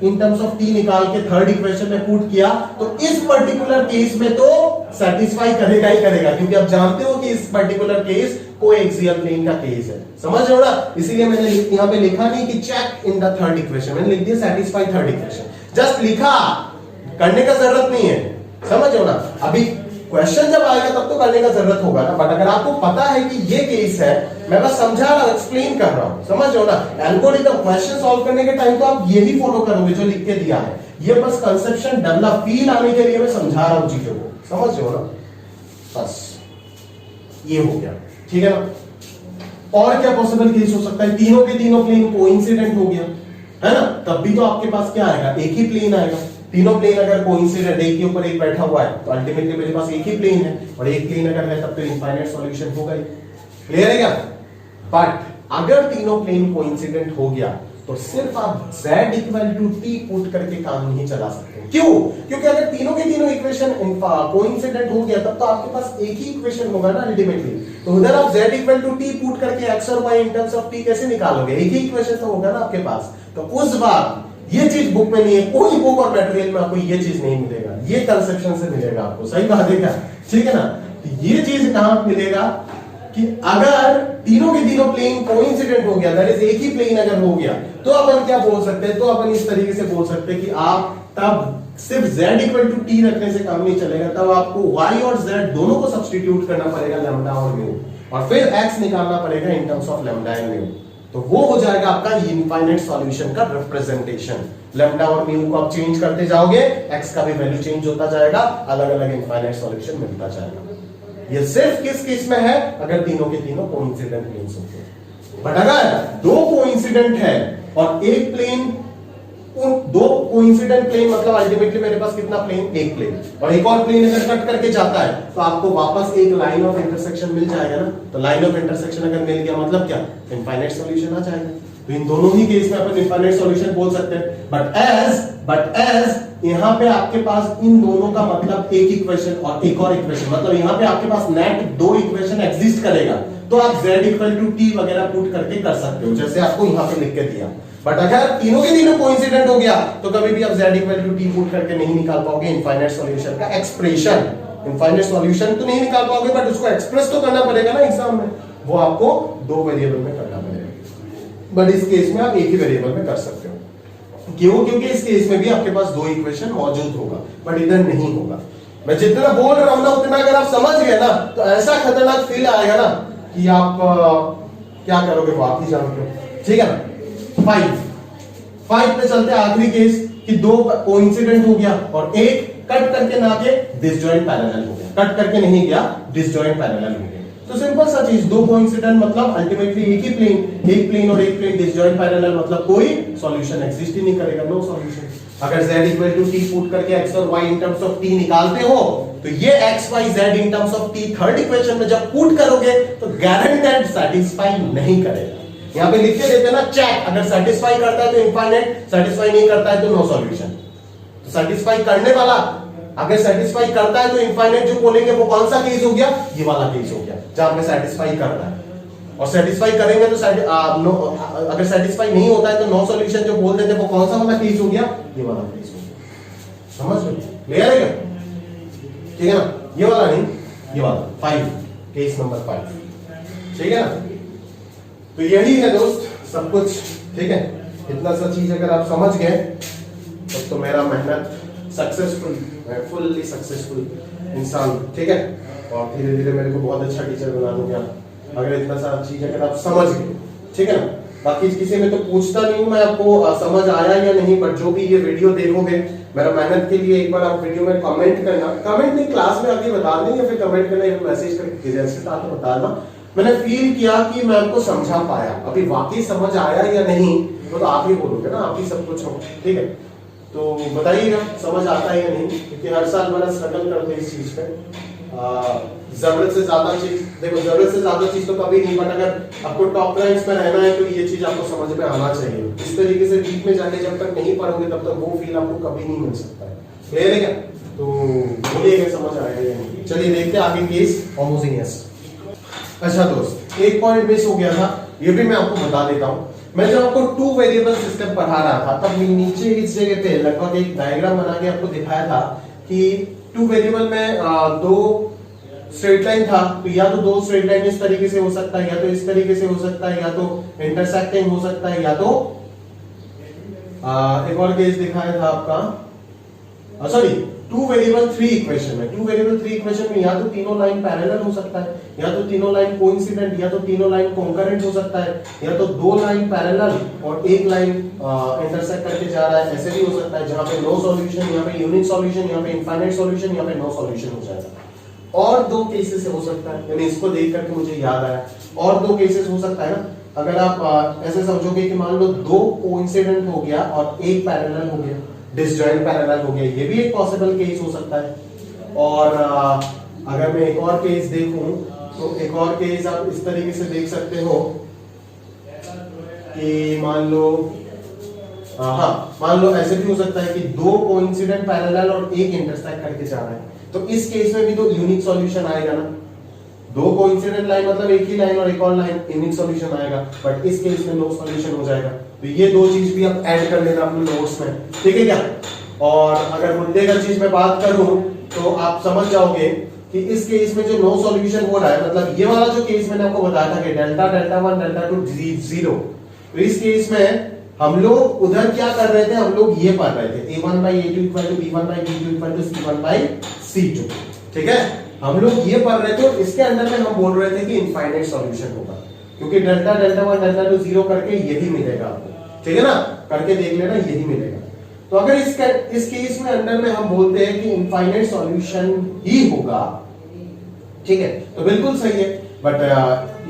in terms of t निकाल के थर्ड इक्वेशन में पुट किया तो इस पर्टिकुलर केस में तो सेटिस्फाई करेगा ही करेगा, क्योंकि आप जानते हो कि इस पर्टिकुलर केस कोएक्सियल प्लेन का केस है, समझ रहे हो ना। इसीलिए मैंने यहाँ पे लिखा नहीं कि check in the third equation, मैंने लिख दिया सेटिस्फाई थर्ड इक्वेशन, जस्ट लिखा, करने का जरूरत नहीं है, समझ रहे हो ना। अभी क्वेश्चन जब आएगा तब तो करने का जरूरत होगा ना, बट अगर आपको पता है कि ये केस है, मैं बस समझा रहा हूं, एक्सप्लेन कर रहा हूं, समझ रहे हो ना। एल्गोरिथम क्वेश्चन सॉल्व करने के टाइम तो आप यही फॉलो करोगे जो लिख के दिया है, ये बस कंसेप्शन डेवलप फील आने के लिए मैं समझा रहा हूं चीजों को, समझ रहे हो ना, बस ये हो गया, ठीक है ना। और क्या पॉसिबल केस हो सकता है, तीनों के तीनों प्लेन कोइंसिडेंट हो गया है ना, तब भी तो आपके पास क्या आएगा, एक ही प्लेन आएगा। तीनों प्लेन अगर कोइंसिडेंट, एक के ऊपर एक बैठा हुआ है तो अल्टीमेटली मेरे पास एक ही प्लेन है, और एक प्लेन अगर है तब तो इनफाइनाइट सॉल्यूशन होगा ही, क्लियर है क्या। बट अगर तीनों प्लेन कोइंसिडेंट हो गया तो सिर्फ आप z equal to t put करके काम नहीं चला सकते, क्यों, क्योंकि अगर तीनों के तीनों इक्वेशन कोइंसिडेंट हो गया तब तो आपके पास एक ही इक्वेशन होगा ना अल्टीमेटली, तो उधर आप z equal to t put करके x और y in terms of t कैसे निकालोगे, एक ही इक्वेशन तो होगा ना आपके पास। तो उस बार ये चीज बुक में नहीं है, कोई बुक और मटेरियल में आपको ये चीज नहीं मिलेगा, ये कंसेप्शन से मिलेगा आपको। सही बात है क्या? ठीक है ना? तो ये चीज कहां मिलेगा कि अगर तीनों के तीनों प्लेन कोइंसिडेंट हो गया, दैट इज एक ही प्लेन अगर हो गया, तो अपन क्या बोल सकते हैं? तो अपन इस तरीके से बोल सकते हैं कि आप तब सिर्फ z इक्वल टू टी रखने से काम नहीं चलेगा, तब आपको y और z दोनों को सब्स्टिट्यूट करना पड़ेगा लैम्डा और म्यू, और फिर x निकालना पड़ेगा इन terms of lambda and mu. तो वो हो जाएगा आपका इनफाइनाइट सॉल्यूशन का रिप्रेजेंटेशन। लैम्डा और म्यू को आप चेंज करते जाओगे, x का भी वैल्यू चेंज होता जाएगा, अलग अलग इनफाइनाइट सॉल्यूशन मिलता जाएगा। ये सिर्फ किस केस में है? अगर तीनों के तीनों कोइंसिडेंट प्लेन्स होते हैं। बट अगर दो कोइंसिडेंट है और एक प्लेन, उन दो कोइंसिडेंट प्लेन मतलब अल्टीमेटली मेरे पास कितना प्लेन? एक प्लेन, और एक और प्लेन अगर कट करके जाता है तो आपको वापस एक लाइन ऑफ इंटरसेक्शन मिल जाएगा ना। तो लाइन ऑफ इंटरसेक्शन अगर मिल गया मतलब क्या? इनफाइनाइट सॉल्यूशन आ जाएगा। तो इन दोनों ही केस में अपन इनफाइनाइट सॉल्यूशन बोल सकते हैं। बट एज यहां पे आपके पास इन दोनों का मतलब एक इक्वेशन और एक और इक्वेशन, मतलब यहां पे आपके पास नेट दो इक्वेशन एग्जिस्ट करेगा, तो आप z इक्वल टू टी वगैरह पुट करके कर सकते हो, जैसे आपको यहां पे लिख के दिया। बट अगर तीनों के तीनों कोइंसिडेंट हो गया तो कभी भी आप z equal to T put करके नहीं निकाल पाओगे इनफाइनाइट सॉल्यूशन का एक्सप्रेशन। इनफाइनाइट सॉल्यूशन तो नहीं निकाल पाओगे, बट उसको एक्सप्रेस तो करना पड़ेगा ना एग्जाम में, वो आपको दो वेरिएबल में करना पड़ेगा। बट इस केस में आप एक ही वेरिएबल में कर सकते हो। क्यों? क्योंकि इस केस में भी आपके पास दो इक्वेशन मौजूद होगा, बट इधर नहीं होगा। मैं जितना बोल रहा हूं ना उतना अगर आप समझ गए ना, तो ऐसा खतरनाक फील आएगा ना कि आप क्या करोगे वो आप ही जानते हो। ठीक है ना? 5 पे चलते हैं, आखिरी केस कि दो कोइंसिडेंट हो गया और एक कट करके ना के डिसजॉइंट पैरेलल हो गया, कट करके नहीं गया, डिसजॉइंट पैरेलल हो गया। तो सिंपल सा चीज, दो कोइंसिडेंट मतलब अल्टीमेटली एक ही प्लेन, एक प्लेन और एक प्लेन डिसजॉइंट पैरेलल मतलब कोई सॉल्यूशन एग्जिस्ट ही नहीं करेगा, नो सॉल्यूशन। अगर z equal to T put करके x और y in terms of t निकालते हो, तो ये x y z in terms of t third equation में जब पुट करोगे तो गारंटेड सेटिस्फाई नहीं करेगा। यहां पे लिख के देते हैं ना चेक, अगर सेटिस्फाई करता है तो इनफाइनाइट, सेटिस्फाई नहीं करता है तो नो सॉल्यूशन। तो सेटिस्फाई करने वाला अगर सेटिस्फाई करता है तो इनफाइनाइट जो बोलेंगे वो कौन सा केस हो गया? ये वाला केस हो गया जहां पे सेटिस्फाई कर रहा है। और सेटिस्फाई करेंगे तो अगर सेटिस्फाई नहीं होता है तो नो सॉल्यूशन जो बोल देते हैं वो कौन सा वाला केस हो गया? ये वाला केस हो गया। समझ लो, क्लियर है क्या? ठीक है ना? ये वाला नहीं, ये वाला 5, केस नंबर 5। ठीक है ना? तो यही है दोस्त सब कुछ। ठीक है, इतना सा चीज अगर आप समझ गए तब तो मेरा मेहनत सक्सेसफुल, मैं फुल्ली सक्सेसफुल इंसान। ठीक है, और धीरे धीरे मेरे को बहुत अच्छा टीचर बना दूंगा अगर इतना सारा चीज अगर आप समझ गए। ठीक है ना? बाकी किसी में तो पूछता नहीं हूं मैं आपको समझ आया या नहीं, बट जो भी ये वीडियो देखोगे मेरा मेहनत के लिए एक बार आप वीडियो में कमेंट करना, कमेंट नहीं क्लास में आके बता दें या फिर कमेंट करना या मैसेज करके जैसे साथ में बता देना मैंने फील किया कि मैं आपको समझा पाया। अभी वाकई समझ आया या नहीं वो तो आप ही बोलोगे ना, आप ही सब कुछ हो। ठीक है, तो बताइएगा समझ आता है या नहीं, क्योंकि हर साल बड़ा स्ट्रगल करते हैं इस चीज पे। जरूरत से ज्यादा चीज, देखो जरूरत से ज्यादा चीज तो कभी नहीं, बट अगर आपको टॉप रैंक्स में रहना है तो ये चीज आपको समझ में आना चाहिए। इस तरीके से डीप में जाके जब तक नहीं पढ़ोगे तब तक वो फील आपको कभी नहीं मिल सकता है। क्लियर है क्या? तो बोलिएगा समझ आएगा या नहीं। चलिए देखते हैं आगे केस होमोजेनियस। अच्छा दोस्त, एक पॉइंट मिस हो गया था, ये भी मैं आपको बता देता हूं। मैं जब आपको टू वेरिएबल सिस्टम पढ़ा रहा था तब नीचे इस जगह पे लगभग एक डायग्राम बना के आपको दिखाया था कि टू वेरिएबल में दो स्ट्रेट लाइन था, तो या तो दो स्ट्रेट लाइन इस तरीके से हो सकता है, या तो इस तरीके से हो सकता है, या तो इंटरसेक्टिंग हो सकता है, या तो एक और केस दिखाया था आपका, sorry two variable three equation में, टू वेरिएबल थ्री इक्वेशन में या तो तीनों लाइन पैरेलल हो सकता है, या तो तीनों लाइन कोइंसिडेंट, या तो तीनों लाइन कॉन्करेंट हो सकता है, या तो दो लाइन पैरेलल और एक लाइन इंटरसेक्ट करके जा रहा है, ऐसे भी हो सकता है जहां पे नो सॉल्यूशन, यहाँ पे यूनिक सॉल्यूशन, यहाँ पे इनफाइनाइट सॉल्यूशन, यहाँ पे नो सॉल्यूशन हो जाएगा। और दो केसेस हो सकता है, यानी इसको देख करके मुझे याद आया, और दो केसेस हो सकता है ना, अगर आप ऐसे समझोगे कि मान लो दो कोइंसिडेंट हो गया और एक पैरेलल हो गया, डिसजॉइंट पैरेलल हो गया, ये भी एक पॉसिबल केस हो सकता है। और अगर मैं एक और केस देखूं तो एक और केस आप इस तरीके से देख सकते हो कि मान लो मान लो ऐसे भी हो सकता है कि दो कोइंसिडेंट पैरेलल और एक इंटरसेक्ट करके जा रहा है, तो इस केस में भी तो यूनिक सॉल्यूशन आएगा ना। दो कोइंसिडेंट लाइन मतलब एक ही लाइन और एक और लाइन, यूनिक सॉल्यूशन आएगा, बट इस केस में नो सॉल्यूशन हो जाएगा। तो ये दो चीज भी आप ऐड कर लेना अपने नोट्स में, ठीक है क्या। और अगर मुद्दे का चीज में बात करूं तो आप समझ जाओगे कि इस केस में जो नो सॉल्यूशन हो रहा है, मतलब ये वाला जो केस मैंने आपको बताया था कि डेल्टा डेल्टा 1 डेल्टा 2 0, तो इस केस में हम लोग उधर क्या कर रहे थे, हम लोग ये पढ़ रहे थे a1/a2 = b1/b2 = c1/c2, ठीक है। हम लोग ये पढ़ रहे थे, इसके अंदर में हम बोल रहे थे कि इनफाइनाइट सॉल्यूशन होगा, क्योंकि डेल्टा डेल्टा 1 डेल्टा 2 0 करके यही मिलेगा आपको, ठीक है ना, करके देख लेना यही मिलेगा। तो अगर इस केस में अंदर में हम बोलते हैं कि इनफाइनाइट सॉल्यूशन ही होगा, ठीक है, तो बिल्कुल सही है। बट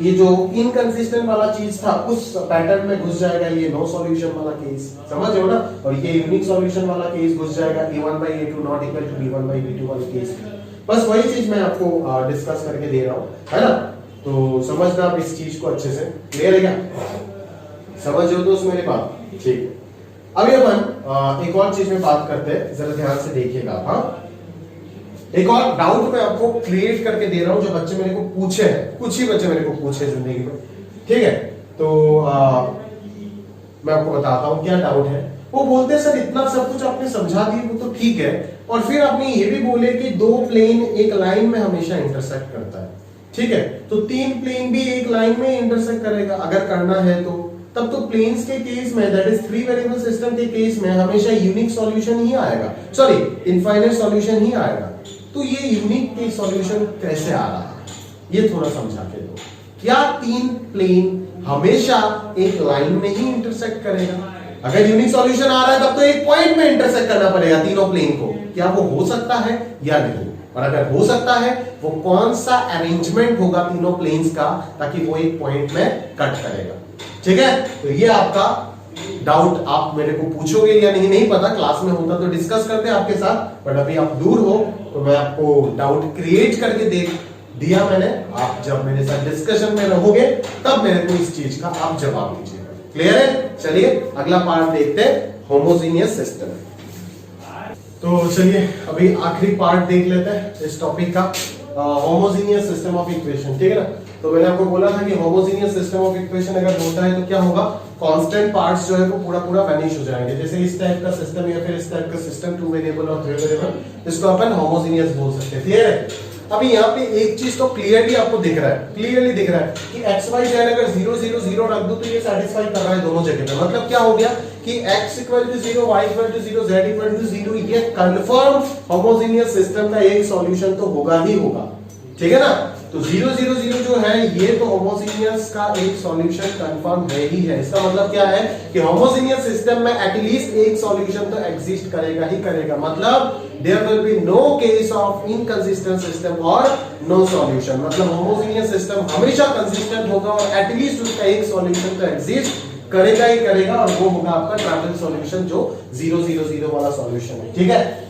ये जो इनकंसिस्टेंट वाला चीज था उस पैटर्न में घुस जाएगा ये नो सॉल्यूशन वाला केस, समझ रहे हो ना, और ये यूनिक सॉल्यूशन वाला केस घुस जाएगा a1/a2 ≠ b1/b2 वाला केस। बस वही चीज मैं आपको डिस्कस करके दे रहा हूं, है ना। तो समझना आप इस चीज को अच्छे से, क्लियर है क्या, समझ हो दोस्त मेरे बात, ठीक है। अभी अपन एक और चीज में बात करते हैं, जरा ध्यान से देखिएगा। हाँ, एक और डाउट मैं आपको क्रिएट करके दे रहा हूं जो बच्चे मेरे को पूछे हैं, कुछ ही बच्चे मेरे को पूछे जिंदगी में, ठीक है। तो मैं आपको बताता हूं क्या डाउट है। वो बोलते हैं सर इतना सब कुछ आपने समझा दी वो तो ठीक है, और फिर आपने ये भी बोले कि दो प्लेन एक लाइन में हमेशा इंटरसेक्ट करता है, ठीक है, तो तीन प्लेन भी एक लाइन में इंटरसेक्ट करेगा अगर करना है तो, तब तो प्लेन्स के केस में, दैट इज 3 वेरिएबल सिस्टम के केस में हमेशा यूनिक सॉल्यूशन ही आएगा, सॉरी इनफाइनाइट सॉल्यूशन ही आएगा। तो ये यूनिक के सॉल्यूशन कैसे आ रहा है, ये थोड़ा समझा के दो। क्या तीन प्लेन हमेशा एक लाइन में ही इंटरसेक्ट करेगा? अगर यूनिक सॉल्यूशन आ रहा है तब तो एक पॉइंट में इंटरसेक्ट करना पड़ेगा तीनों प्लेन को, क्या वो हो सकता है या नहीं? और अगर हो सकता है वो कौन सा अरेंजमेंट होगा तीनों प्लेन्स का ताकि वो एक पॉइंट में कट करेगा, ठीक है। तो ये आपका डाउट आप मेरे को पूछोगे या नहीं, नहीं पता, क्लास में होता तो डिस्कस करते हैं आपके साथ, बट अभी आप दूर हो तो मैं आपको डाउट क्रिएट करके दे दिया मैंने। आप जब मेरे साथ डिस्कशन में रहोगे तब मेरे को इस चीज का आप जवाब दीजिएगा, क्लियर है। चलिए अगला पार्ट देखते हैं, होमोजेनियस सिस्टम। तो चलिए अभी आखिरी पार्ट देख लेते हैं इस टॉपिक का, होमोजेनियस सिस्टम ऑफ इक्वेशन, ठीक है ना। तो मैंने आपको बोला था कि होमोजेनियस सिस्टम ऑफ इक्वेशन अगर होता है तो क्या होगा, कांस्टेंट पार्ट्स जो है वो पूरा पूरा वैनिश हो जाएंगे। जैसे इस टाइप का सिस्टम या फिर इस टाइप का सिस्टम 2 वेरिएबल और 3 वेरिएबल, इसको अपन होमोजेनियस बोल सकते हैं, क्लियर है। अभी यहाँ पे एक चीज तो क्लियरली आपको दिख रहा है, क्लियरली दिख रहा है कि x y z अगर 0 0 0 रख दो तो ये सेटिस्फाई कर रहा है दोनों जगह पे। मतलब क्या हो गया कि x = 0 y = 0 z = 0, ये कंफर्म होमोजेनियस सिस्टम का एक सॉल्यूशन तो होगा ही होगा, ठीक है ना। तो 0 0 0 जो है ये तो होमोजेनियस का एक सॉल्यूशन कंफर्म है ही है। इसका मतलब क्या है कि होमोजेनियस सिस्टम में एटलीस्ट एक सॉल्यूशन तो एग्जिस्ट करेगा ही करेगा। मतलब there will be no case of inconsistent system और नो सॉल्यूशन। मतलब होमोजेनियस सिस्टम हमेशा कंसिस्टेंट होगा और एटलीस्ट उसका एक सॉल्यूशन तो एग्जिस्ट करेगा ही करेगा, और वो होगा आपका ट्रायंगल सॉल्यूशन जो 0 0 0 वाला सॉल्यूशन है, ठीक है।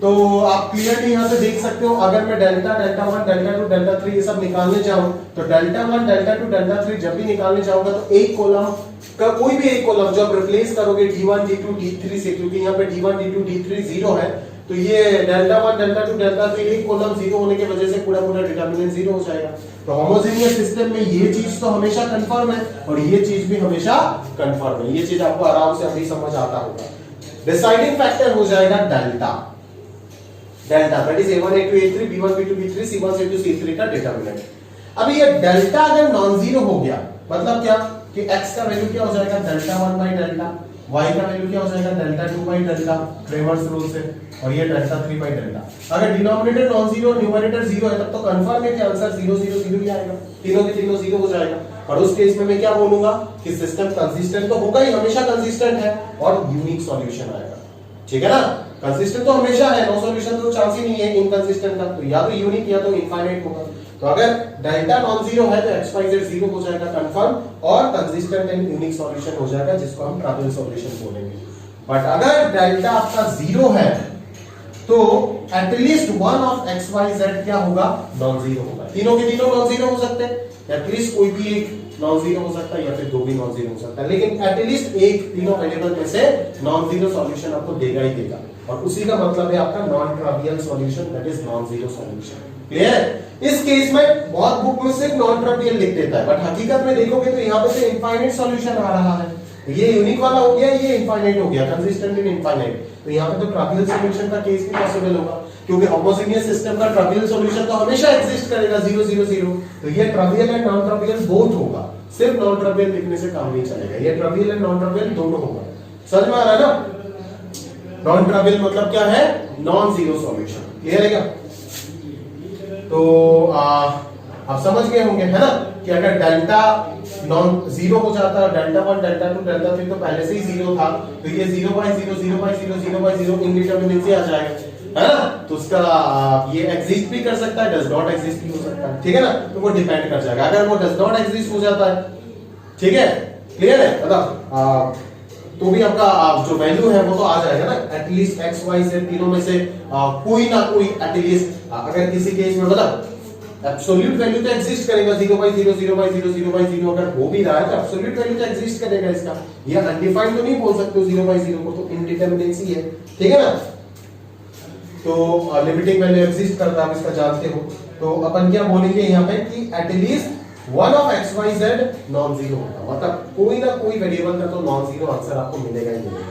तो आप क्लियरली यहां से देख सकते हो, अगर मैं डेल्टा डेल्टा 1 डेल्टा 2 डेल्टा 3 ये सब निकालने चाहूं तो डेल्टा 1 डेल्टा 2 डेल्टा 3 जब भी निकालने चाहूंगा तो एक कॉलम का कोई भी एक कॉलम जो आप रिप्लेस करोगे d1 d2 d3 से, क्योंकि यहाँ पे d1 d2 d3 0 है, तो ये डेल्टा 1 डेल्टा 2 डेल्टा 3 एक कॉलम 0 होने की वजह से पूरा पूरा डिटरमिनेंट 0 हो जाएगा। तो होमोजेनियस सिस्टम में ये चीज तो हमेशा कंफर्म है और ये चीज भी हमेशा कंफर्म है। ये चीज आपको आराम से अभी समझ आता होगा। डिसाइडिंग फैक्टर हो जाएगा delta, delta that is a1 a2 a3 b1 b2 b3 c1 c2 c3 का डिटरमिनेंट। अभी ये डेल्टा अगर नॉन जीरो हो गया मतलब क्या कि x का वैल्यू क्या हो जाएगा डेल्टा 1 डेल्टा, y का वैल्यू क्या हो जाएगा डेल्टा 2 डेल्टा क्रेमर्स रूल से, और ये डेल्टा 3 डेल्टा। अगर denominator non zero numerator zero है तब तो कंफर्म है कि आंसर 0 0 0 ही आएगा, तीनों के तीनों जीरो हो जाएगा। और उस केस में मैं क्या बोलूंगा कि सिस्टम कंसिस्टेंट तो होगा ही, हमेशा कंसिस्टेंट है और यूनिक सॉल्यूशन आएगा, ठीक है ना। कंसिस्टेंट तो हमेशा है, नो सॉल्यूशन तो चांस ही नहीं है इनकंसिस्टेंट का, तो या तो यूनिक या तो इनफाइनाइट होगा। तो अगर डेल्टा नॉन जीरो है तो x y z 0 हो जाएगा कंफर्म, और कंसिस्टेंट एंड यूनिक सॉल्यूशन हो जाएगा जिसको हम ट्रायंगल सॉल्यूशन बोलेंगे। बट अगर डेल्टा आपका 0 है तो at least one of x y z क्या होगा, नॉन जीरो होगा। तीनों के तीनों नॉन जीरो हो सकते हैं, एटलीस्ट कोई भी एक नॉन जीरो हो सकता है या फिर दो भी नॉन जीरो हो सकता है, लेकिन एटलीस्ट एक तीनों वेरिएबल में से नॉन जीरो सॉल्यूशन आपको देगा ही देगा, और उसी का मतलब है आपका non trivial solution that is non zero solution, clear. इस केस में बहुत बुक में सिर्फ नॉन ट्रावियल लिख देता है, बट हकीकत में देखोगे तो यहाँ पे से इनफाइनाइट सॉल्यूशन आ रहा है। ये यूनिक वाला हो गया, ये इनफाइनाइट हो गया, कंसिस्टेंट इन इनफाइनाइट। तो यहाँ पे तो ट्रावियल सॉल्यूशन का केस भी पॉसिबल होगा, क्योंकि होमोजेनियस सिस्टम का ट्रावियल सॉल्यूशन तो हमेशा एग्जिस्ट करेगा 0 0 0। तो ये ट्रावियल एंड नॉन ट्रावियल बोथ होगा, सिर्फ नॉन ट्रावियल लिखने से काम नहीं चलेगा, ये ट्रावियल एंड नॉन ट्रावियल दोनों होगा। समझ में आ रहा है ना? नॉन ट्रावियल मतलब क्या है? Non zero solution. क्लियर है क्या? तो आप समझ गए होंगे है ना कि अगर डेल्टा नॉन जीरो हो जाता है, डेल्टा 1 डेल्टा 2 डेल्टा 3 तो पहले से ही जीरो था, तो ये 0/0 0/0 0/0 इंडिटरमिनेसी आ जाएगा, है ना? तो उसका ये एग्जिस्ट भी कर सकता है, डज नॉट एग्जिस्ट भी हो सकता है, ठीक है ना? तो वो डिपेंड कर जाएगा। अगर वो डज नॉट एग्जिस्ट हो जाता है, ठीक है, क्लियर है, मतलब तो भी आपका जो वैल्यू है वो तो आ जाएगा ना, एटलीस्ट एक्स वाई से तीनों में से कोई ना कोई एटलीस्ट, अगर किसी केस में मतलब एब्सोल्यूट वैल्यू तो एग्जिस्ट करेगा 0/0 0/0 0/0, अगर हो भी रहा है तो एब्सोल्यूट वैल्यू तो एग्जिस्ट करेगा इसका, ये अनडिफाइंड तो नहीं बोल सकते हो 0/0 को, तो इनडिटरमिनेसी है, ठीक है ना? तो लिमिटिंग वैल्यू एग्जिस्ट करता है, आप इसका जानते हो। तो अपन क्या बोलेंगे यहाँ पे कि at least one of x y z non zero होगा, मतलब कोई ना कोई वेरिएबल का तो नॉन जीरो आंसर आपको मिलेगा ही मिलेगा।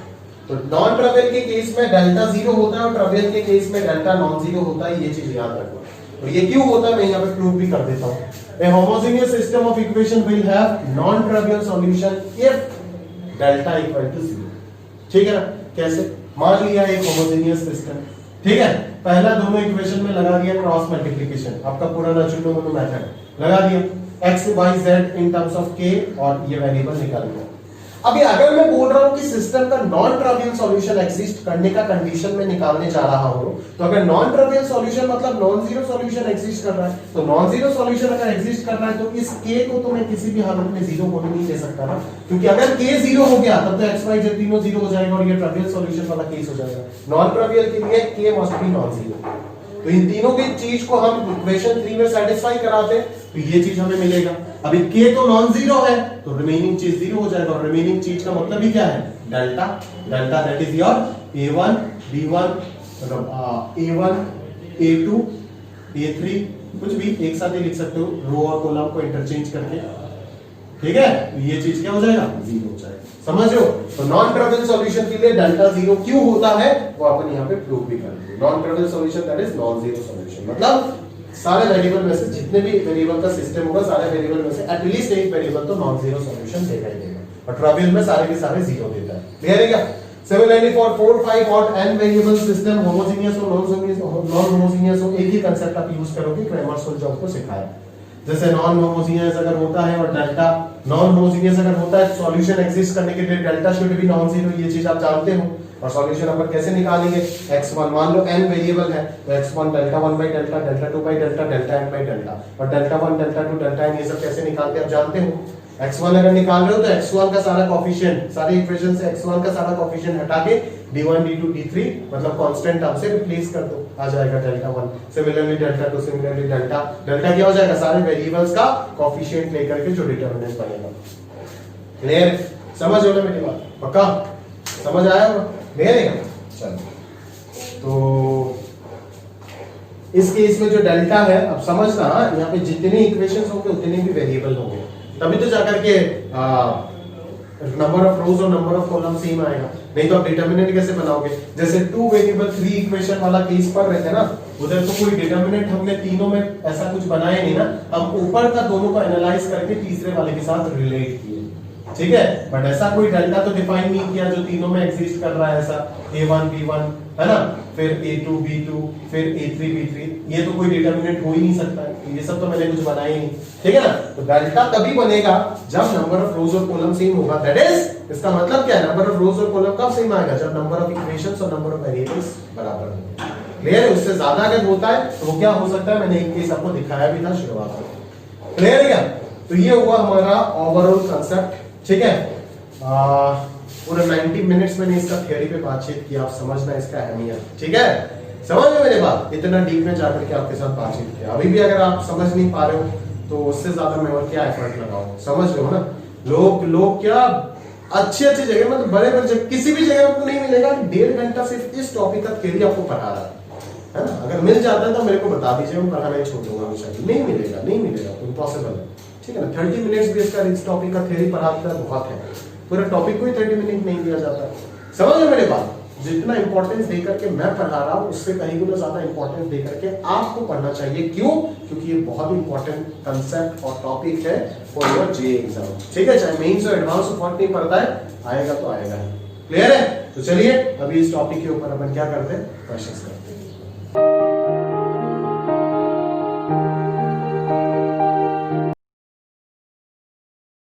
तो नॉन ट्रावियल के केस में डेल्टा जीरो होता है और ट्रावियल के केस में डेल्टा नॉन जीरो होता है, ये चीज याद रखना। और ये क्यों होता है मैं यहाँ पे प्रूव भी कर देता हूँ। A homogeneous system of equation will have non-trivial solution if delta equal to 0। ठीक है ना? कैसे? मान लिया एक होमोजेनियस सिस्टम, ठीक है, पहला दोनों इक्वेशन में लगा दिया क्रॉस मल्टीप्लिकेशन, आपका पुराना चुनो मेथड लगा दिया, x y z in terms of k, और ये वेरिएबल निकाल दिया। अभी अगर मैं बोल रहा हूं कि सिस्टम का नॉन ट्रावियल सॉल्यूशन एग्जिस्ट करने का कंडीशन में निकालने जा रहा हूं, तो अगर नॉन ट्रावियल सॉल्यूशन मतलब नॉन जीरो सॉल्यूशन एग्जिस्ट कर रहा है, तो नॉन जीरो सॉल्यूशन अगर एग्जिस्ट कर रहा है तो इस k को तो मैं किसी भी हालत में जीरो होने नहीं दे सकता ना, क्योंकि अगर k जीरो हो गया तब तो x y z तीनों जीरो हो जाएगा और ये ट्रावियल सॉल्यूशन वाला केस हो जाएगा। नॉन ट्रावियल के लिए k must be non zero. तो इन तीनों की चीज को हम इक्वेशन 3 में सेटिस्फाई कराते तो ये चीज हमें मिलेगा। अभी k तो नॉन जीरो है तो रिमेनिंग चीज जीरो हो जाएगा, और रिमेनिंग चीज का मतलब ही क्या है? Delta. Delta that is your a1 b1, मतलब a1 a2 a3, कुछ भी एक साथ ही लिख सकते हो रो और कॉलम को इंटरचेंज करके, ठीक है? तो ये चीज क्या हो जाएगा? जीरो हो जाएगा। समझ लो? तो नॉन ट्रावियल सॉल्यूशन के लिए डेल्टा जीरो क्यों होता है वो अपन यहाँ पे प्रूव भी करेंगे। Non trivial solution that is non zero solution, मतलब सारे वेरिएबल में से जितने भी वेरिएबल का सिस्टम होगा, सारे वेरिएबल में से एटलीस्ट एक वेरिएबल तो नॉन जीरो सॉल्यूशन देगा ही देगा, और ट्रावियल में सारे के सारे जीरो देता है। क्लियर है क्या? सिमिलरली फॉर 4 5 और n वेरिएबल सिस्टम, होमोजेनियस हो नॉन होमोजेनियस हो, एक ही कांसेप्ट आप यूज करोगे, क्रैमर्स रूल जो आपको सिखाया। जैसे नॉन होमोजेनियस अगर होता है और डेल्टा नॉन होमोजेनियस अगर होता है, सॉल्यूशन एग्जिस्ट करने के लिए delta should be non zero, ये चीज आप जानते हो। और सॉल्यूशन अपन कैसे निकालेंगे? x1 मान लो n वेरिएबल है तो x1 delta 1 by delta, delta 2 by delta, delta n by delta, और डेल्टा 1 डेल्टा 2 डेल्टा n ये सब कैसे निकालते हैं आप जानते हो। x1 अगर निकाल रहे हो तो x1 का सारा कोएफिशिएंट, सारे इक्वेशन से x1 का सारा कोएफिशिएंट हटा के d1 d2 d3 मतलब कांस्टेंट टर्म से रिप्लेस कर दो, आ जाएगा delta 1। Similarly delta 2, similarly delta, delta क्या हो जाएगा? सारे वेरिएबल्स का कोएफिशिएंट लेकर के जो डिटरमिनेंट बनेगा। क्लियर? समझ हो ना मेरी बात? पक्का समझ आया होगा? क्लियर है? चलो, तो इस केस में जो डेल्टा है, अब समझना यहाँ पे जितने इक्वेशंस होंगे उतने भी वेरिएबल होंगे, तभी तो जाकर के नंबर ऑफ रोज और नंबर ऑफ कॉलम सेम आएगा, नहीं तो आप डिटरमिनेंट कैसे बनाओगे? जैसे 2 वेरिएबल 3 इक्वेशन वाला केस पढ़ रहे थे ना, उधर तो कोई डिटरमिनेंट हमने तीनों में ऐसा कुछ बनाया नहीं ना, हम ऊपर का दोनों को एनालाइज करके तीसरे वाले के साथ रिलेट किए, ठीक है? बट ऐसा कोई डेल्टा तो डिफाइन नहीं किया जो तीनों में एग्जिस्ट कर रहा है, ऐसा a1 b1 है ना, फिर a2 b2, फिर a3 b3, ये तो कोई डिटरमिनेंट हो ही नहीं सकता है, ये सब तो मैंने कुछ बनाया ही नहीं, ठीक है ना? तो डेल्टा तभी बनेगा जब नंबर ऑफ रोज और कॉलम सेम होगा, दैट इज, इसका मतलब क्या है? नंबर ऑफ रोज और कॉलम कब सेम आएगा? जब नंबर ऑफ इक्वेशंस और नंबर ऑफ वेरिएबल्स बराबर होंगे। क्लियर है? उससे ज्यादा अगर होता है तो वो क्या हो सकता है? मैंने एक केस आपको दिखाया भी था शुरुआत में। क्लियर है क्या? तो ये हुआ हमारा ओवरऑल कांसेप्ट, ठीक है? पूरा 90 मिनट्स मैंने इसका थ्योरी पे बातचीत की, आप समझना इसका अहमियत, ठीक है? समझ में मेरी बात? इतना डीप में जाकर के आपके साथ बातचीत किया। अभी भी अगर आप समझ नहीं पा रहे हो तो उससे ज्यादा मैं और क्या एफर्ट लगाऊं, समझ लो ना। लोग क्या अच्छी जगह, मतलब बड़े जगह, किसी भी जगह आपको नहीं मिलेगा 1.5 घंटा सिर्फ इस टॉपिक का थ्योरी आपको पढ़ा रहा है ना? अगर मिल जाता है तो मेरे को बता दीजिए, मैं पढ़ाना ही छोड़ दूंगा हमेशा। नहीं मिलेगा, नहीं मिलेगा, इम्पॉसिबल है, ठीक है ना? 30 मिनट्स भी इसका इस टॉपिक का थ्योरी पढ़ाता है, बहुत है, पूरा टॉपिक को ही 30 मिनट नहीं दिया जाता। समझ रहे मेरे बात? जितना इंपॉर्टेंस देकर के मैं पढ़ा रहा हूं उससे कहीं गुना ज्यादा इंपॉर्टेंस देकर के आपको पढ़ना चाहिए। क्यों? क्योंकि ये बहुत इंपॉर्टेंट कंसेप्ट और टॉपिक है फॉर योर जे एग्जाम। ठीक है, चाहे मेंस और एडवांस में फर्क नहीं पड़ता है, आएगा तो आएगा। क्लियर है? तो चलिए अभी इस टॉपिक के ऊपर अपन क्या करते हैं, क्वेश्चंस करते हैं।